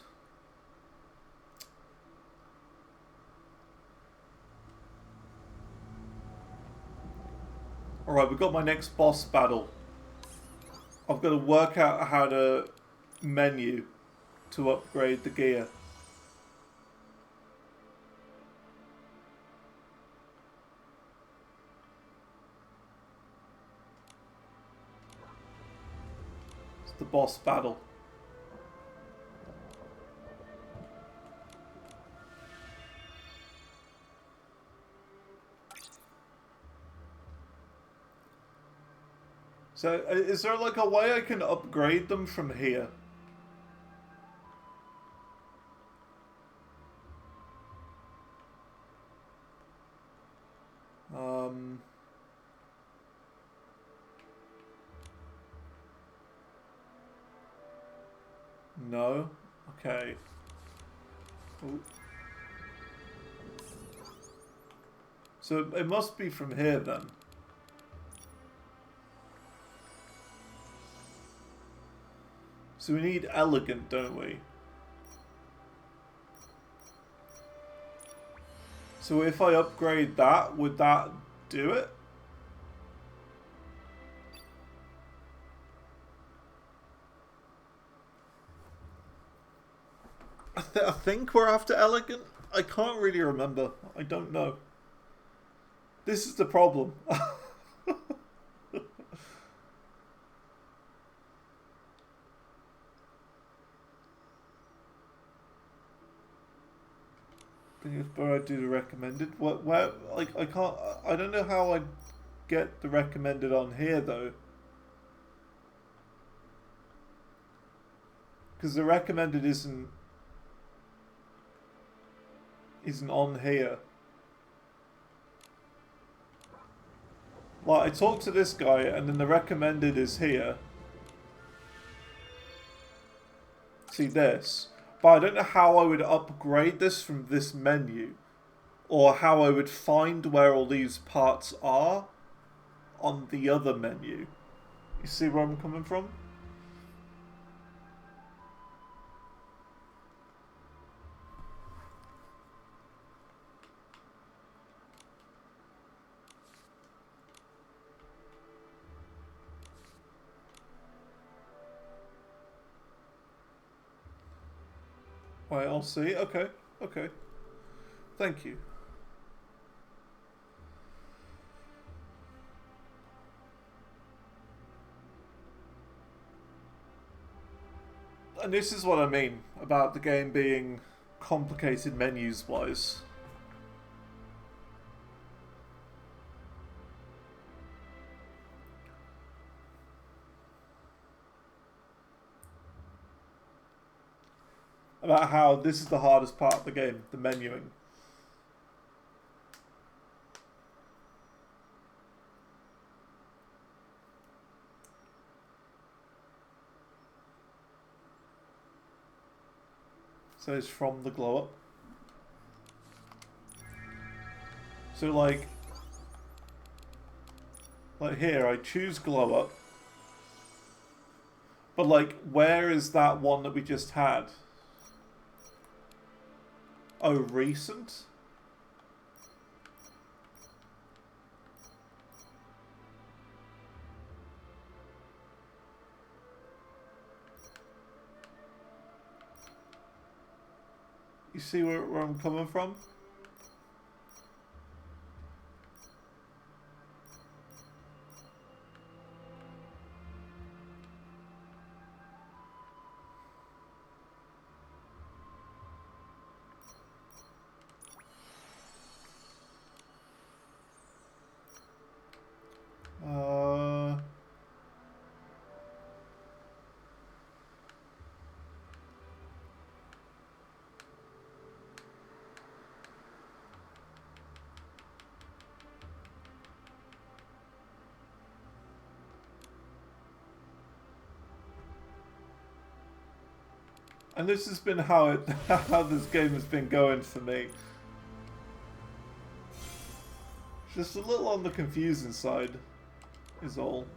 Alright, we've got my next boss battle. I've got to work out how to menu to upgrade the gear. It's the boss battle. So, is there like a way I can upgrade them from here? No? Okay. Ooh. So, it must be from here then. So we need elegant, don't we? So if I upgrade that, would that do it? I think we're after elegant. I can't really remember. I don't know. This is the problem. Before I do the recommended, where, like, I don't know how I get the recommended on here though. Because the recommended isn't on here. Like, I talked to this guy, and then the recommended is here. See this. But I don't know how I would upgrade this from this menu. Or how I would find where all these parts are on the other menu. You see where I'm coming from? Right, I'll see. Okay, okay. Thank you. And this is what I mean about the game being complicated menus-wise. About how this is the hardest part of the game, the menuing. So it's from the glow up. So like here, I choose glow up. But like, where is that one that we just had? Oh, recent? You see where I'm coming from? And this has been how how this game has been going for me. Just a little on the confusing side, is all.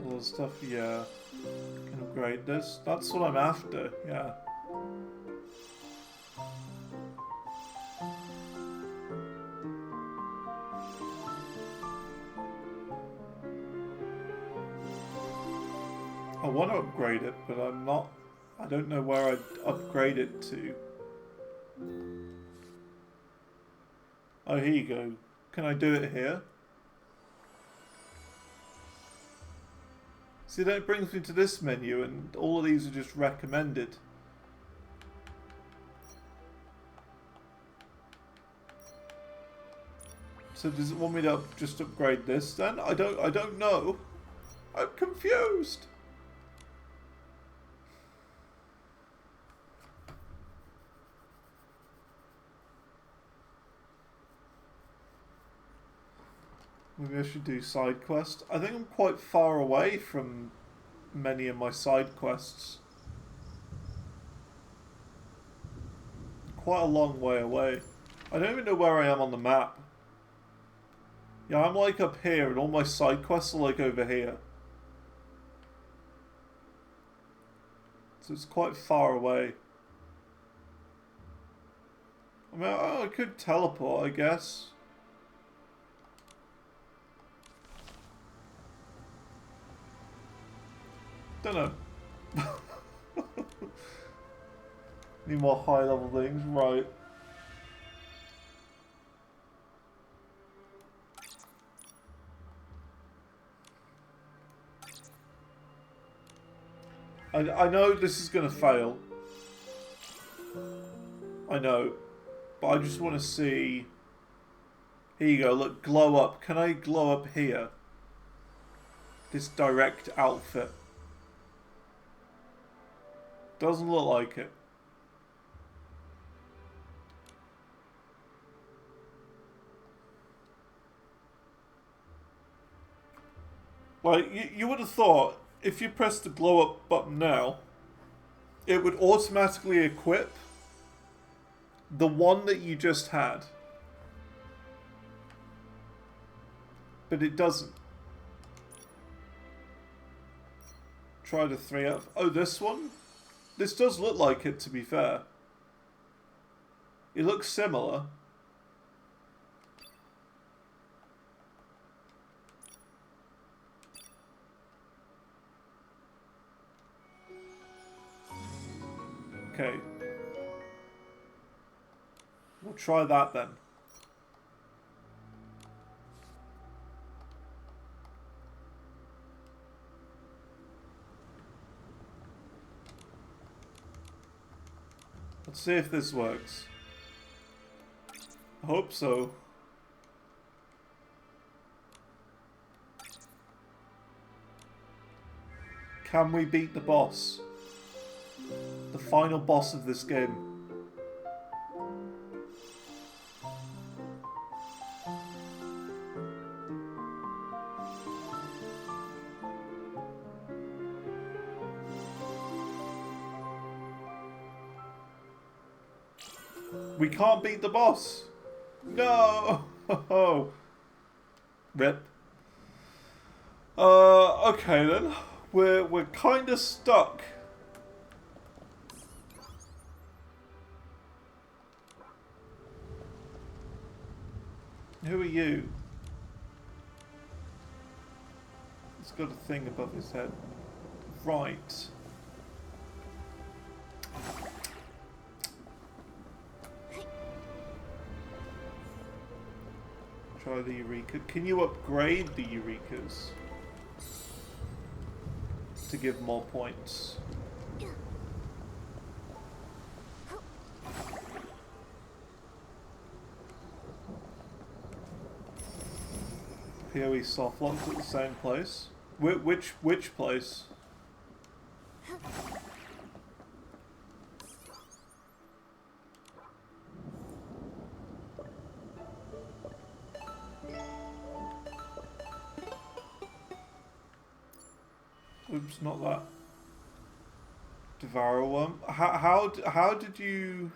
All the stuff, yeah. Can upgrade this. That's what I'm after, yeah. I want to upgrade it, but I don't know where I'd upgrade it to. Oh, here you go. Can I do it here? See, that brings me to this menu, and all of these are just recommended. So does it want me to just upgrade this then? I don't know. I'm confused. Maybe I should do side quests. I think I'm quite far away from many of my side quests. Quite a long way away. I don't even know where I am on the map. Yeah, I'm like up here and all my side quests are like over here. So it's quite far away. I mean, I could teleport, I guess. Don't know. Need more high level things, right. I know this is gonna fail. I know. But I just want to see... Here you go, look, glow up. Can I glow up here? This direct outfit. Doesn't look like it. Like, you would have thought, if you press the glow up button now, it would automatically equip the one that you just had. But it doesn't. Try the 3F. Oh, this one? This does look like it, to be fair. It looks similar. Okay. We'll try that then. Let's see if this works. I hope so. Can we beat the boss? The final boss of this game. We can't beat the boss. No. Rip. Okay then. We're kind of stuck. Who are you? He's got a thing above his head. Right. Try the Eureka. Can you upgrade the Eurekas to give more points? PoE soft locks at the same place. Which place? Oops, not that. Devour worm. How did you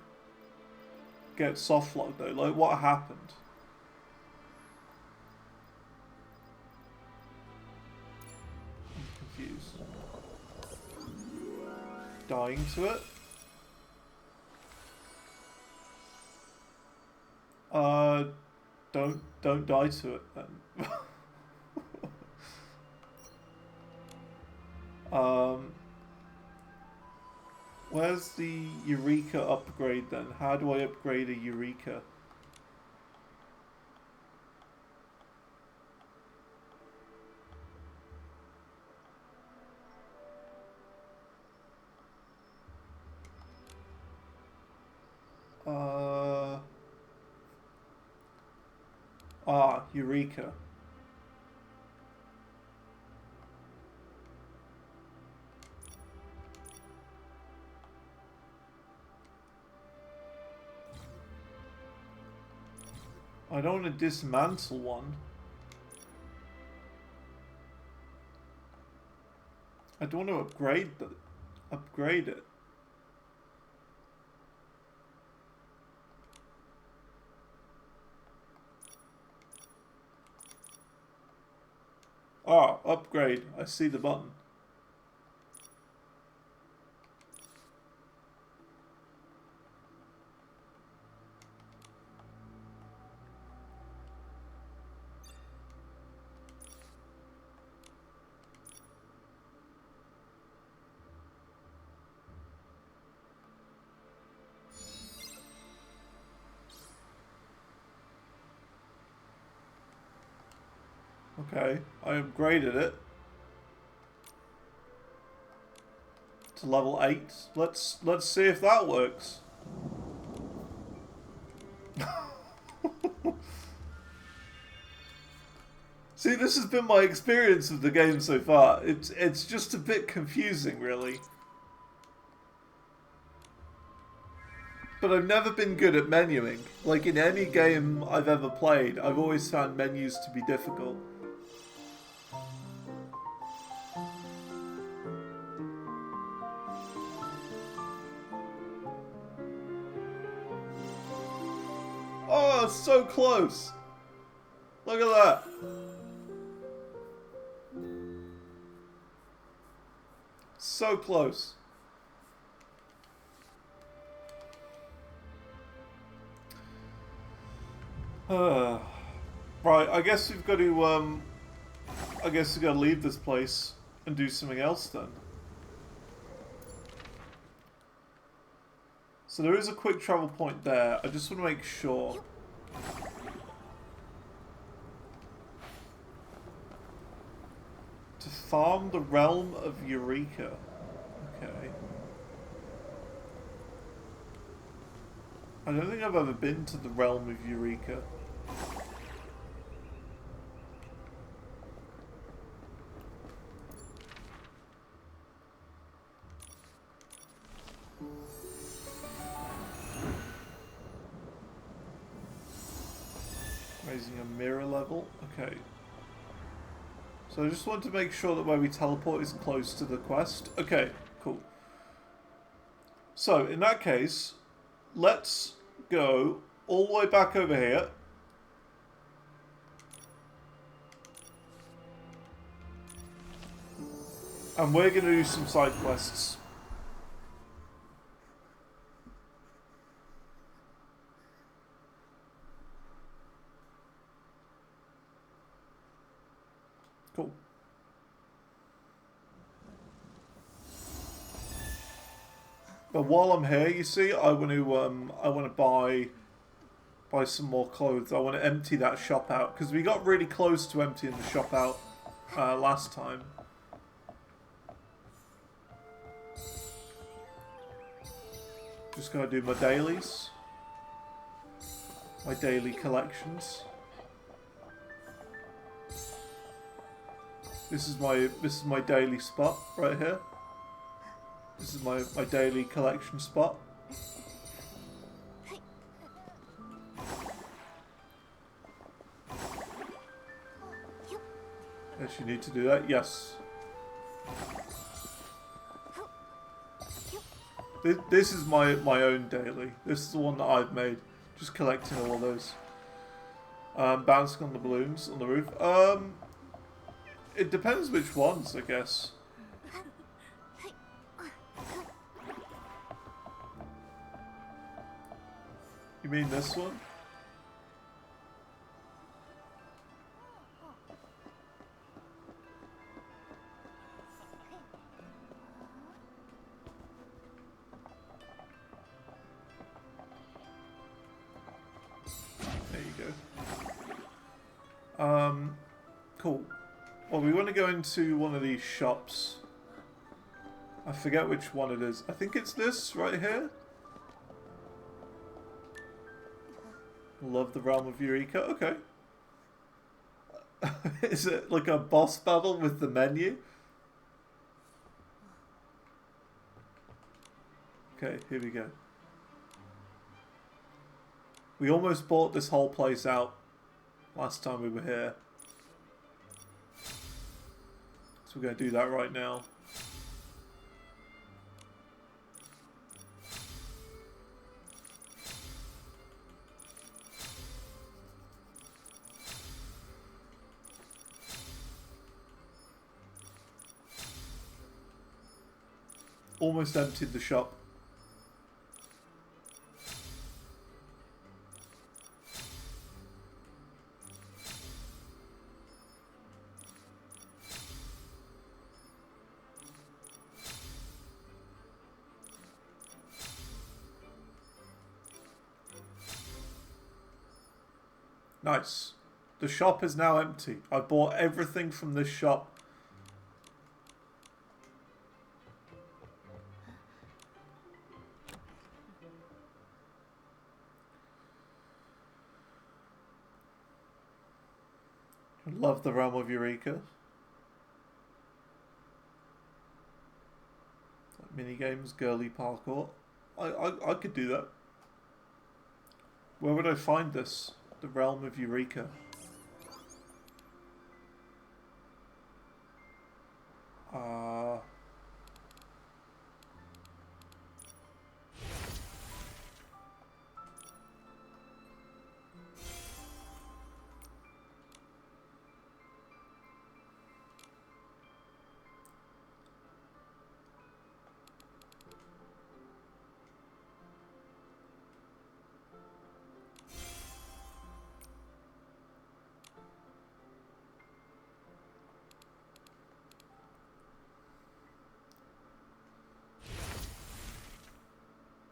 get soft lock though? Like, what happened? I'm confused. Dying to it? Don't die to it then. Where's the Eureka upgrade then? How do I upgrade a Eureka? Eureka. I don't want to dismantle one. I don't want to upgrade it. Ah, upgrade. I see the button. Okay, I upgraded it to level 8. Let's see if that works. See, this has been my experience of the game so far. It's just a bit confusing, really. But I've never been good at menuing. Like in any game I've ever played, I've always found menus to be difficult. Oh, it's so close! Look at that! So close. Right, I guess we've got to, I guess we've got to leave this place and do something else then. So there is a quick travel point there. I just want to make sure. To farm the realm of Eureka. Okay. I don't think I've ever been to the realm of Eureka. Raising a mirror level. Okay. So I just want to make sure that where we teleport is close to the quest. Okay, cool. So in that case, let's go all the way back over here. And we're going to do some side quests. Cool. But while I'm here, you see, I want to buy some more clothes. I want to empty that shop out because we got really close to emptying the shop out last time. Just gotta do my dailies, my daily collections. This is my daily spot right here. This is my daily collection spot. Yes, you need to do that. Yes. This is my own daily. This is the one that I've made. Just collecting all of those. Bouncing on the balloons on the roof. It depends which ones, I guess. You mean this one? There you go. Cool. Well, we want to go into one of these shops. I forget which one it is. I think it's this right here. Love the realm of Eureka. Okay. Is it like a boss battle with the menu? Okay, here we go. We almost bought this whole place out last time we were here. So we're going to do that right now. almost emptied the shop. Nice. The shop is now empty. I bought everything from this shop. I love the realm of Eureka. Like mini games, girly parkour. I could do that. Where would I find this? The realm of Eureka.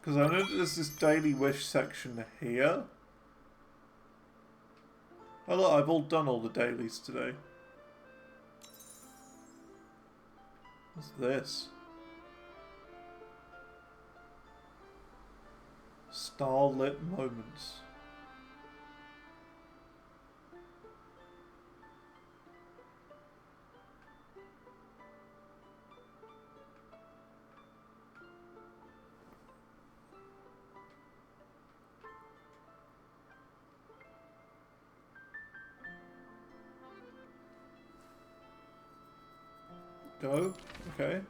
Because I know that there's this daily wish section here. Oh look, I've all done all the dailies today. What's this? Starlit moments. Go. Okay.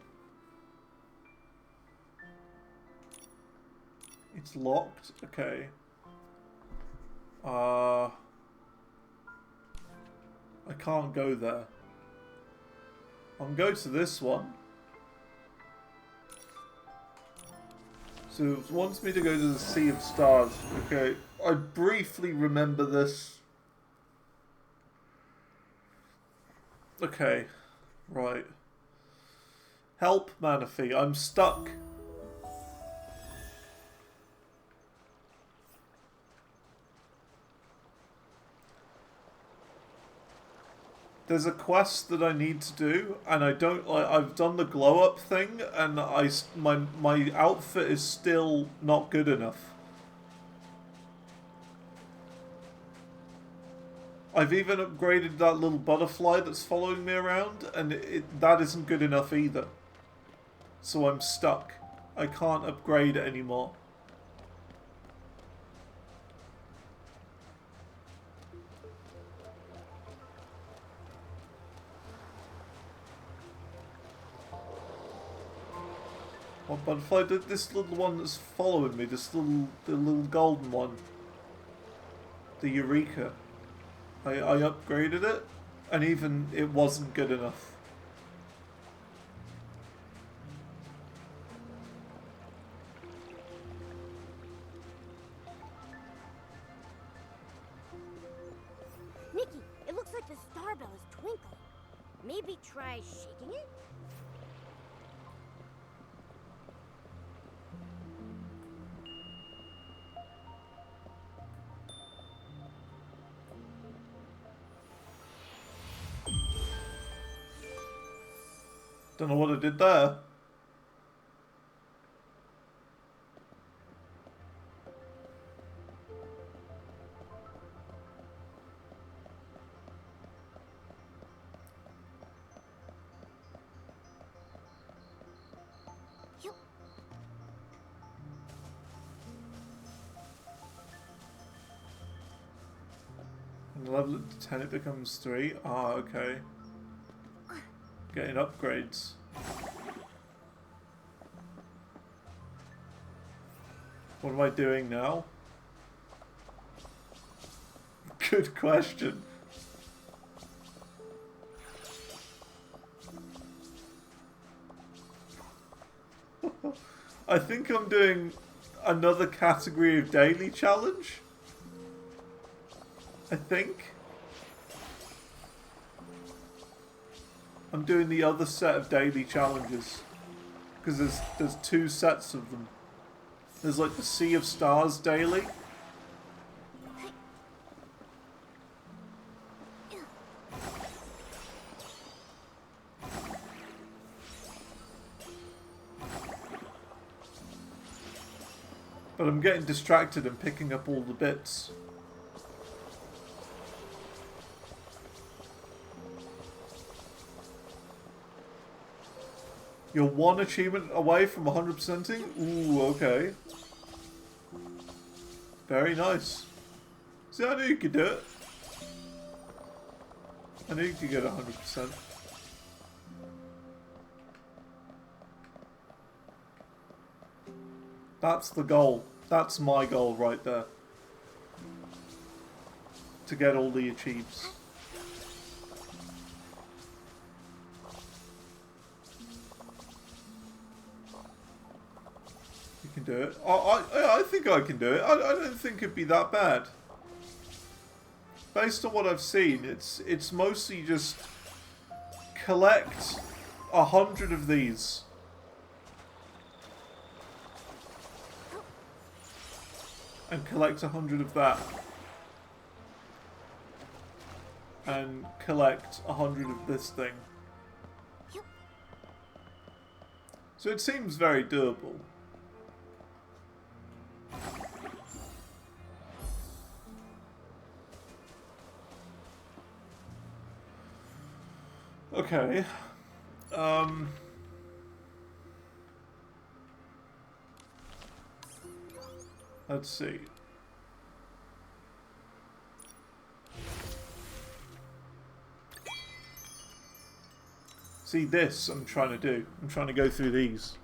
It's locked. Okay. I can't go there. I'll go to this one. So it wants me to go to the Sea of Stars. Okay. I briefly remember this. Okay. Right. Help, Manaphy. I'm stuck. There's a quest that I need to do, and I don't like. I've done the glow up thing, and my outfit is still not good enough. I've even upgraded that little butterfly that's following me around, and that isn't good enough either. So I'm stuck. I can't upgrade it anymore. What butterfly? This little one that's following me, the little golden one. The Eureka. I upgraded it, and even it wasn't good enough. Nikki, it looks like the star bell is twinkling. Maybe try shaking it? Don't know what I did there. And level it to 10, it becomes 3. Ah, okay. Getting upgrades. What am I doing now? Good question. I think I'm doing another category of daily challenge. I think. I'm doing the other set of daily challenges. Because there's 2 sets of them. There's like the Sea of Stars daily. But I'm getting distracted and picking up all the bits. You're 1 achievement away from 100%ing? Ooh, okay. Very nice. See, I knew you could do it. I knew you could get 100%. That's the goal. That's my goal right there. To get all the achieves. You can do it. I think I can do it. I don't think it'd be that bad. Based on what I've seen, it's mostly just collect 100 of these. And collect 100 of that. And collect 100 of this thing. So it seems very doable. Okay. Let's see. See, this I'm trying to do. I'm trying to go through these.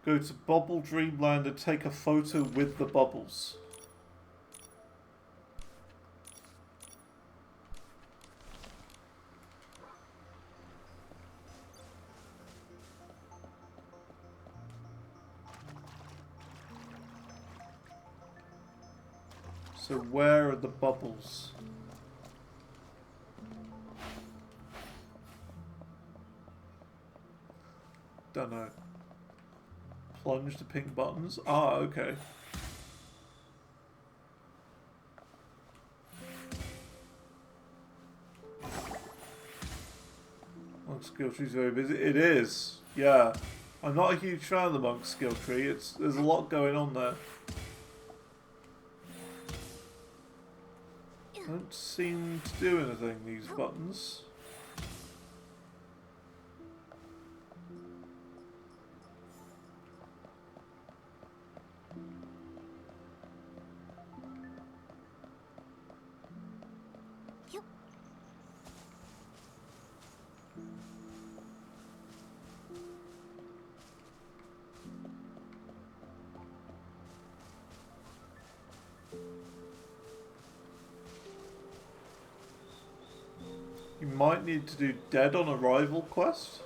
Go to Bubble Dreamland and take a photo with the bubbles. So where are the bubbles? Don't know. Plunge the pink buttons? Ah, okay. Monk skill tree's very busy. It is, yeah. I'm not a huge fan of the monk skill tree. There's a lot going on there. Don't seem to do anything, these buttons. You might need to do Dead on Arrival quest.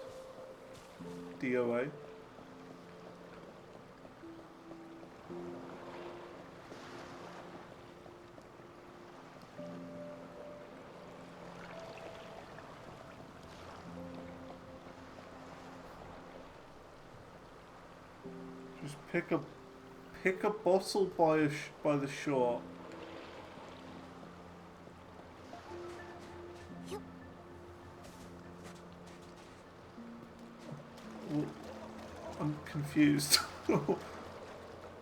DOA. Just pick a bottle by the shore. I'm confused.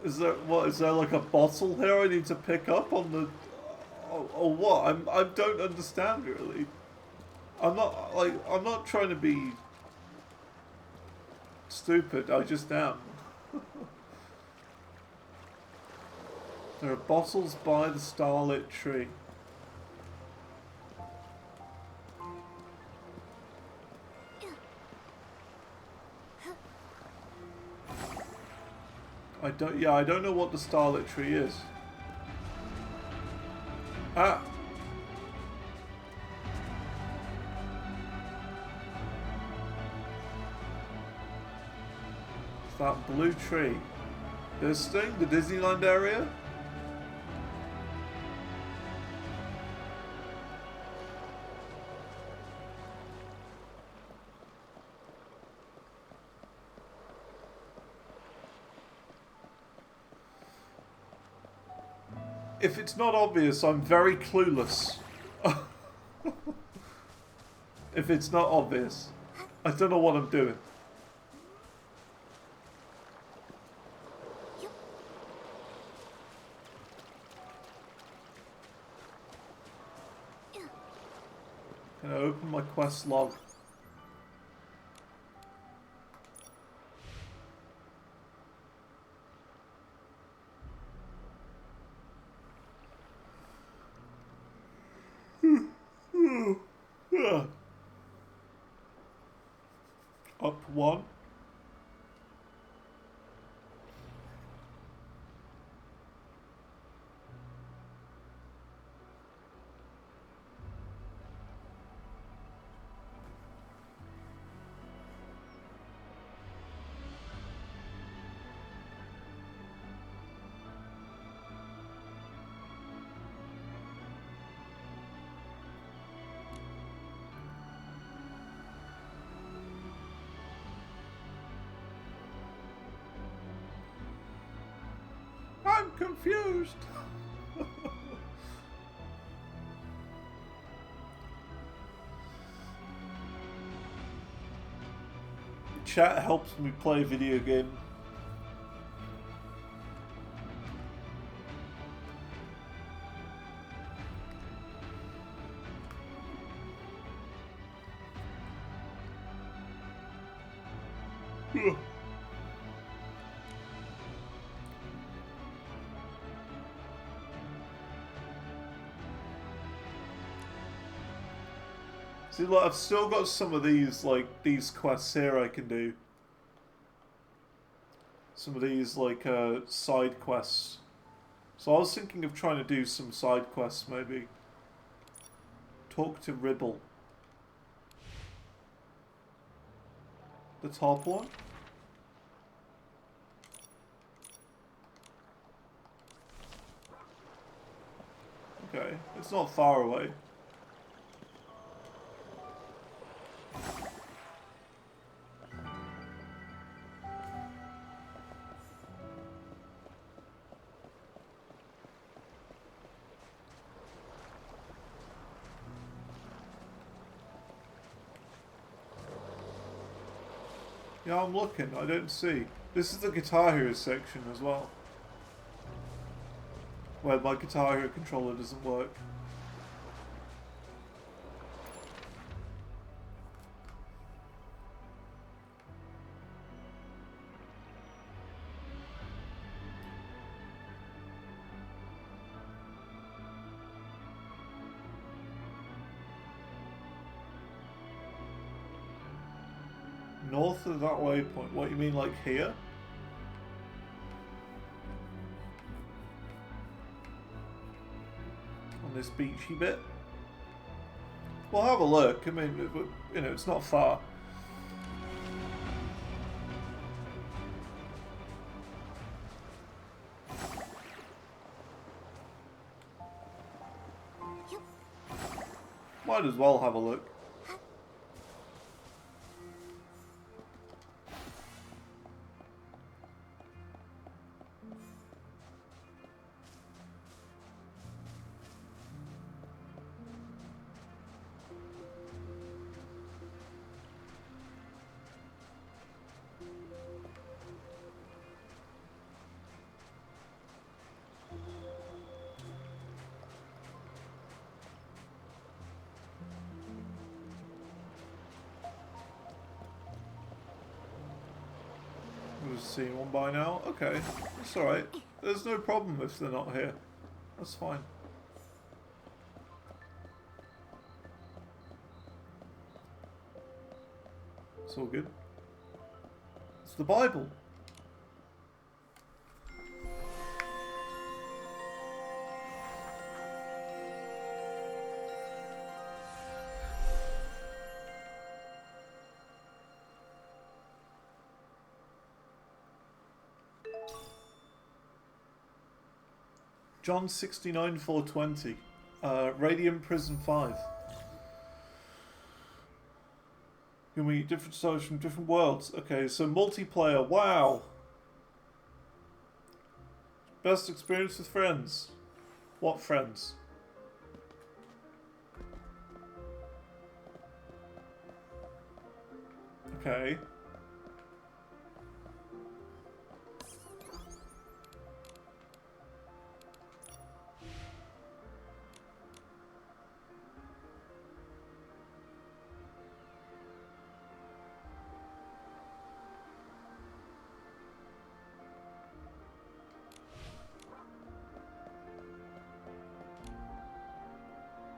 Is there like a bottle here I need to pick up on the... or what? I don't understand really. I'm not trying to be stupid, I just am. There are bottles by the starlit tree. I don't know what the starlit tree is. Ah! It's that blue tree. This thing? The Disneyland area? If it's not obvious, I'm very clueless. If it's not obvious. I don't know what I'm doing. Can I open my quest log? Up one. I'm confused. Chat helps me play video game. See, look, I've still got some of these, like, these quests here I can do. Some of these, like, side quests. So I was thinking of trying to do some side quests, maybe. Talk to Ribble. The top one? Okay, it's not far away. Yeah, I'm looking. I don't see. This is the Guitar Hero section as well. Where my Guitar Hero controller doesn't work. North of that waypoint. What, you mean like here? On this beachy bit? We'll have a look. I mean, you know, it's not far. Might as well have a look. We've seen one by now. Okay, it's alright. There's no problem if they're not here. That's fine. It's all good. It's the Bible. John 69 420. Radiant Prison 5. You meet different stars from different worlds. Okay, so multiplayer. Wow. Best experience with friends. What friends? Okay.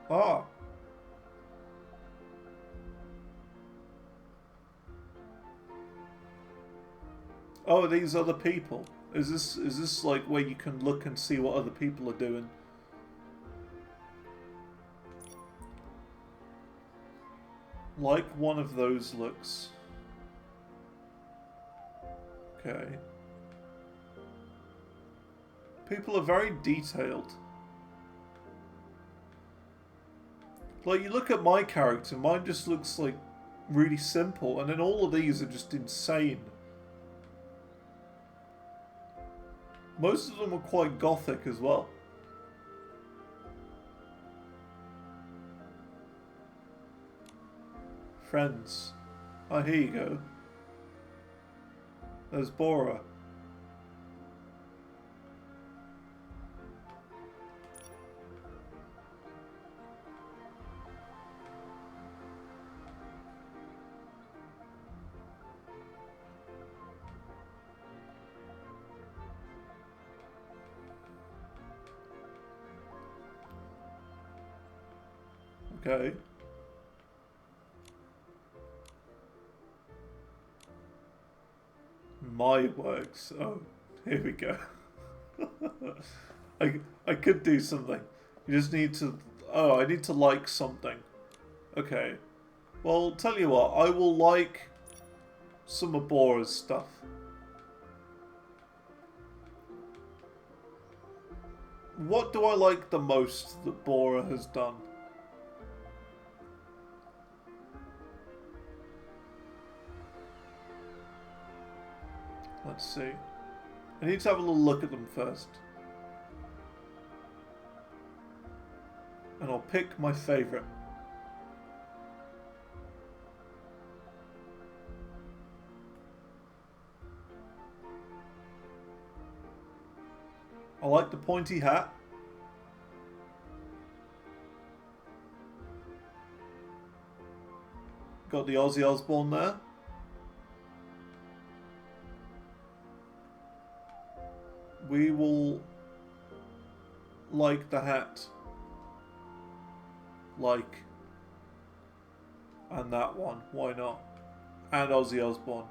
Ah. Oh, these other people. Is this like where you can look and see what other people are doing? Like one of those looks. Okay. People are very detailed. Like, you look at my character, mine just looks like really simple, and then all of these are just insane. Most of them are quite gothic as well. Friends. Oh, here you go. There's Bora. Okay. My works. Oh, here we go. I could do something. You just need to... Oh, I need to like something. Okay. Well, tell you what. I will like some of Bora's stuff. What do I like the most that Bora has done? Let's see. I need to have a little look at them first. And I'll pick my favourite. I like the pointy hat. Got the Ozzy Osbourne there. We will like the hat. Like. And that one. Why not? And Ozzy Osbourne.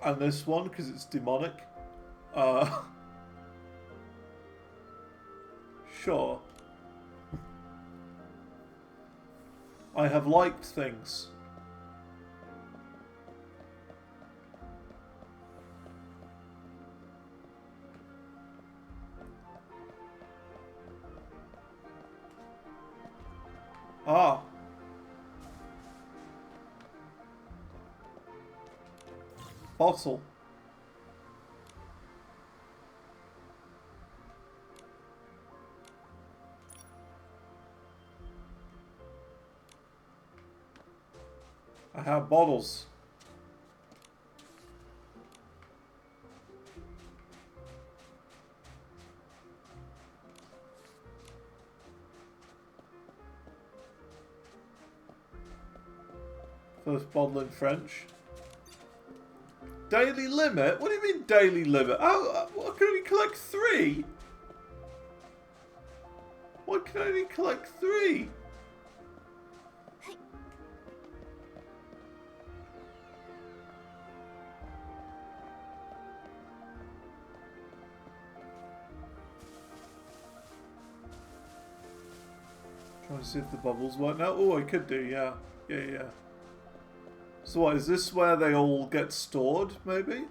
And this one, because it's demonic. Sure. I have liked things. Ah. Bottle. I have bottles. First bottle in French. Daily limit? What do you mean daily limit? Oh, I can only collect 3? Why can I only collect 3? Trying to see if the bubbles work now. Oh, I could do, yeah. Yeah. So what, is this where they all get stored, maybe?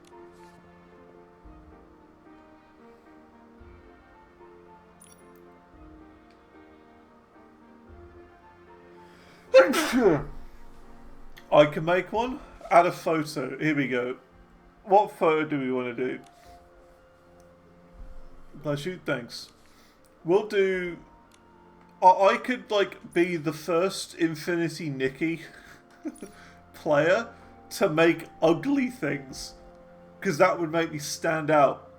I can make one. Add a photo. Here we go. What photo do we want to do? Bless you. Thanks. We'll do. I could like be the first Infinity Nikki player to make ugly things, because that would make me stand out.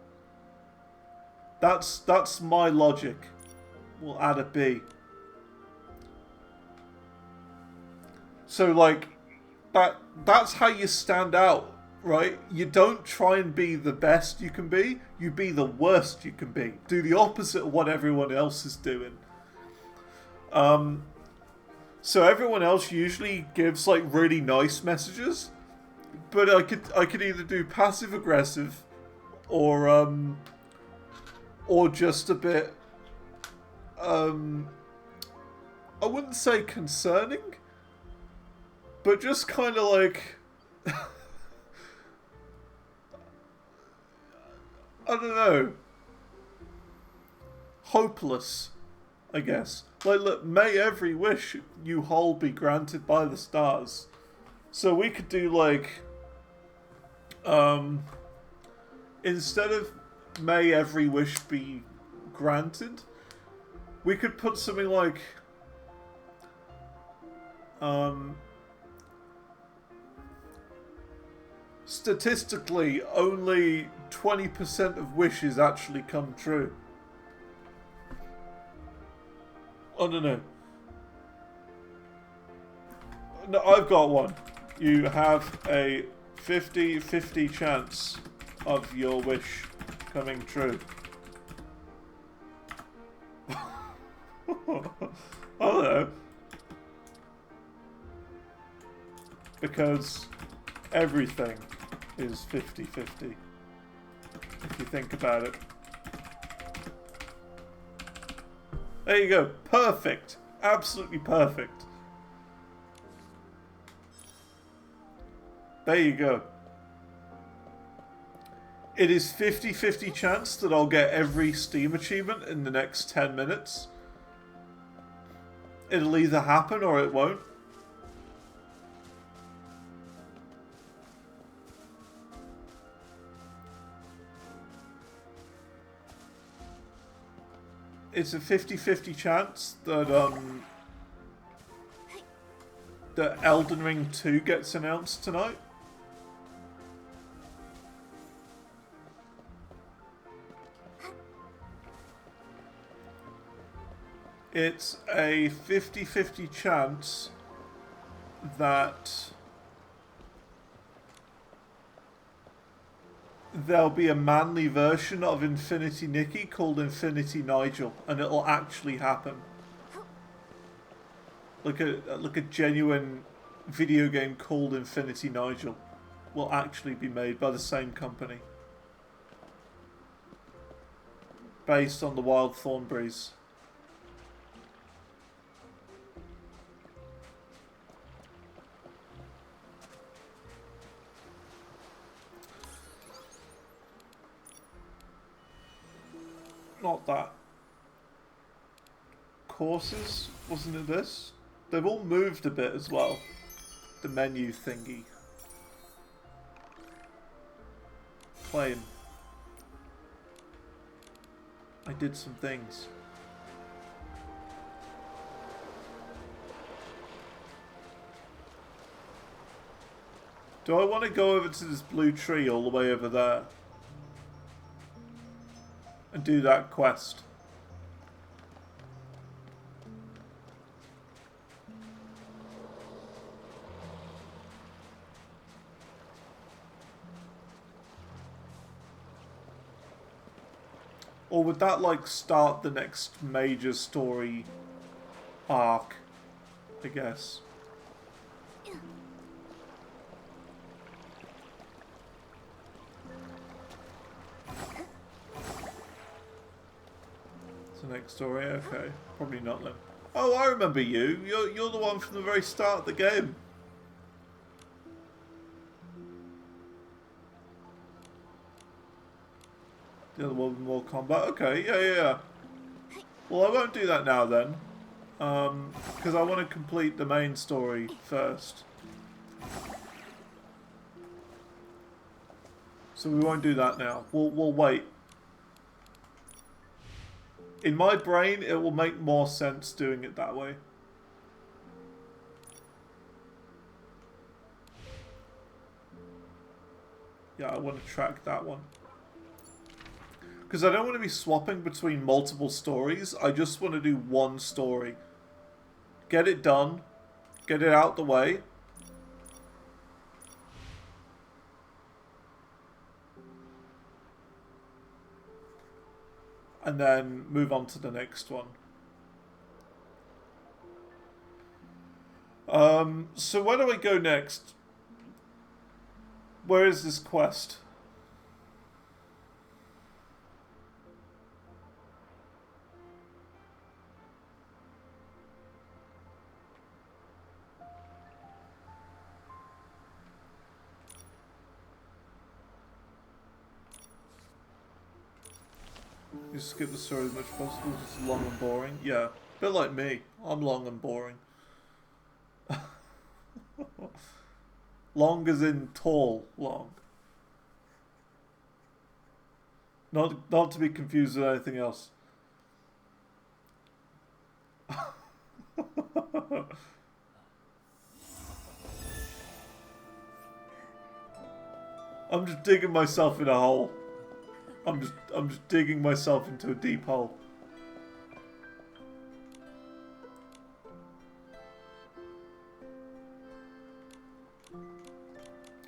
That's my logic. We'll add a B. So like that's how you stand out, right? You don't try and be the best you can be, you be the worst you can be. Do the opposite of what everyone else is doing. So everyone else usually gives like really nice messages, but I could either do passive aggressive or just a bit I wouldn't say concerning, but just kind of like I don't know, hopeless, I guess. Like, look, may every wish you hold be granted by the stars. So we could do like instead of may every wish be granted, we could put something like statistically only 20% of wishes actually come true. I don't know. No, I've got one. You have a 50-50 chance of your wish coming true. I don't know. Because everything is 50-50. If you think about it. There you go. Perfect. Absolutely perfect. There you go. It is 50-50 chance that I'll get every Steam achievement in the next 10 minutes. It'll either happen or it won't. It's a 50-50 chance that that Elden Ring 2 gets announced tonight. It's a 50-50 chance that there'll be a manly version of Infinity Nikki called Infinity Nigel, and it'll actually happen. Like a genuine video game called Infinity Nigel will actually be made by the same company, based on the Wild Thornberrys. Not that. Courses? Wasn't it this? They've all moved a bit as well. The menu thingy. Claim. I did some things. Do I want to go over to this blue tree all the way over there? And do that quest? Or would that like start the next major story arc, I guess? It's the next story, okay. Probably not then. Oh, I remember you. You're the one from the very start of the game. The other one with more combat. Okay, yeah. Well, I won't do that now then. Because I want to complete the main story first. So we won't do that now. We'll wait. In my brain, it will make more sense doing it that way. Yeah, I want to track that one. Because I don't want to be swapping between multiple stories. I just want to do one story. Get it done. Get it out the way. And then move on to the next one. So where do I go next? Where is this quest? You skip the story as much as possible, it's long and boring. Yeah, a bit like me. I'm long and boring. Long as in tall long. Not to be confused with anything else. I'm just digging myself in a hole. I'm just digging myself into a deep hole.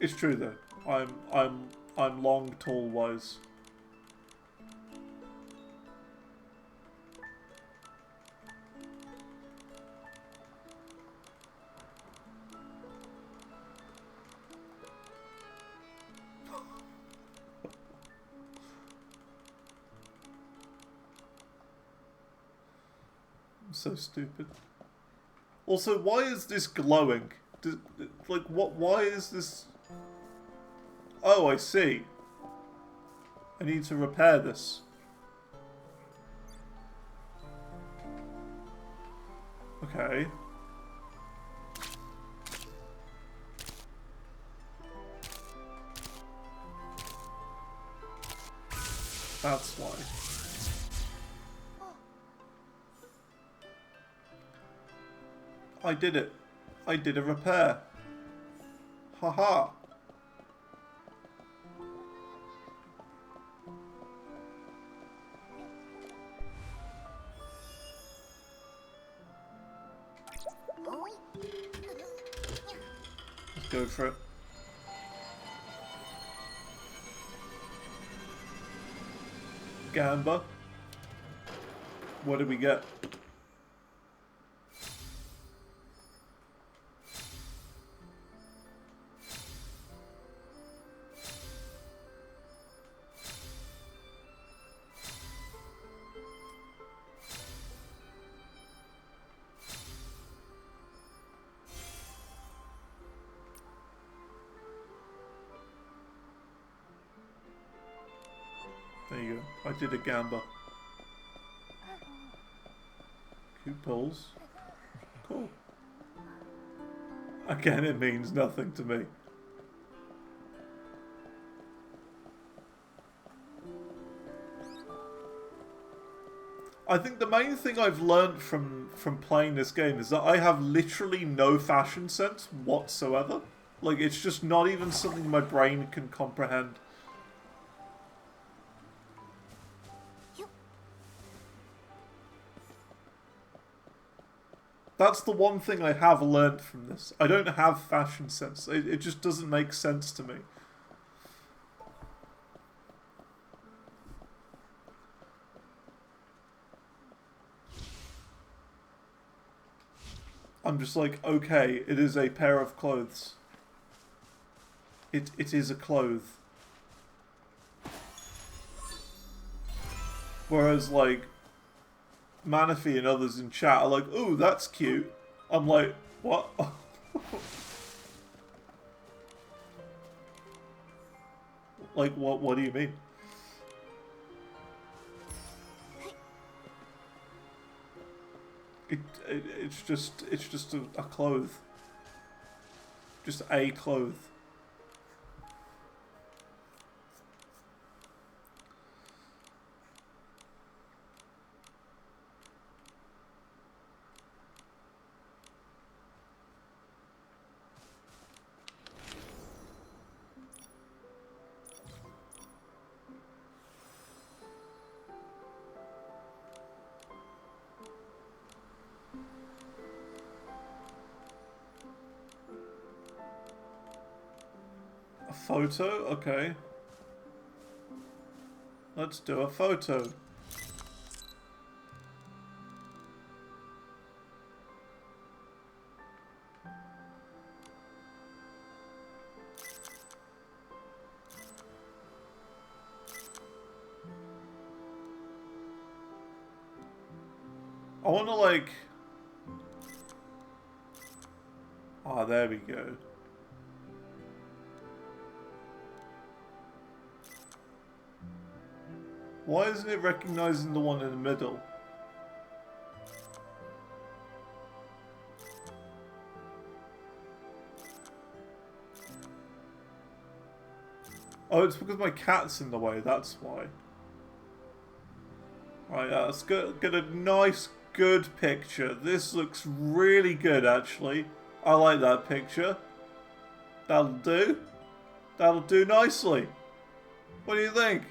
It's true though. I'm long, tall, wise. I'm so stupid. Also, why is this glowing? Like, what? Why is this? Oh, I see. I need to repair this. Okay. That's why. I did it. I did a repair. Haha. Let's go for it. Gamba. What did we get? There you go. I did a gamba. Cute pulls. Cool. Again, it means nothing to me. I think the main thing I've learned from playing this game is that I have literally no fashion sense whatsoever. Like, it's just not even something my brain can comprehend. That's the one thing I have learnt from this. I don't have fashion sense. It just doesn't make sense to me. I'm just like, okay, it is a pair of clothes. It is a cloth. Whereas, like, Manaphy and others in chat are like, ooh, that's cute. I'm like, what? Like, what do you mean? It's just a cloth. Just a cloth. A photo? Okay. Let's do a photo. I want to like... Ah, there we go. Why isn't it recognizing the one in the middle? Oh, it's because my cat's in the way, that's why. Right, let's get a nice, good picture. This looks really good, actually. I like that picture. That'll do. That'll do nicely. What do you think?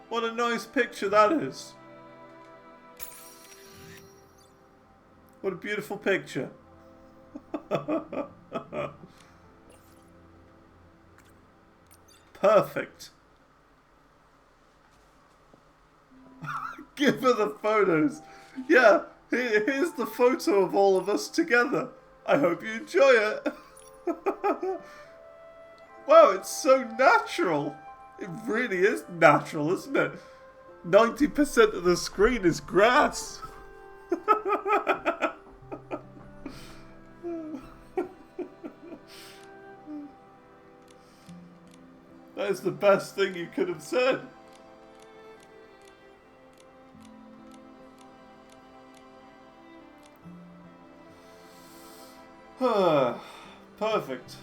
What a nice picture that is. What a beautiful picture. Perfect. Give her the photos. Yeah, here's the photo of all of us together. I hope you enjoy it. Wow, it's so natural. It really is natural, isn't it? 90% of the screen is grass. That is the best thing you could have said. Perfect.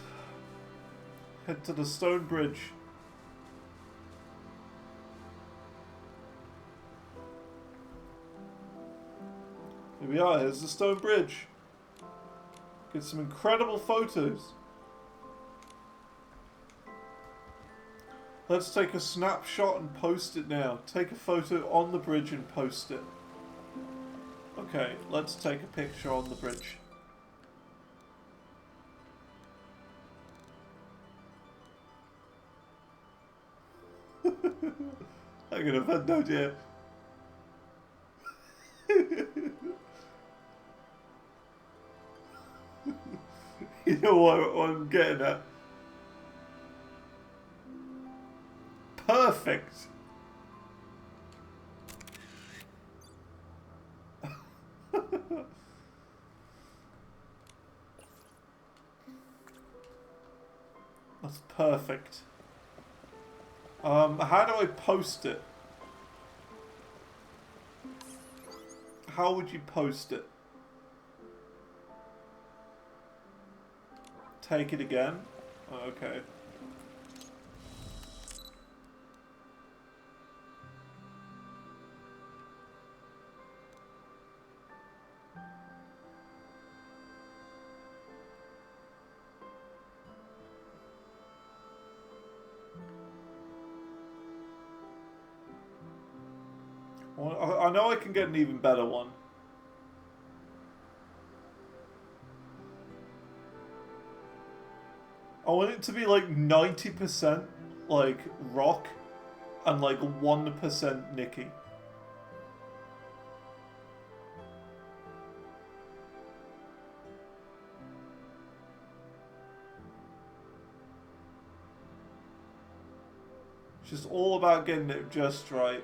Head to the stone bridge. Here we are, here's the stone bridge. Get some incredible photos. Let's take a snapshot and post it now. Take a photo on the bridge and post it. Okay, let's take a picture on the bridge. I'm gonna have no idea. You know what I'm getting at? Perfect. That's perfect. How do I post it? How would you post it? Take it again? Oh, okay. Well, I know I can get an even better one. I want it to be like 90% like rock and like 1% Nikki. It's just all about getting it just right.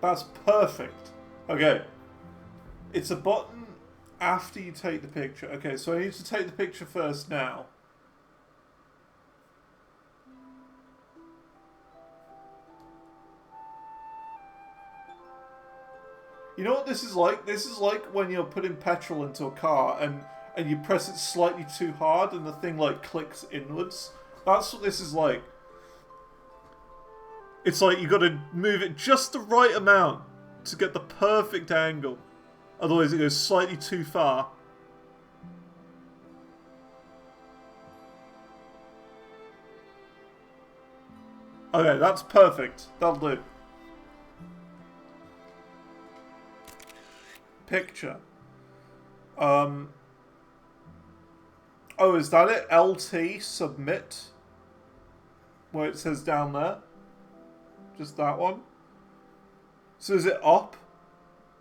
That's perfect. Okay, It's a button after you take the picture. Okay, so I need to take the picture first now. You know what this is like? This is like when you're putting petrol into a car and you press it slightly too hard and the thing like clicks inwards. That's what this is like. It's like you got to move it just the right amount to get the perfect angle. Otherwise it goes slightly too far. Okay, that's perfect. That'll do. Picture. Oh, is that it? LT submit? Where it says down there? Just that one? So is it up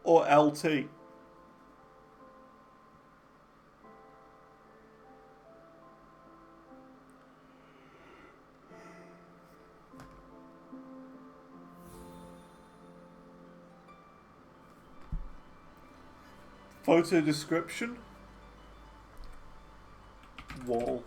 or LT? Photo description. Wall.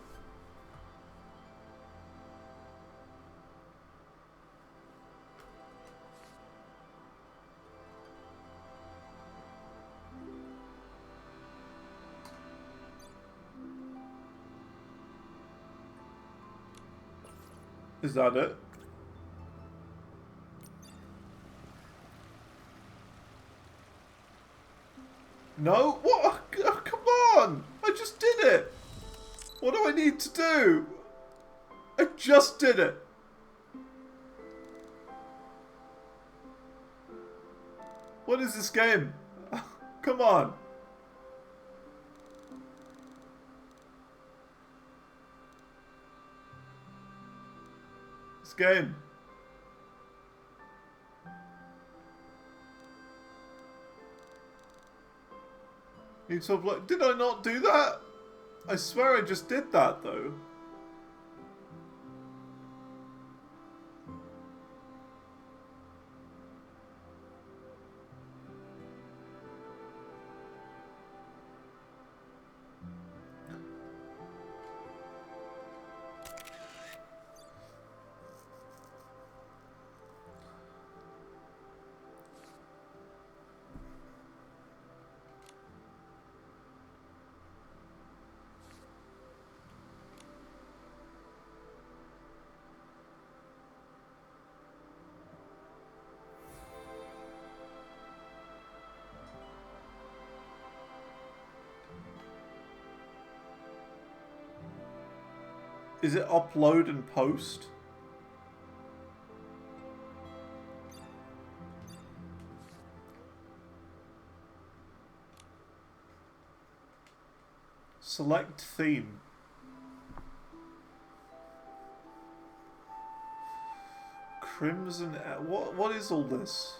Is that it? No? What? Oh, come on! I just did it! What do I need to do? I just did it! What is this game? Come on! This game. Need to upload. Did I not do that? I swear I just did that though. Is it upload and post? Select theme. Crimson. What is all this?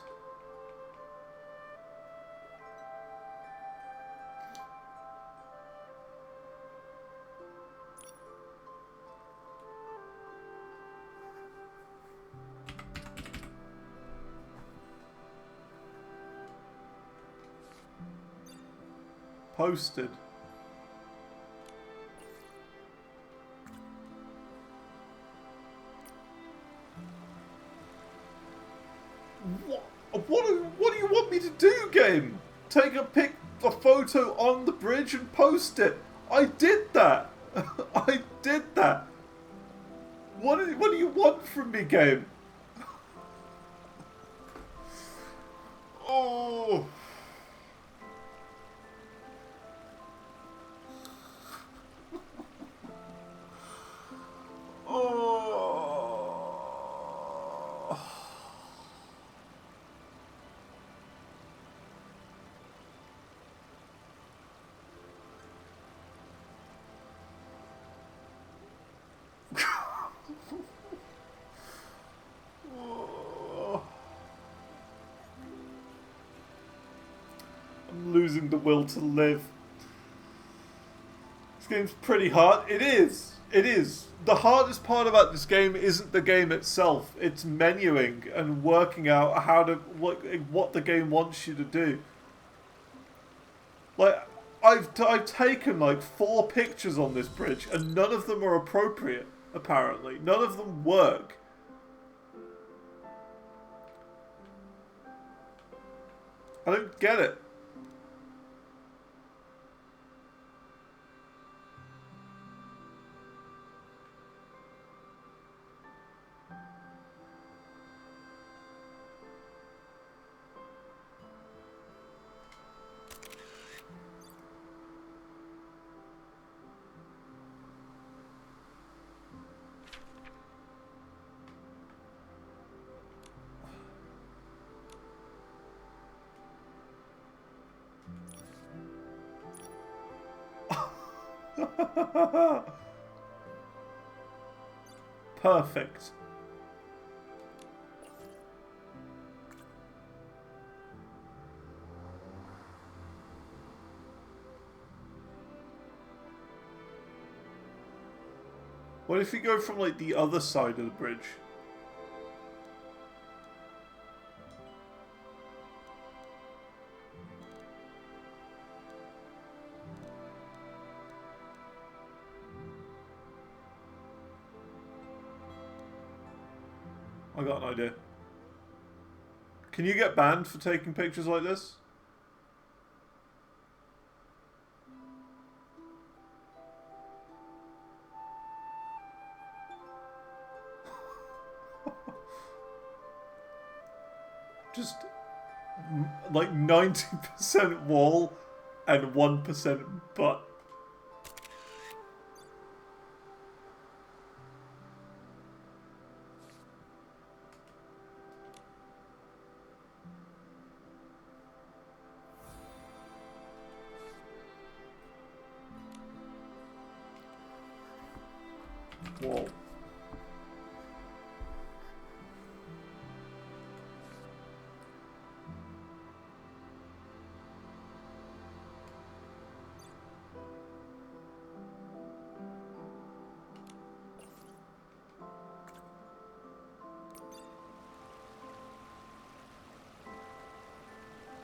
Posted. What do you want me to do, game? Take a photo on the bridge and post it. I did that. I did that. What do you want from me, game? Oh. I'm losing the will to live. This game's pretty hard. It is. It is. The hardest part about this game isn't the game itself. It's menuing and working out how to what the game wants you to do. Like, I've taken like 4 pictures on this bridge and none of them are appropriate, apparently. None of them work. I don't get it. Perfect. What if you go from like the other side of the bridge? I got an idea. Can you get banned for taking pictures like this? Just like 90% wall and 1% butt. Whoa.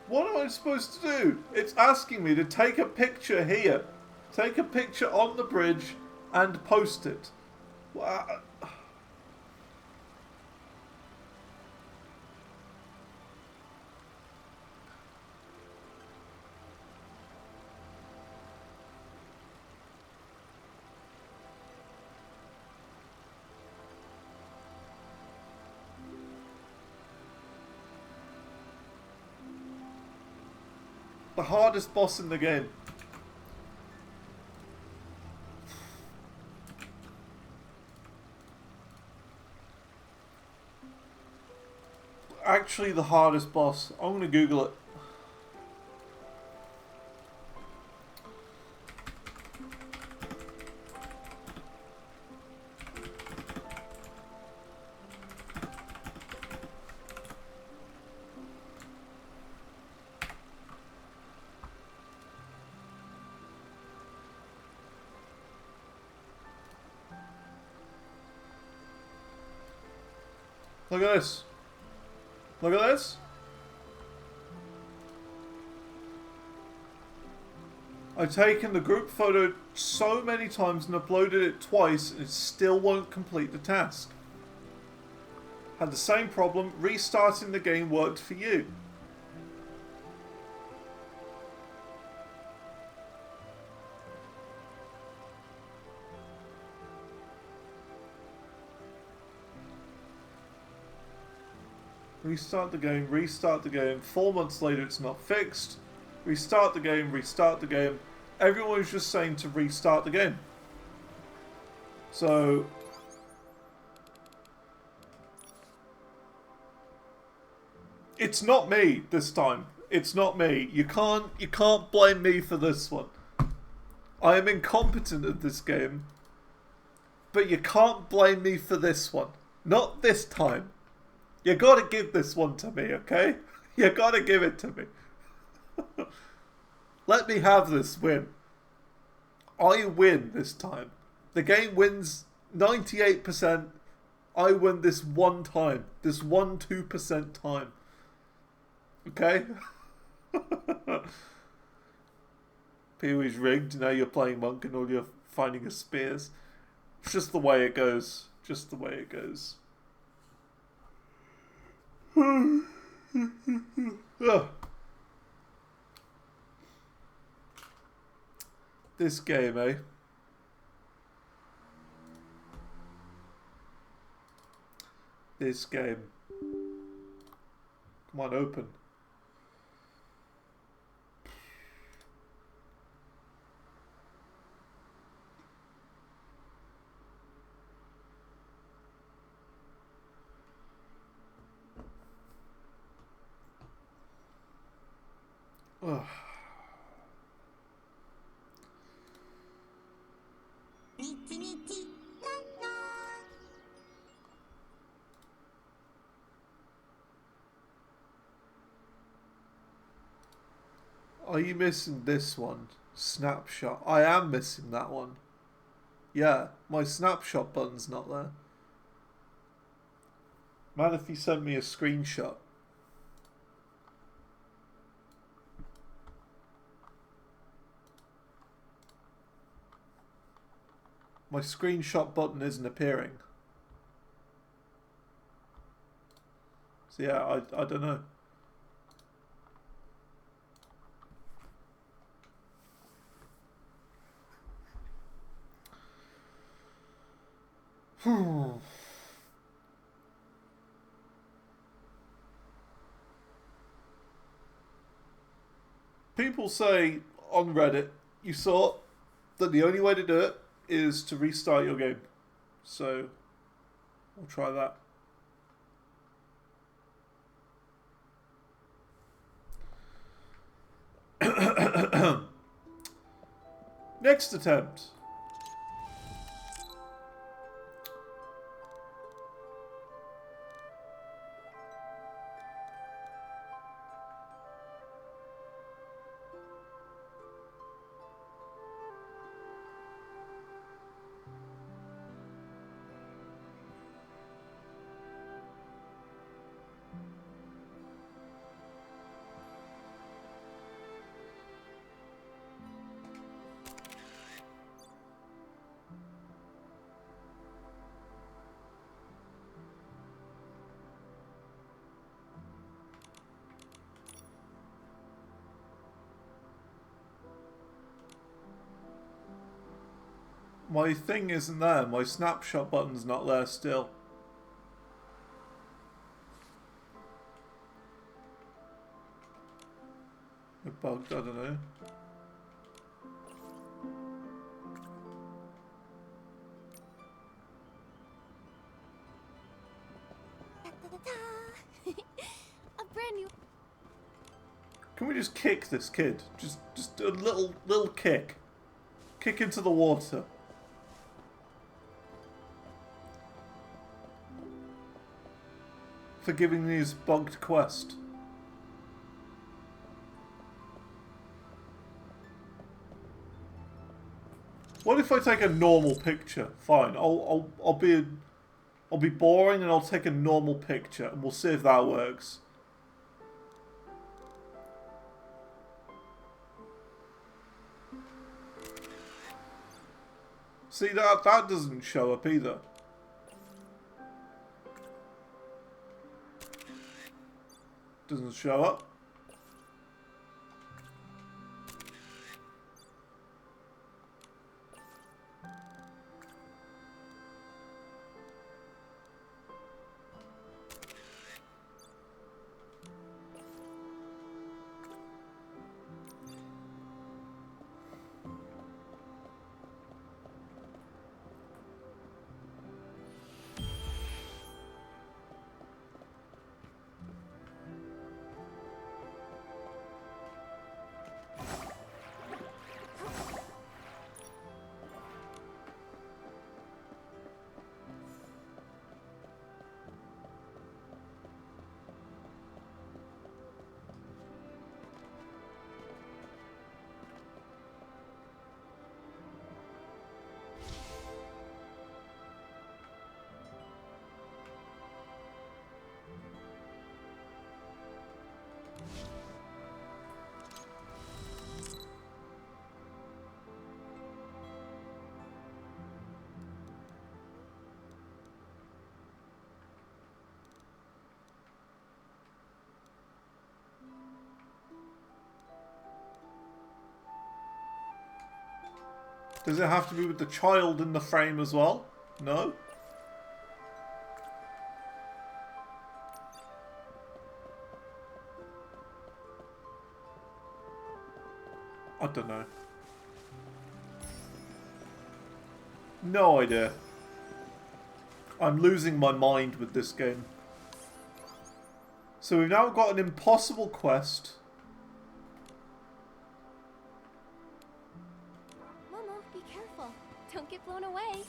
What am I supposed to do? It's asking me to take a picture here. Take a picture on the bridge and post it. The hardest boss in the game. Actually, the hardest boss. I'm gonna Google it. Look at this. Look at this. I've taken the group photo so many times and uploaded it twice and it still won't complete the task. Had the same problem, restarting the game worked for you. Restart the game, restart the game. 4 months later it's not fixed. Restart the game, restart the game. Everyone's just saying to restart the game. So it's not me this time. It's not me. You can't blame me for this one. I am incompetent at this game. But you can't blame me for this one. Not this time. You gotta give this one to me, okay? You gotta give it to me. Let me have this win. I win this time. The game wins 98%. I win this one time. This 2% time. Okay? Pee-wee's rigged, now you're playing monk and all you're finding are spears. It's just the way it goes. Just the way it goes. Ugh. This game, eh? This game. Come on, open. Ugh. Are you missing this one? Snapshot. I am missing that one. Yeah, my snapshot button's not there. Man, if you sent me a screenshot. My screenshot button isn't appearing. So yeah, I don't know. People say on Reddit, you saw that the only way to do it is to restart your game. So, we'll try that. Next attempt. My thing isn't there. My snapshot button's not there still. It bugged, I don't know. A brand new. Can we just kick this kid? Just a little kick. Kick into the water. For giving me his bugged quest. What if I take a normal picture? Fine, I'll be boring and I'll take a normal picture and we'll see if that works. See that doesn't show up either. Doesn't show up. Does it have to be with the child in the frame as well? No? I don't know. No idea. I'm losing my mind with this game. So we've now got an impossible quest. Momo, be careful. Don't get blown away.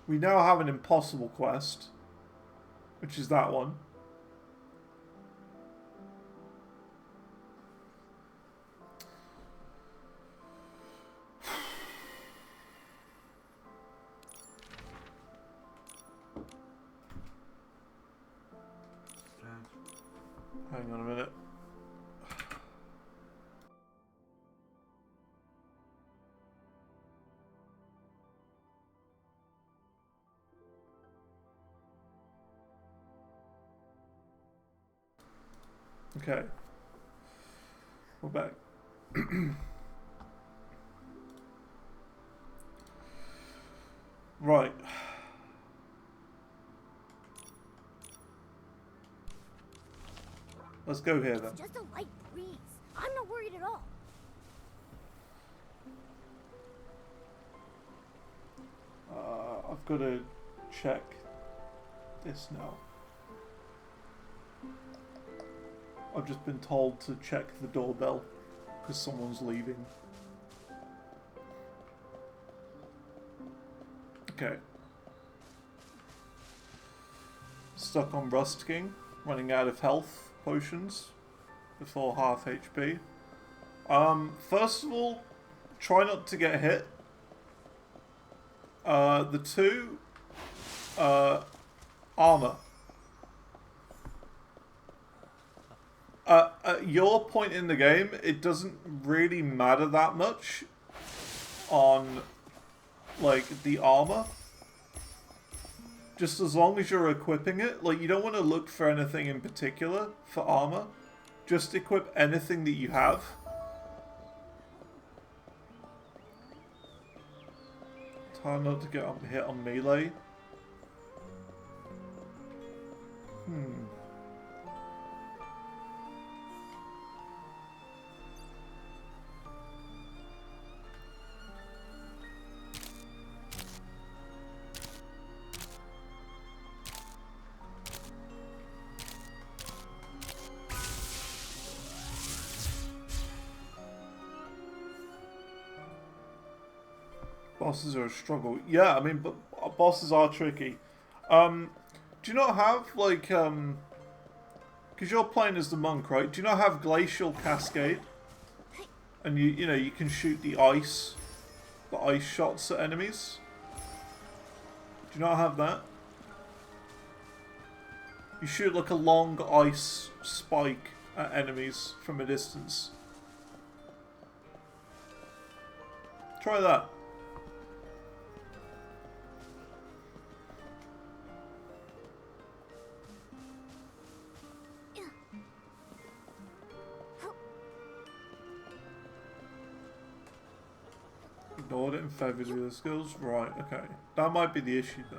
We now have an impossible quest, which is that one. Hang on a minute. Okay. We're back. Right. Let's go here then. It's just a light breeze. I'm not worried at all. I've got to check this now. I've just been told to check the doorbell because someone's leaving. Okay. Stuck on Rust King, running out of health potions before half HP. First of all, try not to get hit. The two, armor. At your point in the game, it doesn't really matter that much on, like, the armor. Just as long as you're equipping it. Like, you don't want to look for anything in particular for armor. Just equip anything that you have. It's hard not to get hit on melee. Bosses are a struggle. Yeah, I mean, but bosses are tricky. Do you not have, like, because you're playing as the monk, right? Do you not have Glacial Cascade? And you know, you can shoot the ice shots at enemies? Do you not have that? You shoot like a long ice spike at enemies from a distance. Try that. Ignored it and favoured with the skills? Right, okay. That might be the issue though.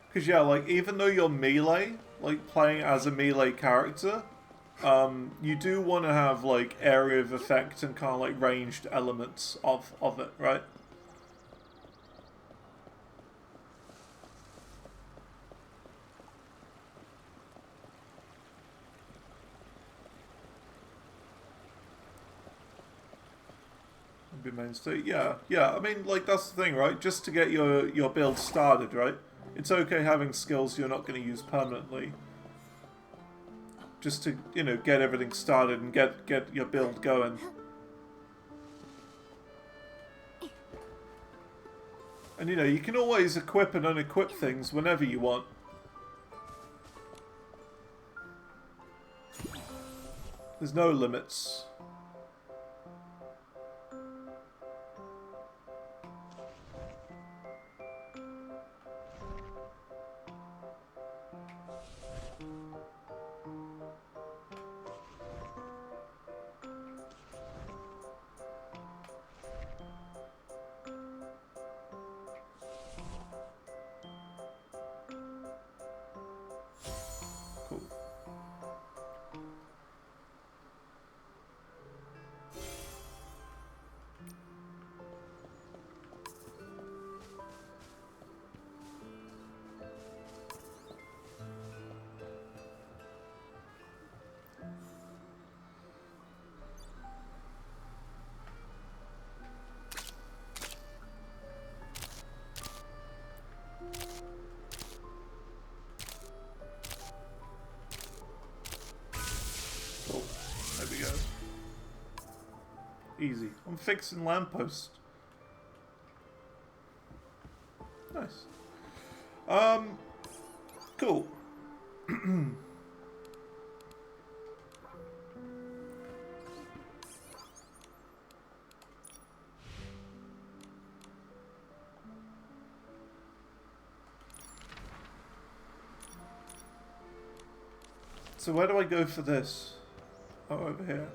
Because yeah, like, even though you're melee, like, playing as a melee character, you do want to have, like, area of effect and kind of, like, ranged elements of it, right? Be mainstay. Yeah, I mean, like, that's the thing, right? Just to get your build started, right? It's okay having skills you're not going to use permanently. just to, you know, get everything started and get your build going. And you know, you can always equip and unequip things whenever you want. There's no limits. Cool. Cool. There we go. Easy. I'm fixing lamppost. Nice. Cool. So where do I go for this? Oh, over here.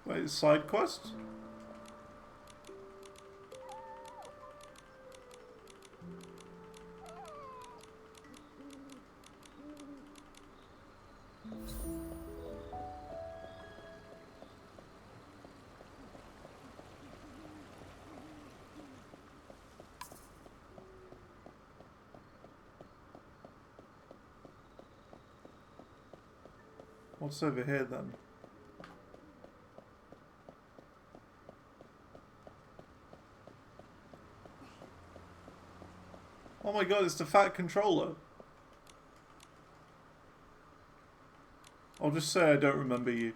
Wait, side quest? What's over here then? Oh my god, it's the fat controller. I'll just say I don't remember you.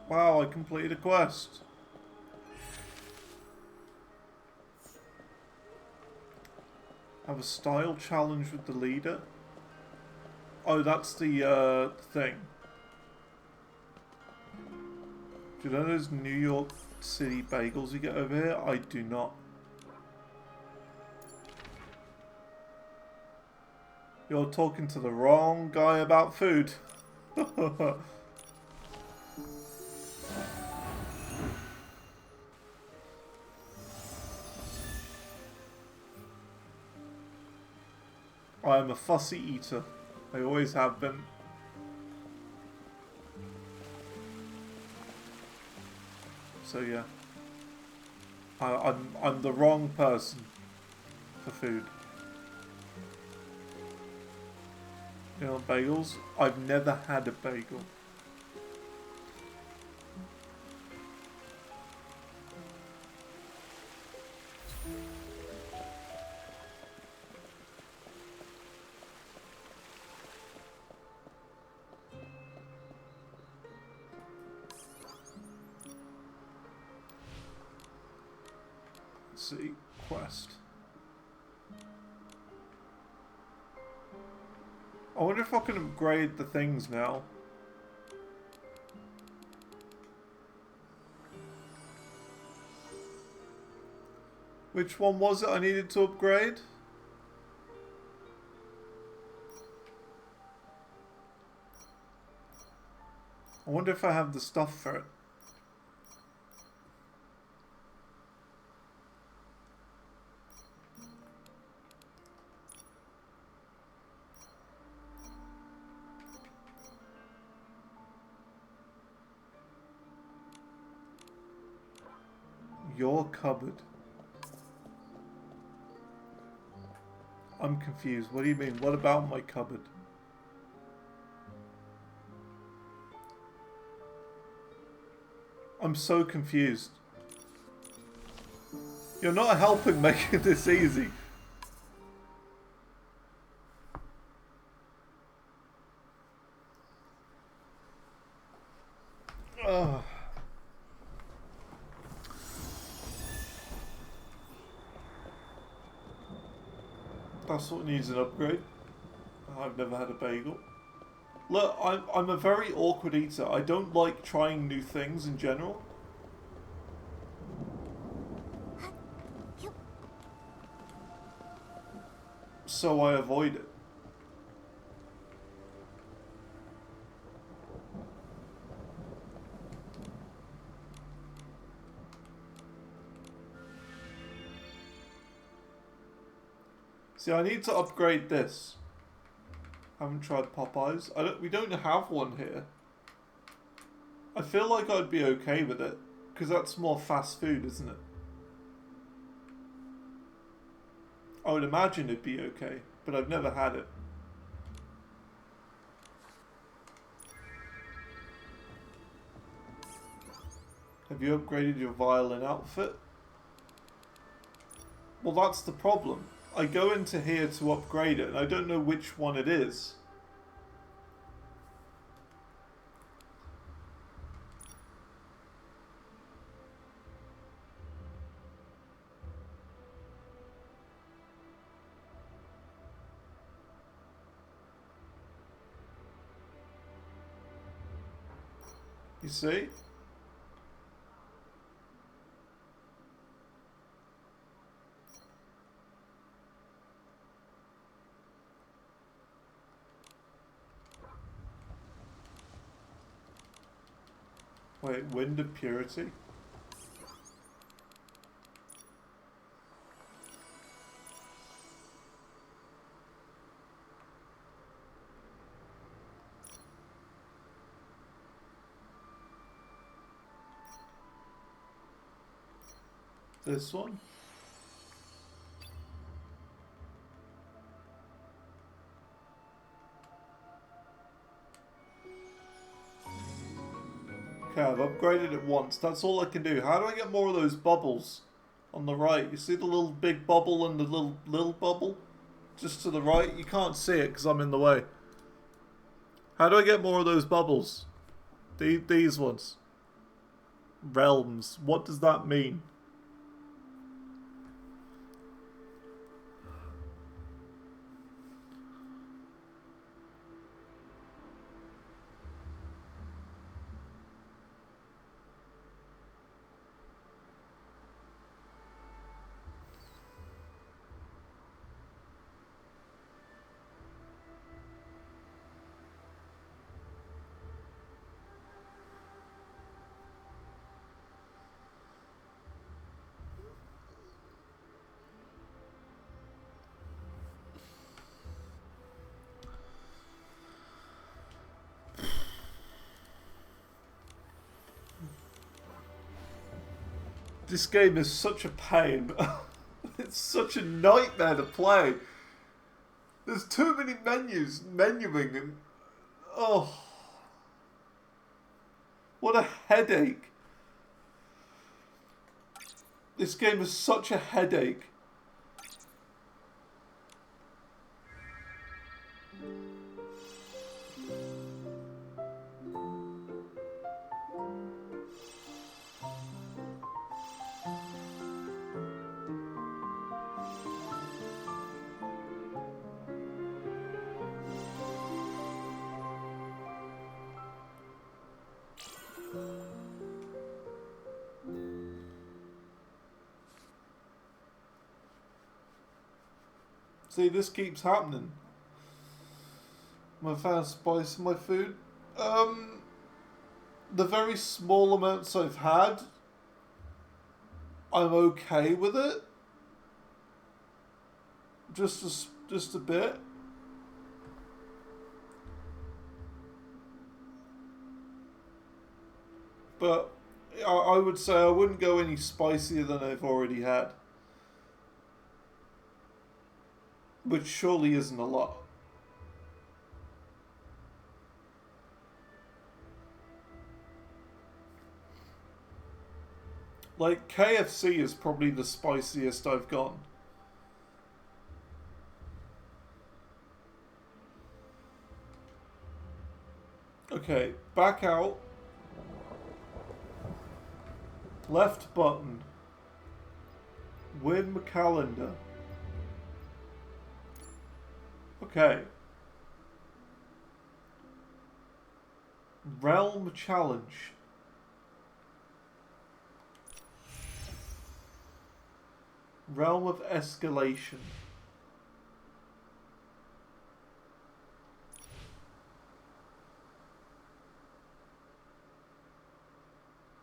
Wow, I completed a quest. Have a style challenge with the leader. Oh, that's the thing. Do you know those New York City bagels you get over here? I do not. You're talking to the wrong guy about food. I am a fussy eater. I always have been. So yeah, I'm the wrong person for food. You know, bagels? I've never had a bagel. Let's see, quest. I wonder if I can upgrade the things now. Which one was it I needed to upgrade? I wonder if I have the stuff for it. Your cupboard. I'm confused. What do you mean? What about my cupboard? I'm so confused. You're not helping making this easy. Ugh. That's what needs an upgrade. I've never had a bagel. Look, I'm a very awkward eater. I don't like trying new things in general. So I avoid it. See, I need to upgrade this. Haven't tried Popeyes. We don't have one here. I feel like I'd be okay with it, because that's more fast food, isn't it? I would imagine it'd be okay, but I've never had it. Have you upgraded your violin outfit? Well, that's the problem. I go into here to upgrade it, and I don't know which one it is. You see? Wait, Wind of Purity? This one? Okay, I've upgraded it once. That's all I can do. How do I get more of those bubbles? On the right. You see the little big bubble and the little bubble? Just to the right? You can't see it because I'm in the way. How do I get more of those bubbles? These ones. Realms. What does that mean? This game is such a pain. It's such a nightmare to play. There's too many menuing, and oh, what a headache. This game is such a headache. See, this keeps happening. I found spice in my food. The very small amounts I've had, I'm okay with it. Just a bit. But I would say I wouldn't go any spicier than I've already had. Which surely isn't a lot. Like, KFC is probably the spiciest I've gone. Okay, back out. Left button. Win calendar. Okay. Realm challenge. Realm of escalation.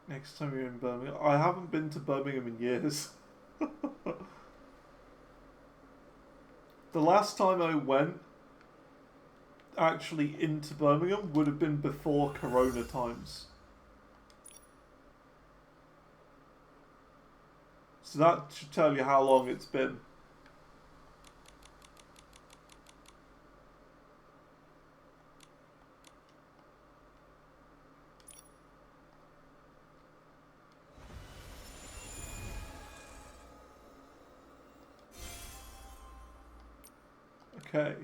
Next time you're in Birmingham. I haven't been to Birmingham in years. The last time I went actually into Birmingham would have been before Corona times. So that should tell you how long it's been. Okay.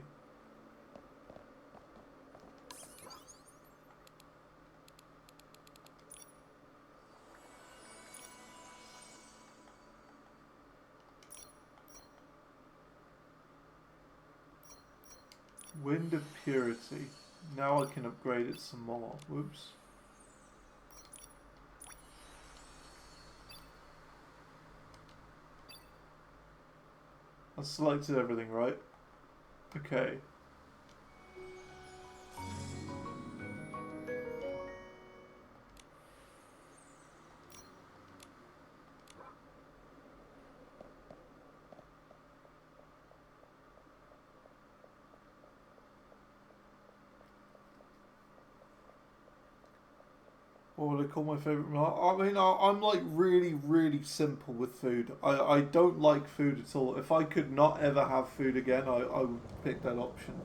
Wind of Purity. Now I can upgrade it some more. Whoops. I selected everything, right? Okay. What would I call my favourite meal? I mean, I'm like really simple with food. I don't like food at all. If I could not ever have food again, I would pick that option.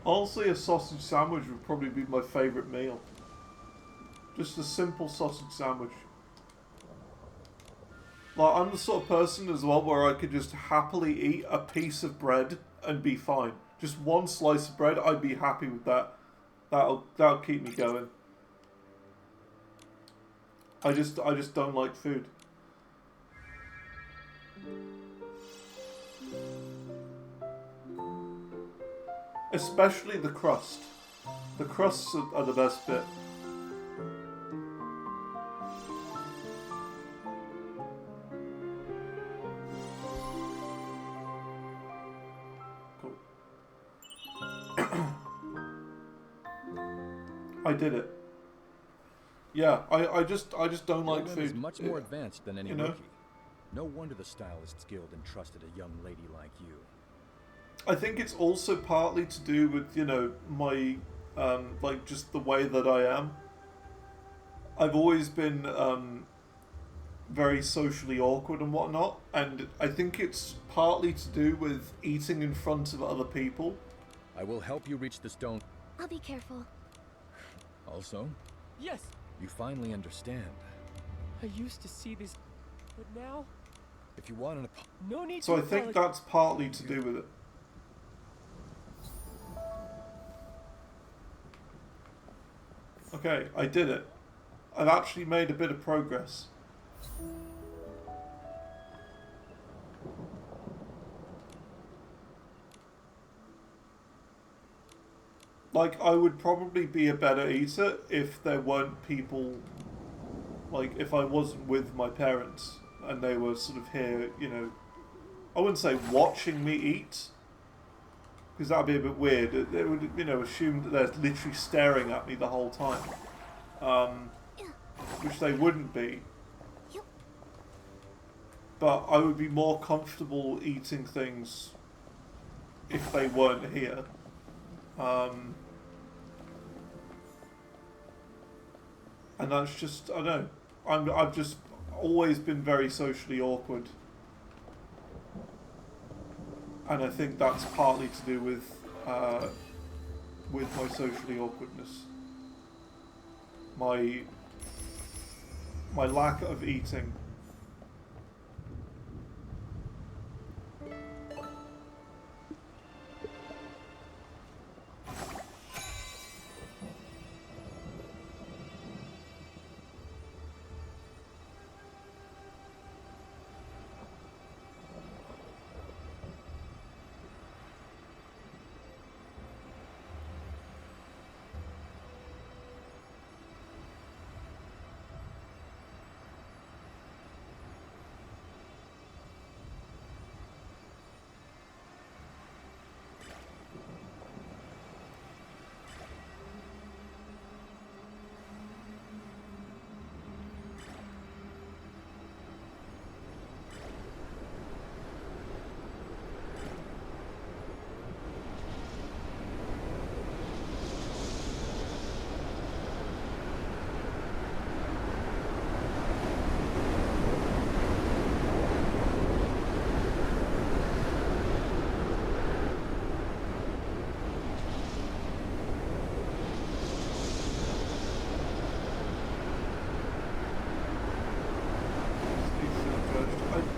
Honestly, a sausage sandwich would probably be my favourite meal. Just a simple sausage sandwich. Like, I'm the sort of person as well where I could just happily eat a piece of bread and be fine. Just one slice of bread, I'd be happy with that. That'll keep me going. I just don't like food. Especially the crust. The crusts are the best bit. Cool. I did it. Yeah, I just don't like food. Is much more advanced than any you know? rookie. No wonder the stylist skilled and trusted a young lady like you. I think it's also partly to do with, you know, my, like, just the way that I am. I've always been, very socially awkward and whatnot, and I think it's partly to do with eating in front of other people. I will help you reach the stone. I'll be careful. Also, Yes, you finally understand. I used to see this, but now, If you want an no need So to I think apologize. that's partly to do with it. Okay, I did it. I've actually made a bit of progress. Like, I would probably be a better eater if there weren't people, like, if I wasn't with my parents and they were sort of here, you know, I wouldn't say watching me eat, because that would be a bit weird. They would, you know, assume that they're literally staring at me the whole time. Which they wouldn't be. But I would be more comfortable eating things if they weren't here. And that's just, I don't know. I've just always been very socially awkward. And I think that's partly to do with my socially awkwardness. My lack of eating.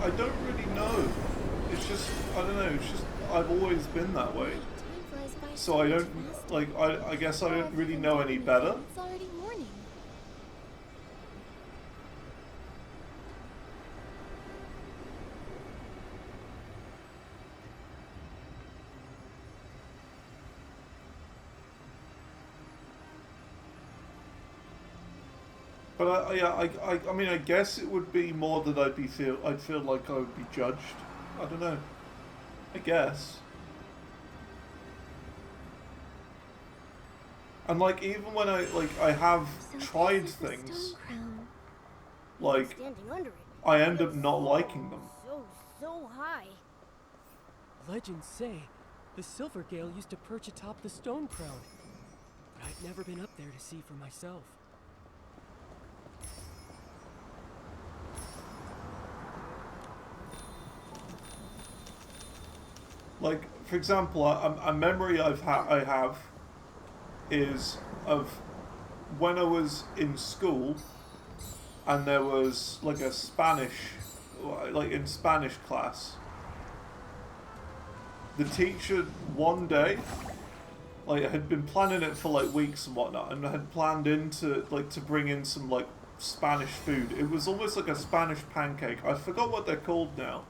I don't really know. It's just, I don't know, it's just, I've always been that way. So I don't, like, I guess I don't really know any better. It's already morning. But I mean, I guess it would be more that I'd feel like I would be judged. I don't know. I guess. And like, even when I have tried things, like, I end up not liking them. So high. Legends say the Silvergale used to perch atop the stone crown, but I've never been up there to see for myself. Like, for example, a memory I have is of when I was in school, and there was like a in Spanish class. The teacher one day, like, had been planning it for like weeks and whatnot, and had planned to bring in some like Spanish food. It was almost like a Spanish pancake. I forgot what they're called now.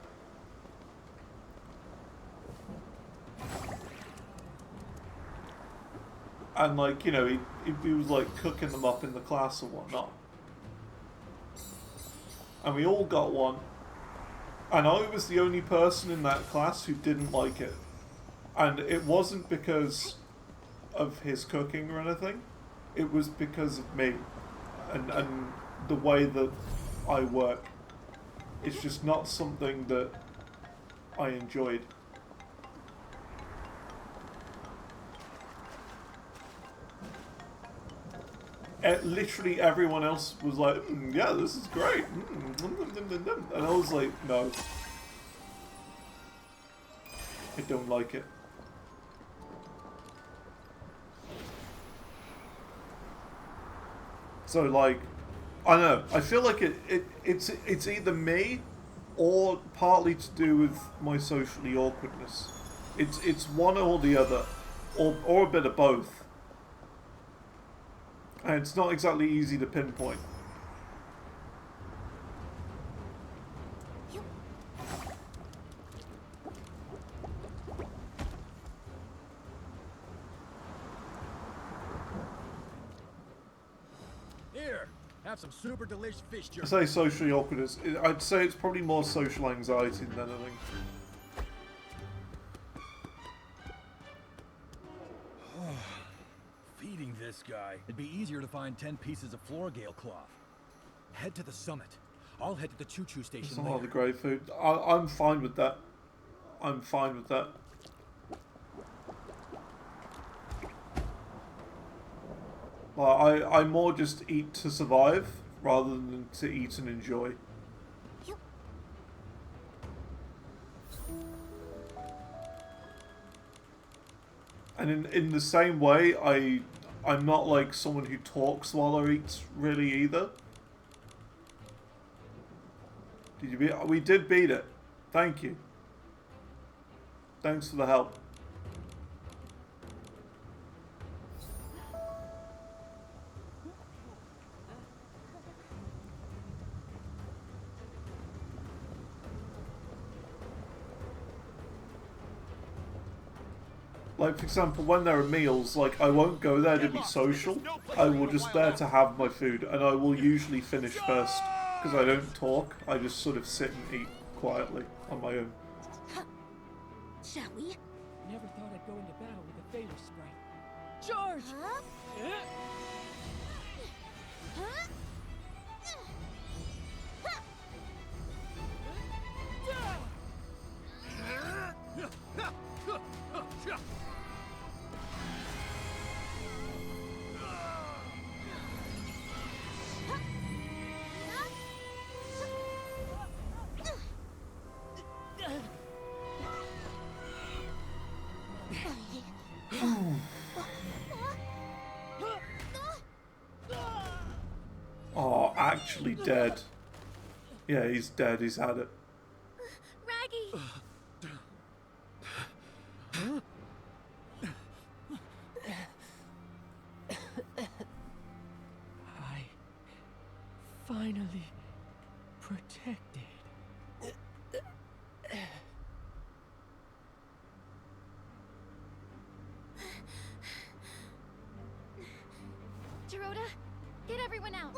And like, you know, he was like cooking them up in the class or whatnot. And we all got one. And I was the only person in that class who didn't like it. And it wasn't because of his cooking or anything. It was because of me. And the way that I work. It's just not something that I enjoyed. Literally everyone else was like, yeah, this is great. And I was like, no. I don't like it. So like, I don't know. I feel like it's either me or partly to do with my socially awkwardness. It's one or the other. Or a bit of both. And it's not exactly easy to pinpoint. Here, have some super delicious fish jerky. I say socially awkwardness. I'd say it's probably more social anxiety than anything. Feeding this guy. It'd be easier to find 10 pieces of Florgale cloth. Head to the summit. I'll head to the choo-choo station It's later. not the great food. I'm fine with that. I'm fine with that. I more just eat to survive rather than to eat and enjoy. And in the same way, I'm not like someone who talks while I eat really either. Did you beat? We did beat it. Thank you. Thanks for the help. Like, for example, when there are meals, like, I won't go there to be social. I will just there to have my food, and I will usually finish first, because I don't talk. I just sort of sit and eat quietly on my own. Shall we? Never thought I'd go into battle with a Favor Sprite. Charge! Huh? Huh? Oh, actually dead. Yeah, he's dead. He's had it. Raggy! I finally protected. Dorota, get everyone out.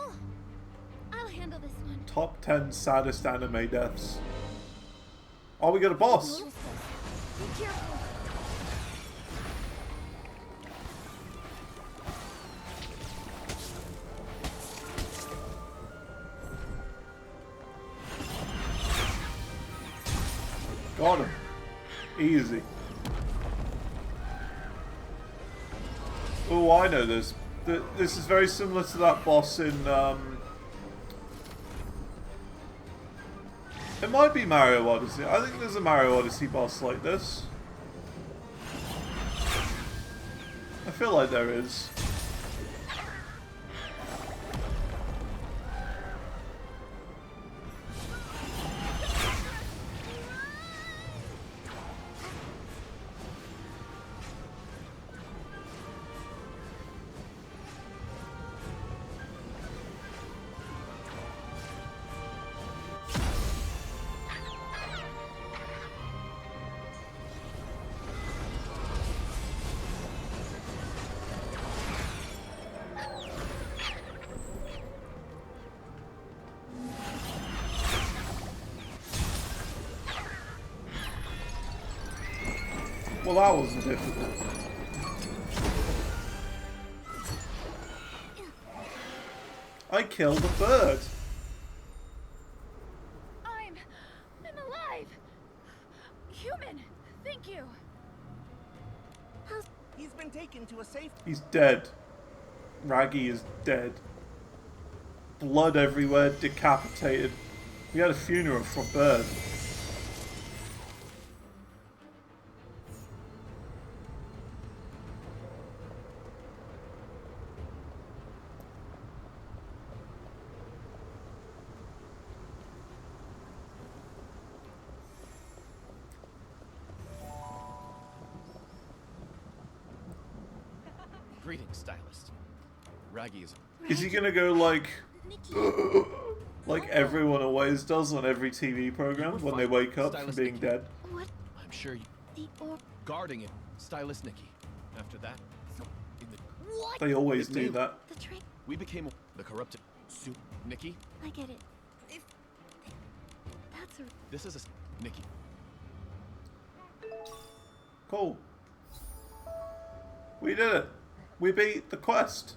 I'll handle this one. Top 10 saddest anime deaths. Oh, we got a boss. Be careful. Got him. Easy. Oh, I know this. This is very similar to that boss in, it might be Mario Odyssey. I think there's a Mario Odyssey boss like this. I feel like there is. Well, that wasn't difficult. I killed a bird. I'm alive. Human. Thank you. He's been taken to a safe... He's dead. Raggy is dead. Blood everywhere, decapitated. We had a funeral for a bird. Greetings, stylist. Raggy is... Is he gonna go like... Nikki. like everyone always does on every TV program when they wake up from being dead? What? I'm sure you... The orb. Guarding it. Stylist Nikki. After that... In the... What? They always do that. The trick. We became the corrupted... Soup. Nikki? I get it. That's a... This is a... Nikki. Cool. We did it. We beat the quest.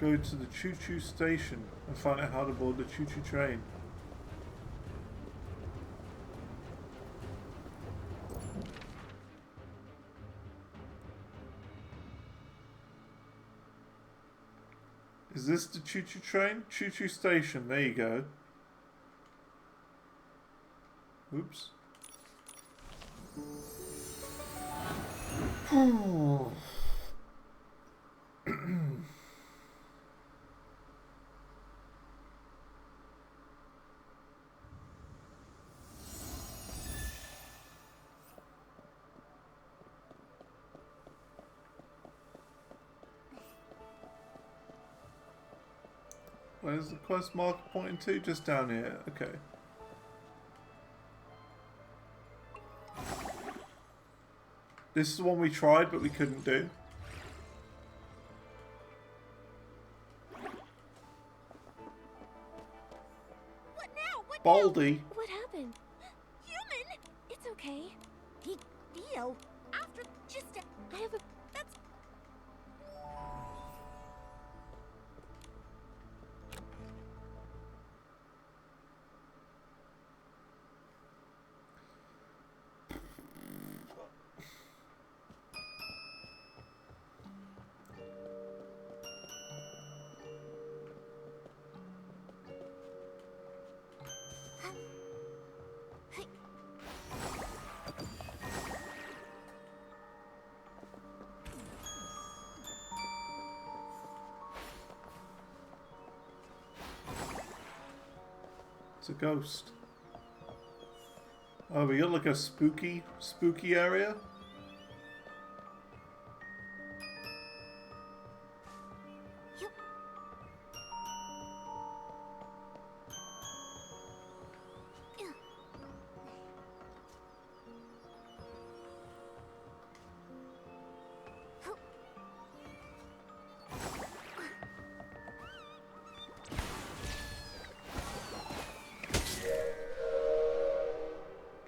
Go to the choo-choo station and find out how to board the choo-choo train. Is this the choo-choo train? Choo-choo station, there you go. Oops. Where's the quest marker pointing to? Just down here. Okay. This is the one we tried, but we couldn't do. What now? What Baldy. What happened? Human? It's okay. Theo, after just I have a... that's... It's a ghost. Oh, we got like a spooky area.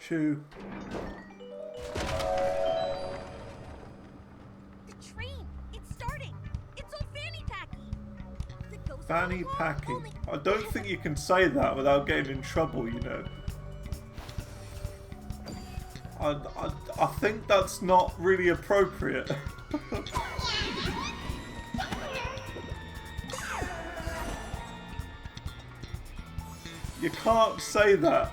Chew. The train! It's starting! It's all fanny packy! The ghost Fanny protocol packy. only- I don't think you can say that without getting in trouble, you know. I think that's not really appropriate. You can't say that.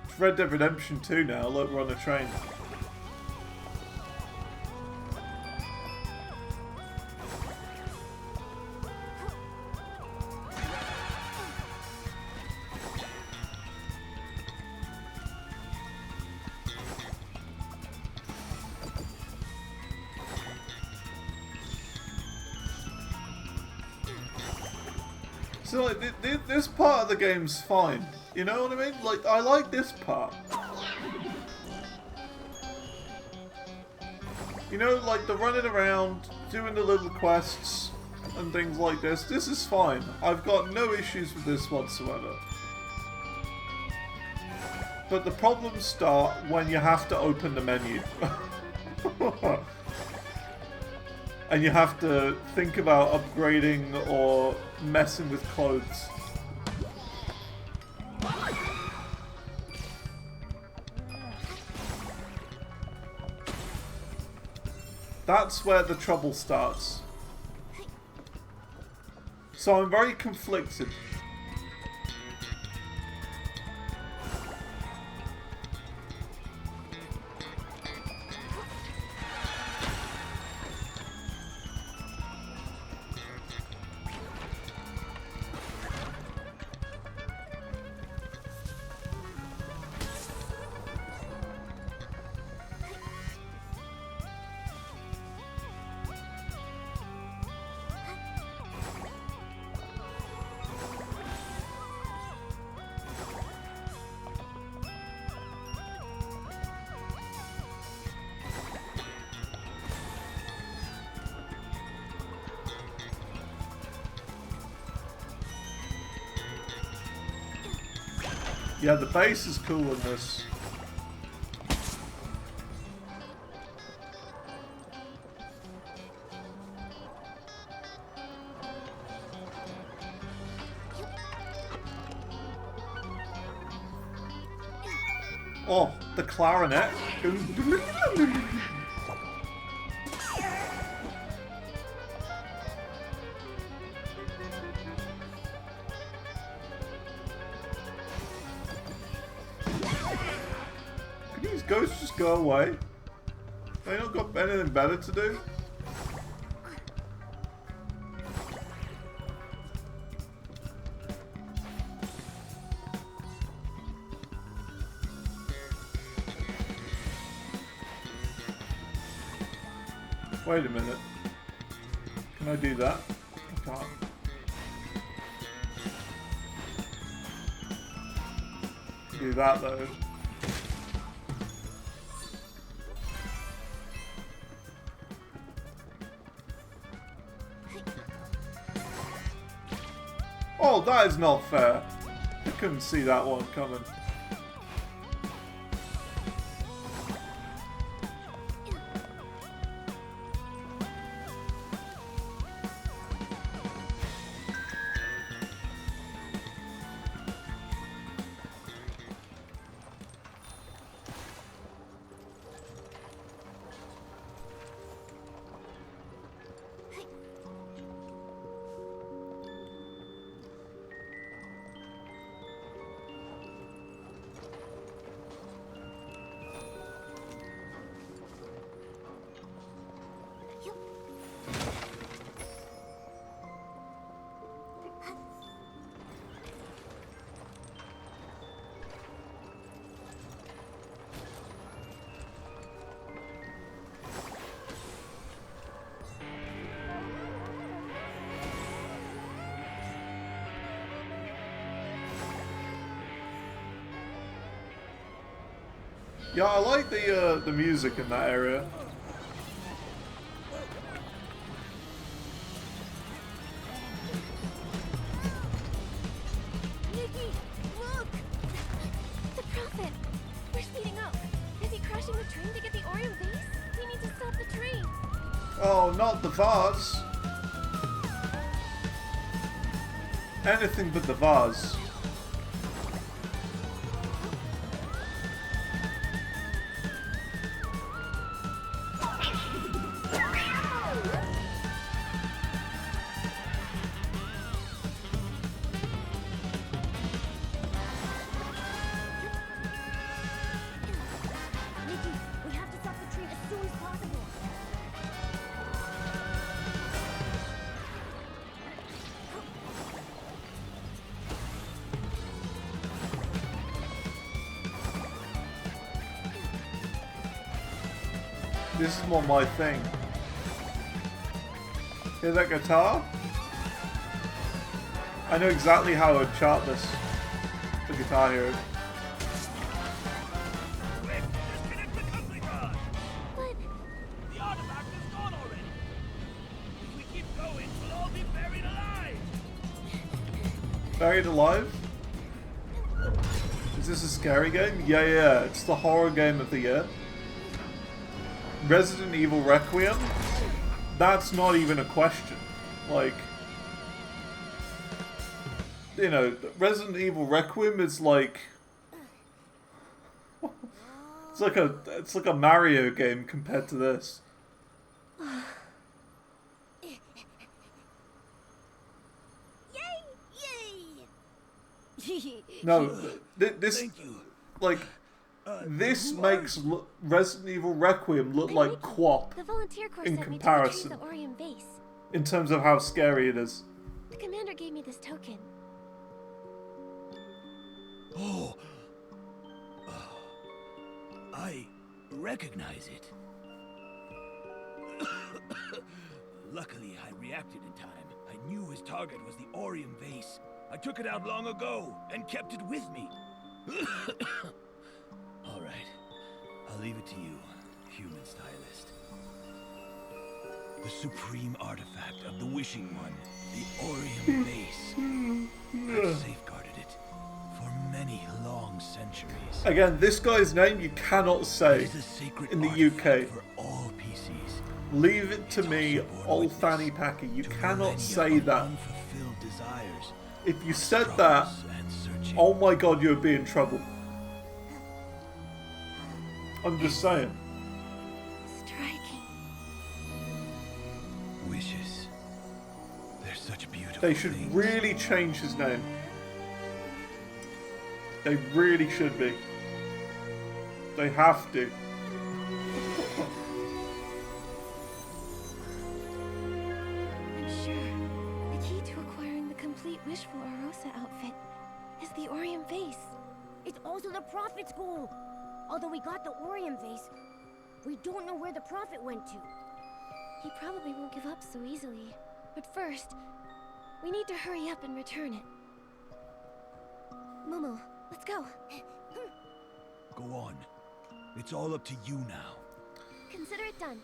It's Red Dead Redemption 2 now, look, we're on a train. So like, this part of the game's fine, you know what I mean? Like, I like this part. You know, like the running around, doing the little quests and things like this. This is fine. I've got no issues with this whatsoever. But the problems start when you have to open the menu. And you have to think about upgrading or messing with clothes. That's where the trouble starts. So I'm very conflicted. Yeah, the base is cool in this. Oh, the clarinet. Can these ghosts just go away? They not got anything better to do? Wait a minute. Can I do that? I can't. Do that though. Oh, that is not fair. I couldn't see that one coming. Yeah, I like the music in that area. Nikki, look! The Prophet! We're speeding up. Is he crashing the train to get the Orion base? We need to stop the train. Oh, not the vase. Anything but the vase. Nikki, we have to stop the train as soon as possible. This is more my thing. Hear that guitar? I know exactly how I would chart this. The Guitar Hero. Quick, disconnect the company pod! But The artifact is gone already! If we keep going, we'll all be buried alive! Buried Alive? Is this a scary game? Yeah. It's the horror game of the year. Resident Evil Requiem? That's not even a question. Like, you know, Resident Evil Requiem is like, it's like a Mario game compared to this. Yay! No, this Thank you. like this makes Resident Evil Requiem look I'm like Nikki. Quap The volunteer corps in sent me to comparison. retrieve the Orion base. in terms of how scary it is. The commander gave me this token. Oh. I recognize it. Luckily, I reacted in time. I knew his target was the Orion base. I took it out long ago and kept it with me. All right. I'll leave it to you, human stylist. The supreme artifact of the Wishing One, the Orion base. I've safeguarded it for many long Again, this guy's name you cannot say in the UK. For all PCs. Leave it to me, old Fanny Packy. You cannot say that. Unfulfilled desires. If you said that, oh my god, you'd be in trouble. I'm just saying. Striking. Wishes. They're such beautiful They should things. really change his name. They really should be. They have to. I'm sure the key to acquiring the complete Wishful Arosa outfit is the Orium vase. It's also the Prophet's goal. Although we got the Orium vase, we don't know where the Prophet went to. He probably won't give up so easily. But first, we need to hurry up and return it. Momo, let's go. Go on. It's all up to you now. Consider it done.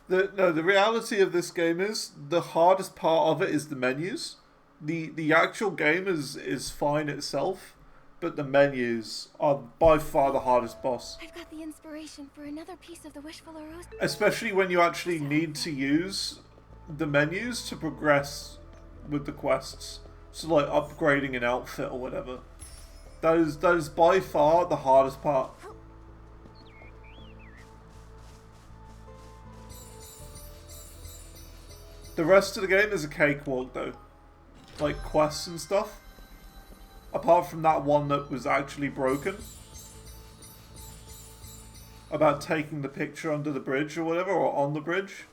The reality of this game is the hardest part of it is the menus. The actual game is fine itself, but the menus are by far the hardest boss. I've got the inspiration for another piece of the Wishful Arosa. Especially when you actually need to use the menus to progress with the quests. So like upgrading an outfit or whatever. That is by far the hardest part. The rest of the game is a cakewalk though. Like quests and stuff. Apart from that one that was actually broken. About taking the picture under the bridge or whatever, or on the bridge.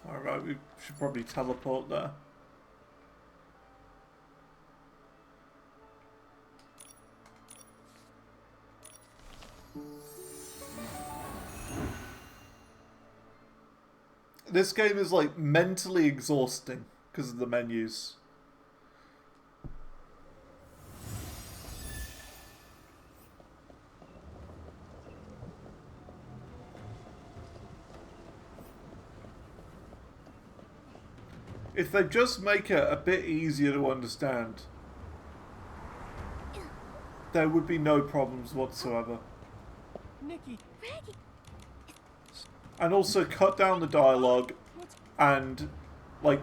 Alright, we should probably teleport there. This game is like mentally exhausting because of the menus. If they just make it a bit easier to understand, there would be no problems whatsoever. Nikki, And also cut down the dialogue and, like,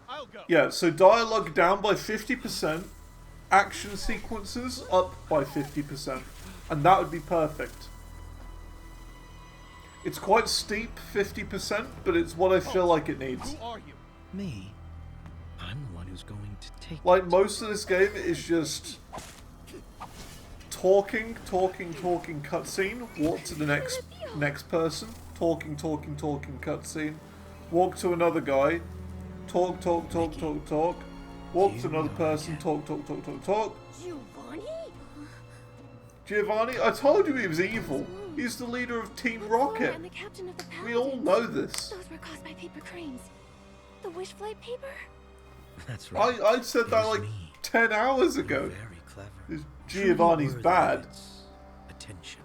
I'll go. yeah, so dialogue down by 50%, action sequences up by 50%, and that would be perfect. It's quite steep, 50%, but it's what I feel like it needs. Who are you? Me? I'm the one who's going to take Like, most of this game is just talking, cutscene, walk to the next person, talking, cutscene, walk to another guy, talk, walk to another person, talk. Giovanni? Giovanni? I told you he was evil. He's the leader of Team Rocket. And the captain of the We all know this. Those were caused by paper cranes. The wish flight paper? That's right. I said that It was like me. 10 hours ago. Very clever. This Giovanni's Truly worthy bad. of its attention.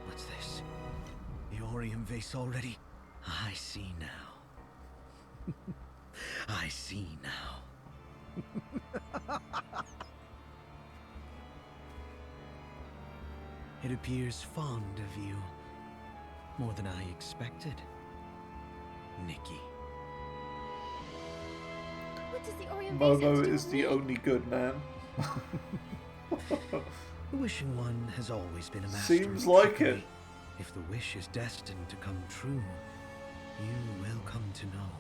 What's this? The Orium vase already? I see now. I see now. It appears fond of you. More than I expected. Nikki. What does the Orium vase have to Momo do is with the me? only good man. The wishing one has always been a master. Seems of like trickery. it. If the wish is destined to come true, you will come to know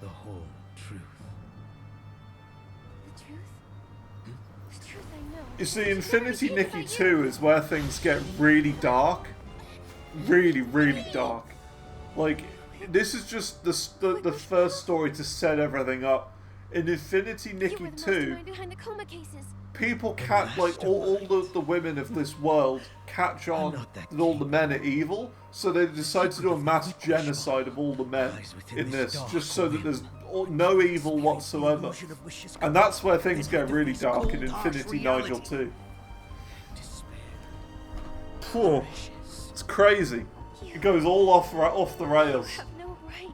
the whole truth. The truth? The truth I know. You see, Should never Infinity be taken Nikki by you. 2 is where things get really dark. Really, really dark. Like, this is just the first story to set everything up. In Infinity You Nikki were the 2, mastermind behind the coma cases. people catch, like, all the women of this world catch on that all the men are evil, so they decide to do a mass genocide of all the men in this, just so that there's no evil whatsoever. And that's where things get really dark in Infinity Nigel 2. Phew. It's crazy. It goes all off the rails. You have no right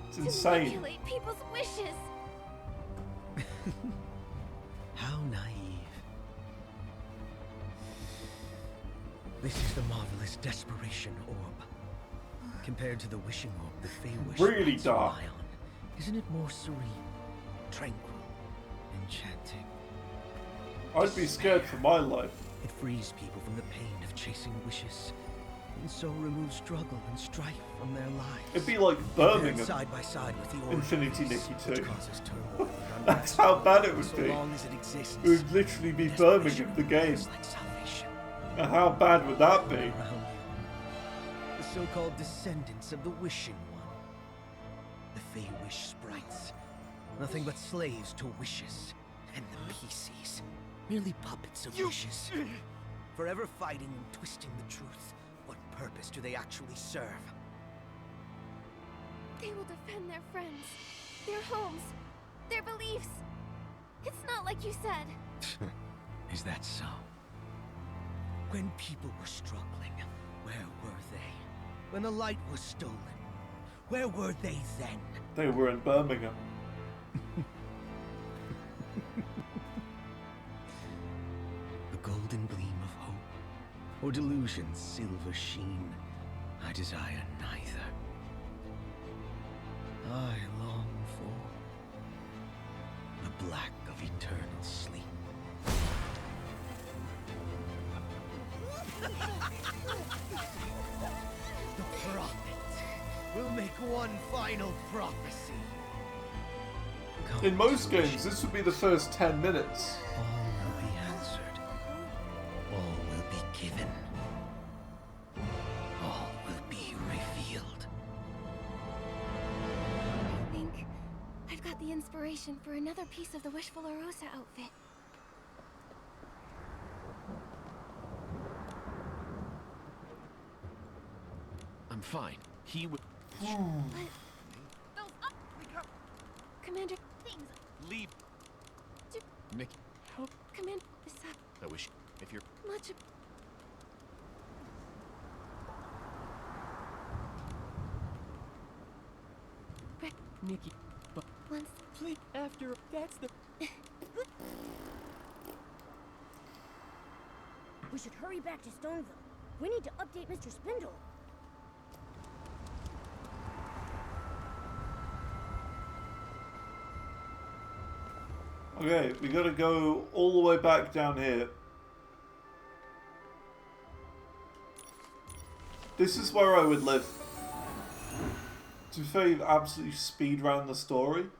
It's to insane. manipulate people's wishes. How naive. This is the marvelous desperation orb. Compared to the wishing orb the Fey-Wish Really rites dark. rely on, isn't it more serene, tranquil, enchanting? I'd be scared for my life. It frees people from the pain of chasing wishes, and so removes struggle and strife from their lives. It'd be like Compared Birmingham. side by side with the orb Infinity phase, Nikki which 2. causes turmoil and That's unrest, how bad it would so be. long as it exists. It would literally be Desperation Birmingham, the game. is like salvation. And how bad would that be? Around you. The so-called descendants of the Wishing One. The Fey-Wish sprites. Nothing but slaves to wishes. And the PCs. Merely puppets of wishes. Forever fighting and twisting the truth. What purpose do they actually serve? They will defend their friends, their homes, their beliefs. It's not like you said. Is that so? When people were struggling, where were they? When the light was stolen, where were they then? They were in Birmingham. The golden gleam of hope, or delusion's silver sheen, I desire neither. I long for the black of eternal sleep. The prophet will make one final prophecy. In most games, this would be the first 10 minutes. All will be answered. All will be given. All will be revealed. I think I've got the inspiration for another piece of the Wishful Arosa outfit. I'm fine. He would Commander, things. leave. Nikki, Help. Commander, this I wish if you're much. Nikki, but Once. please, after that's the. We should hurry back to Stoneville. We need to update Mr. Spindle. Okay, we gotta go all the way back down here. This is where I would live. To be fair, you've absolutely speed round the story.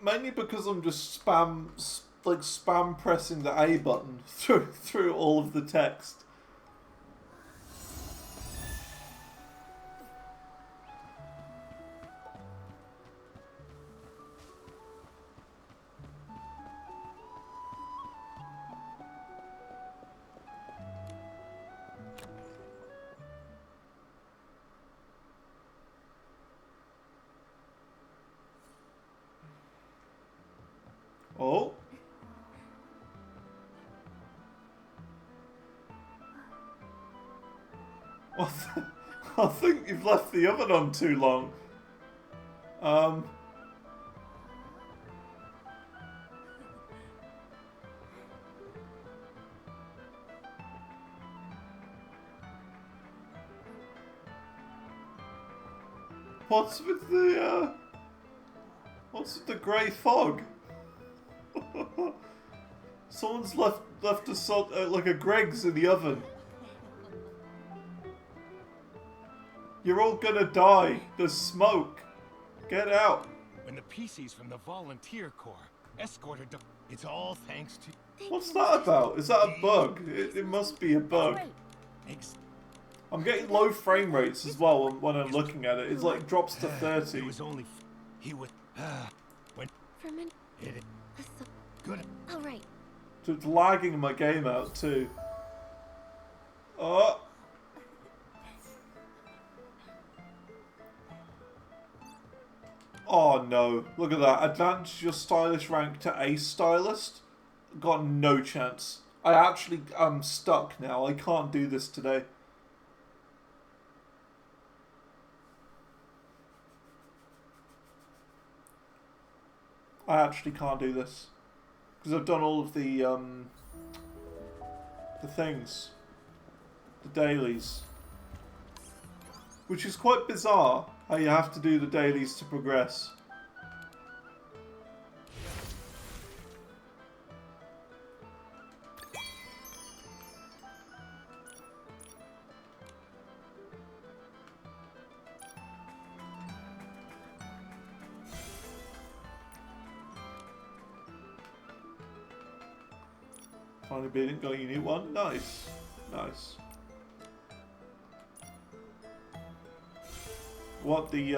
Mainly because I'm just spam pressing the A button through all of the text. Oh. I think you've left the oven on too long. What's with the grey fog? Someone's left like a Greg's in the oven. You're all gonna die. There's smoke. Get out. When the PCs from the Volunteer Corps escorted to... It's all thanks to... What's that about? Is that a bug? It must be a bug. I'm getting low frame rates as well when I'm looking at it. It's like drops to 30. It was only... He would... when... Ferment. It... Good. All right. So it's lagging my game out too. Oh. Oh no, look at that. Advance your stylist rank to Ace Stylist. Got no chance. I actually am stuck now. I can't do this today. I actually can't do this. Because I've done all of the things. The dailies. Which is quite bizarre, how you have to do the dailies to progress. Finally beat it, got a unique one. Nice. Nice. What the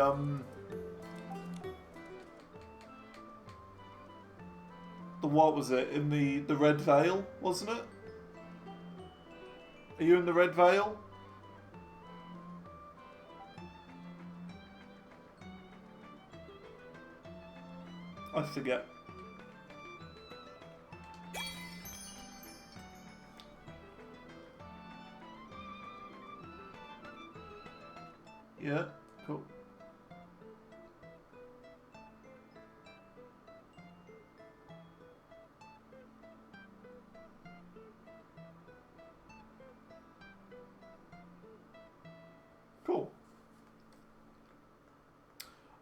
what was it? In the Red Veil, wasn't it? Are you in the Red Veil? I forget. Yeah, cool. Cool.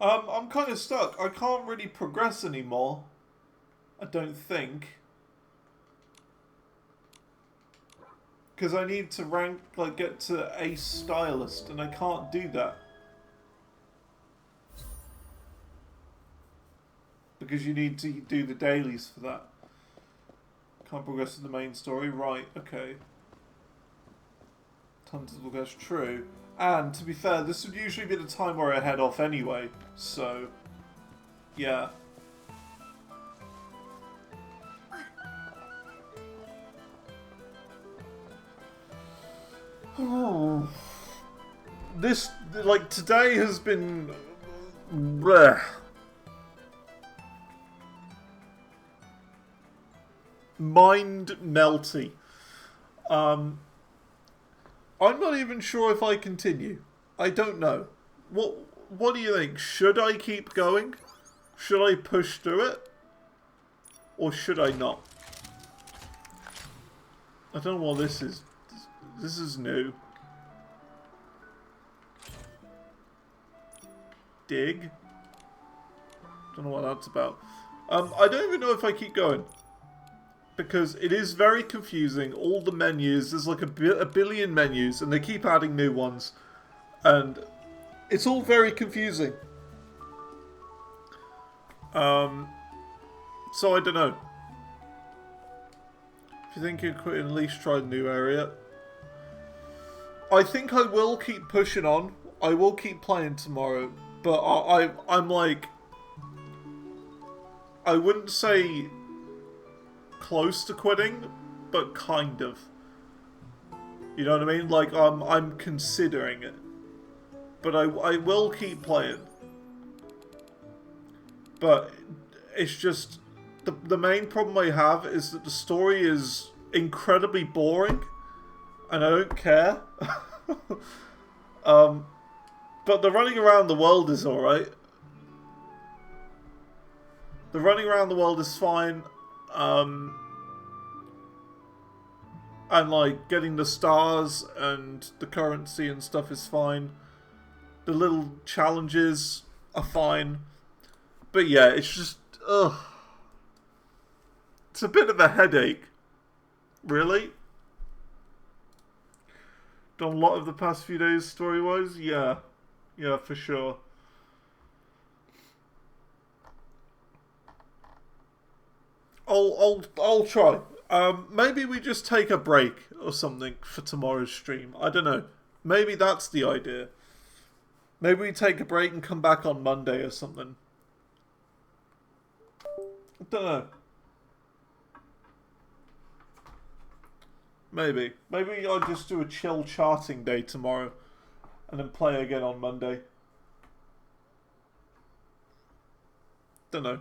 I'm kind of stuck. I can't really progress anymore. I don't think. Because I need to rank, like, get to Ace Stylist, and I can't do that. Because you need to do the dailies for that. Can't progress in the main story. Right, okay. Tons of that's true. And, to be fair, this would usually be the time where I head off anyway. So, yeah. Oh. This, like, today has been... bleh. Mind melty. I'm not even sure if I continue. I don't know. What do you think? Should I keep going? Should I push through it? Or should I not? I don't know what this is. This is new. Dig. Don't know what that's about. I don't even know if I keep going. Because it is very confusing. All the menus, there's like a billion menus, and they keep adding new ones. And it's all very confusing. So I don't know. If you think you could at least try the new area. I think I will keep pushing on. I will keep playing tomorrow. But I'm like... I wouldn't say... close to quitting, but kind of. You know what I mean? Like, I'm considering it. But I will keep playing. But it's just... The main problem I have is that the story is incredibly boring. And I don't care. But the running around the world is alright. The running around the world is fine. And like getting the stars and the currency and stuff is fine. The little challenges are fine. But yeah, it's just ugh. It's a bit of a headache. Really? Done a lot of the past few days story-wise? Yeah. Yeah, for sure. I'll try. Maybe we just take a break or something for tomorrow's stream. I don't know. Maybe that's the idea. Maybe we take a break and come back on Monday or something. I don't know. Maybe. Maybe I'll just do a chill charting day tomorrow and then play again on Monday. Don't know.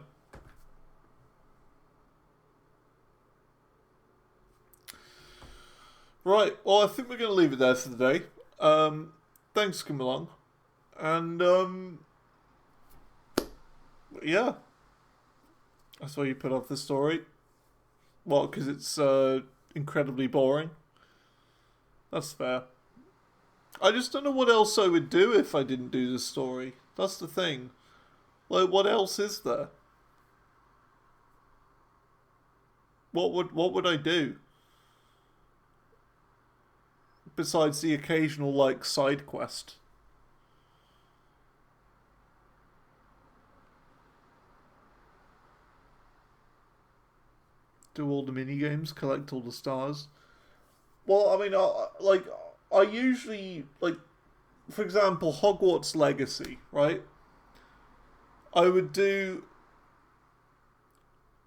Right, well, I think we're going to leave it there for the day. Thanks for coming along. And, yeah. That's why you put off the story. Well, because it's incredibly boring. That's fair. I just don't know what else I would do if I didn't do the story. That's the thing. Like, what else is there? What would I do? Besides the occasional, like, side quest. Do all the minigames, collect all the stars. Well, I mean, I usually, like, for example, Hogwarts Legacy, right? I would do,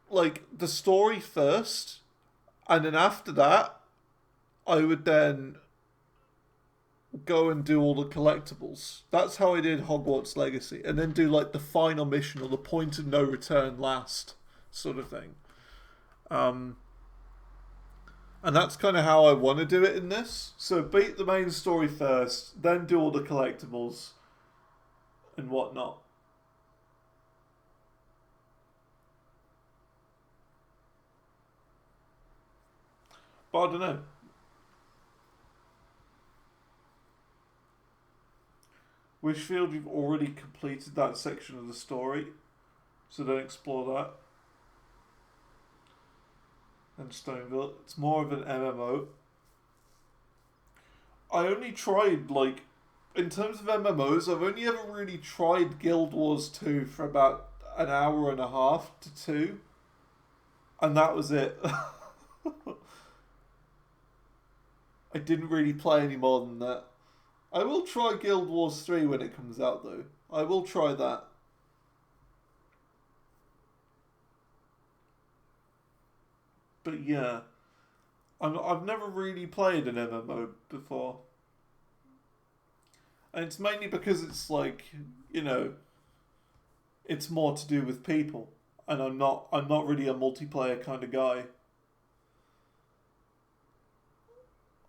like, the story first, and then after that, I would then go and do all the collectibles. That's how I did Hogwarts Legacy. And then do, like, the final mission or the point of no return last, sort of thing. And that's kind of how I want to do it in this. So beat the main story first, then do all the collectibles and whatnot. But I don't know. Wishfield, you've already completed that section of the story, so don't explore that. And Stoneville, it's more of an MMO. I only tried, like, in terms of MMOs, I've only ever really tried Guild Wars 2 for about an hour and a half to 2. And that was it. I didn't really play any more than that. I will try Guild Wars 3 when it comes out, though. I will try that. But yeah, I've never really played an MMO before. And it's mainly because it's like, you know, it's more to do with people. And I'm not really a multiplayer kind of guy.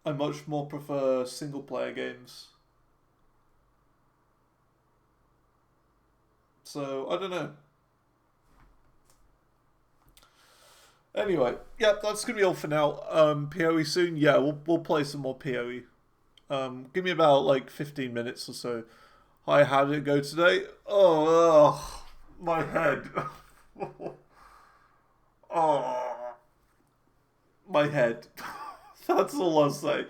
I much more prefer single player games. So, I don't know. Anyway, yeah, that's going to be all for now. PoE soon? Yeah, we'll play some more PoE. Give me about, like, 15 minutes or so. Hi, how did it go today? Oh, my head. Oh, my head. That's all I'll say.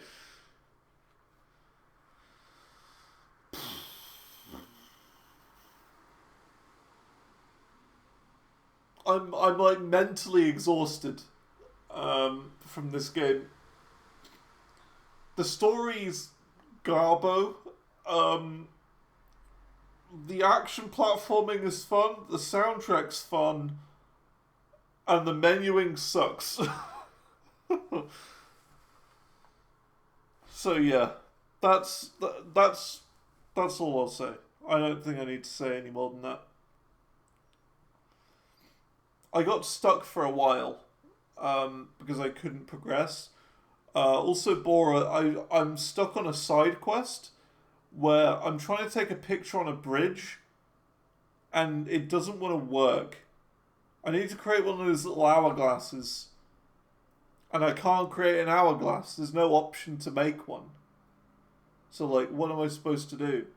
I'm like mentally exhausted from this game. The story's garbo. The action platforming is fun. The soundtrack's fun, and the menuing sucks. So yeah, that's all I'll say. I don't think I need to say any more than that. I got stuck for a while because I couldn't progress. Also, Bora, I'm stuck on a side quest where I'm trying to take a picture on a bridge and it doesn't want to work. I need to create one of those little hourglasses and I can't create an hourglass. There's no option to make one. So, like, what am I supposed to do?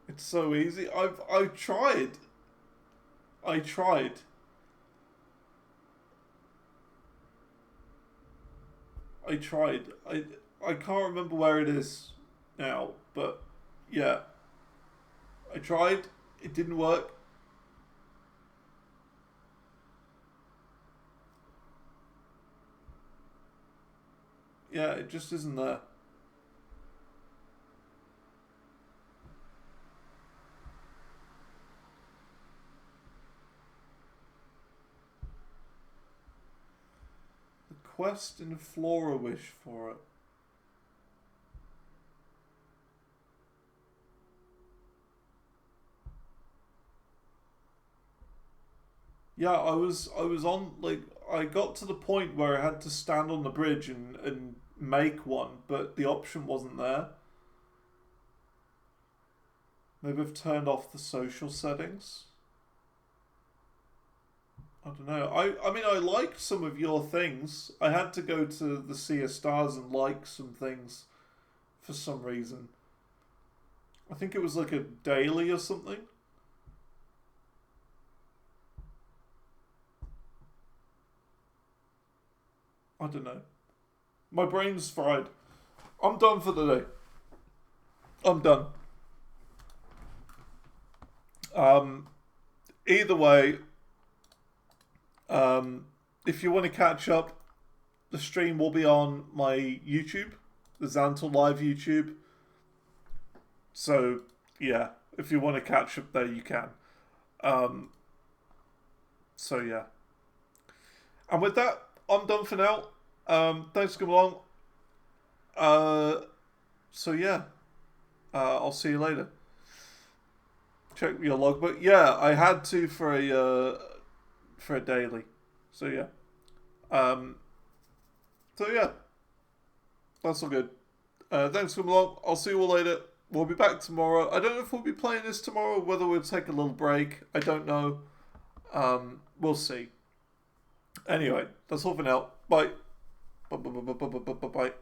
It's so easy. I've tried. I tried. I can't remember where it is now, but Yeah. I tried. It didn't work. Yeah, it just isn't there. The quest in Flora Wish for it. Yeah, I was on, like, I got to the point where I had to stand on the bridge and make one, but the option wasn't there. Maybe I've turned off the social settings. I don't know. I mean, I liked some of your things. I had to go to the Sea of Stars and like some things for some reason. I think it was like a daily or something. I don't know. My brain's fried. I'm done for the day. I'm done. Either way, if you want to catch up, the stream will be on my YouTube, the Zantor Live YouTube. So, yeah, if you want to catch up there, you can. So, yeah. And with that, I'm done for now. Thanks for coming along. So, yeah. I'll see you later. Check your logbook. Yeah, I had to for a daily. So, yeah. So, yeah. That's all good. Thanks for coming along. I'll see you all later. We'll be back tomorrow. I don't know if we'll be playing this tomorrow, whether we'll take a little break. I don't know. We'll see. Anyway, that's all for now. Bye. Bye.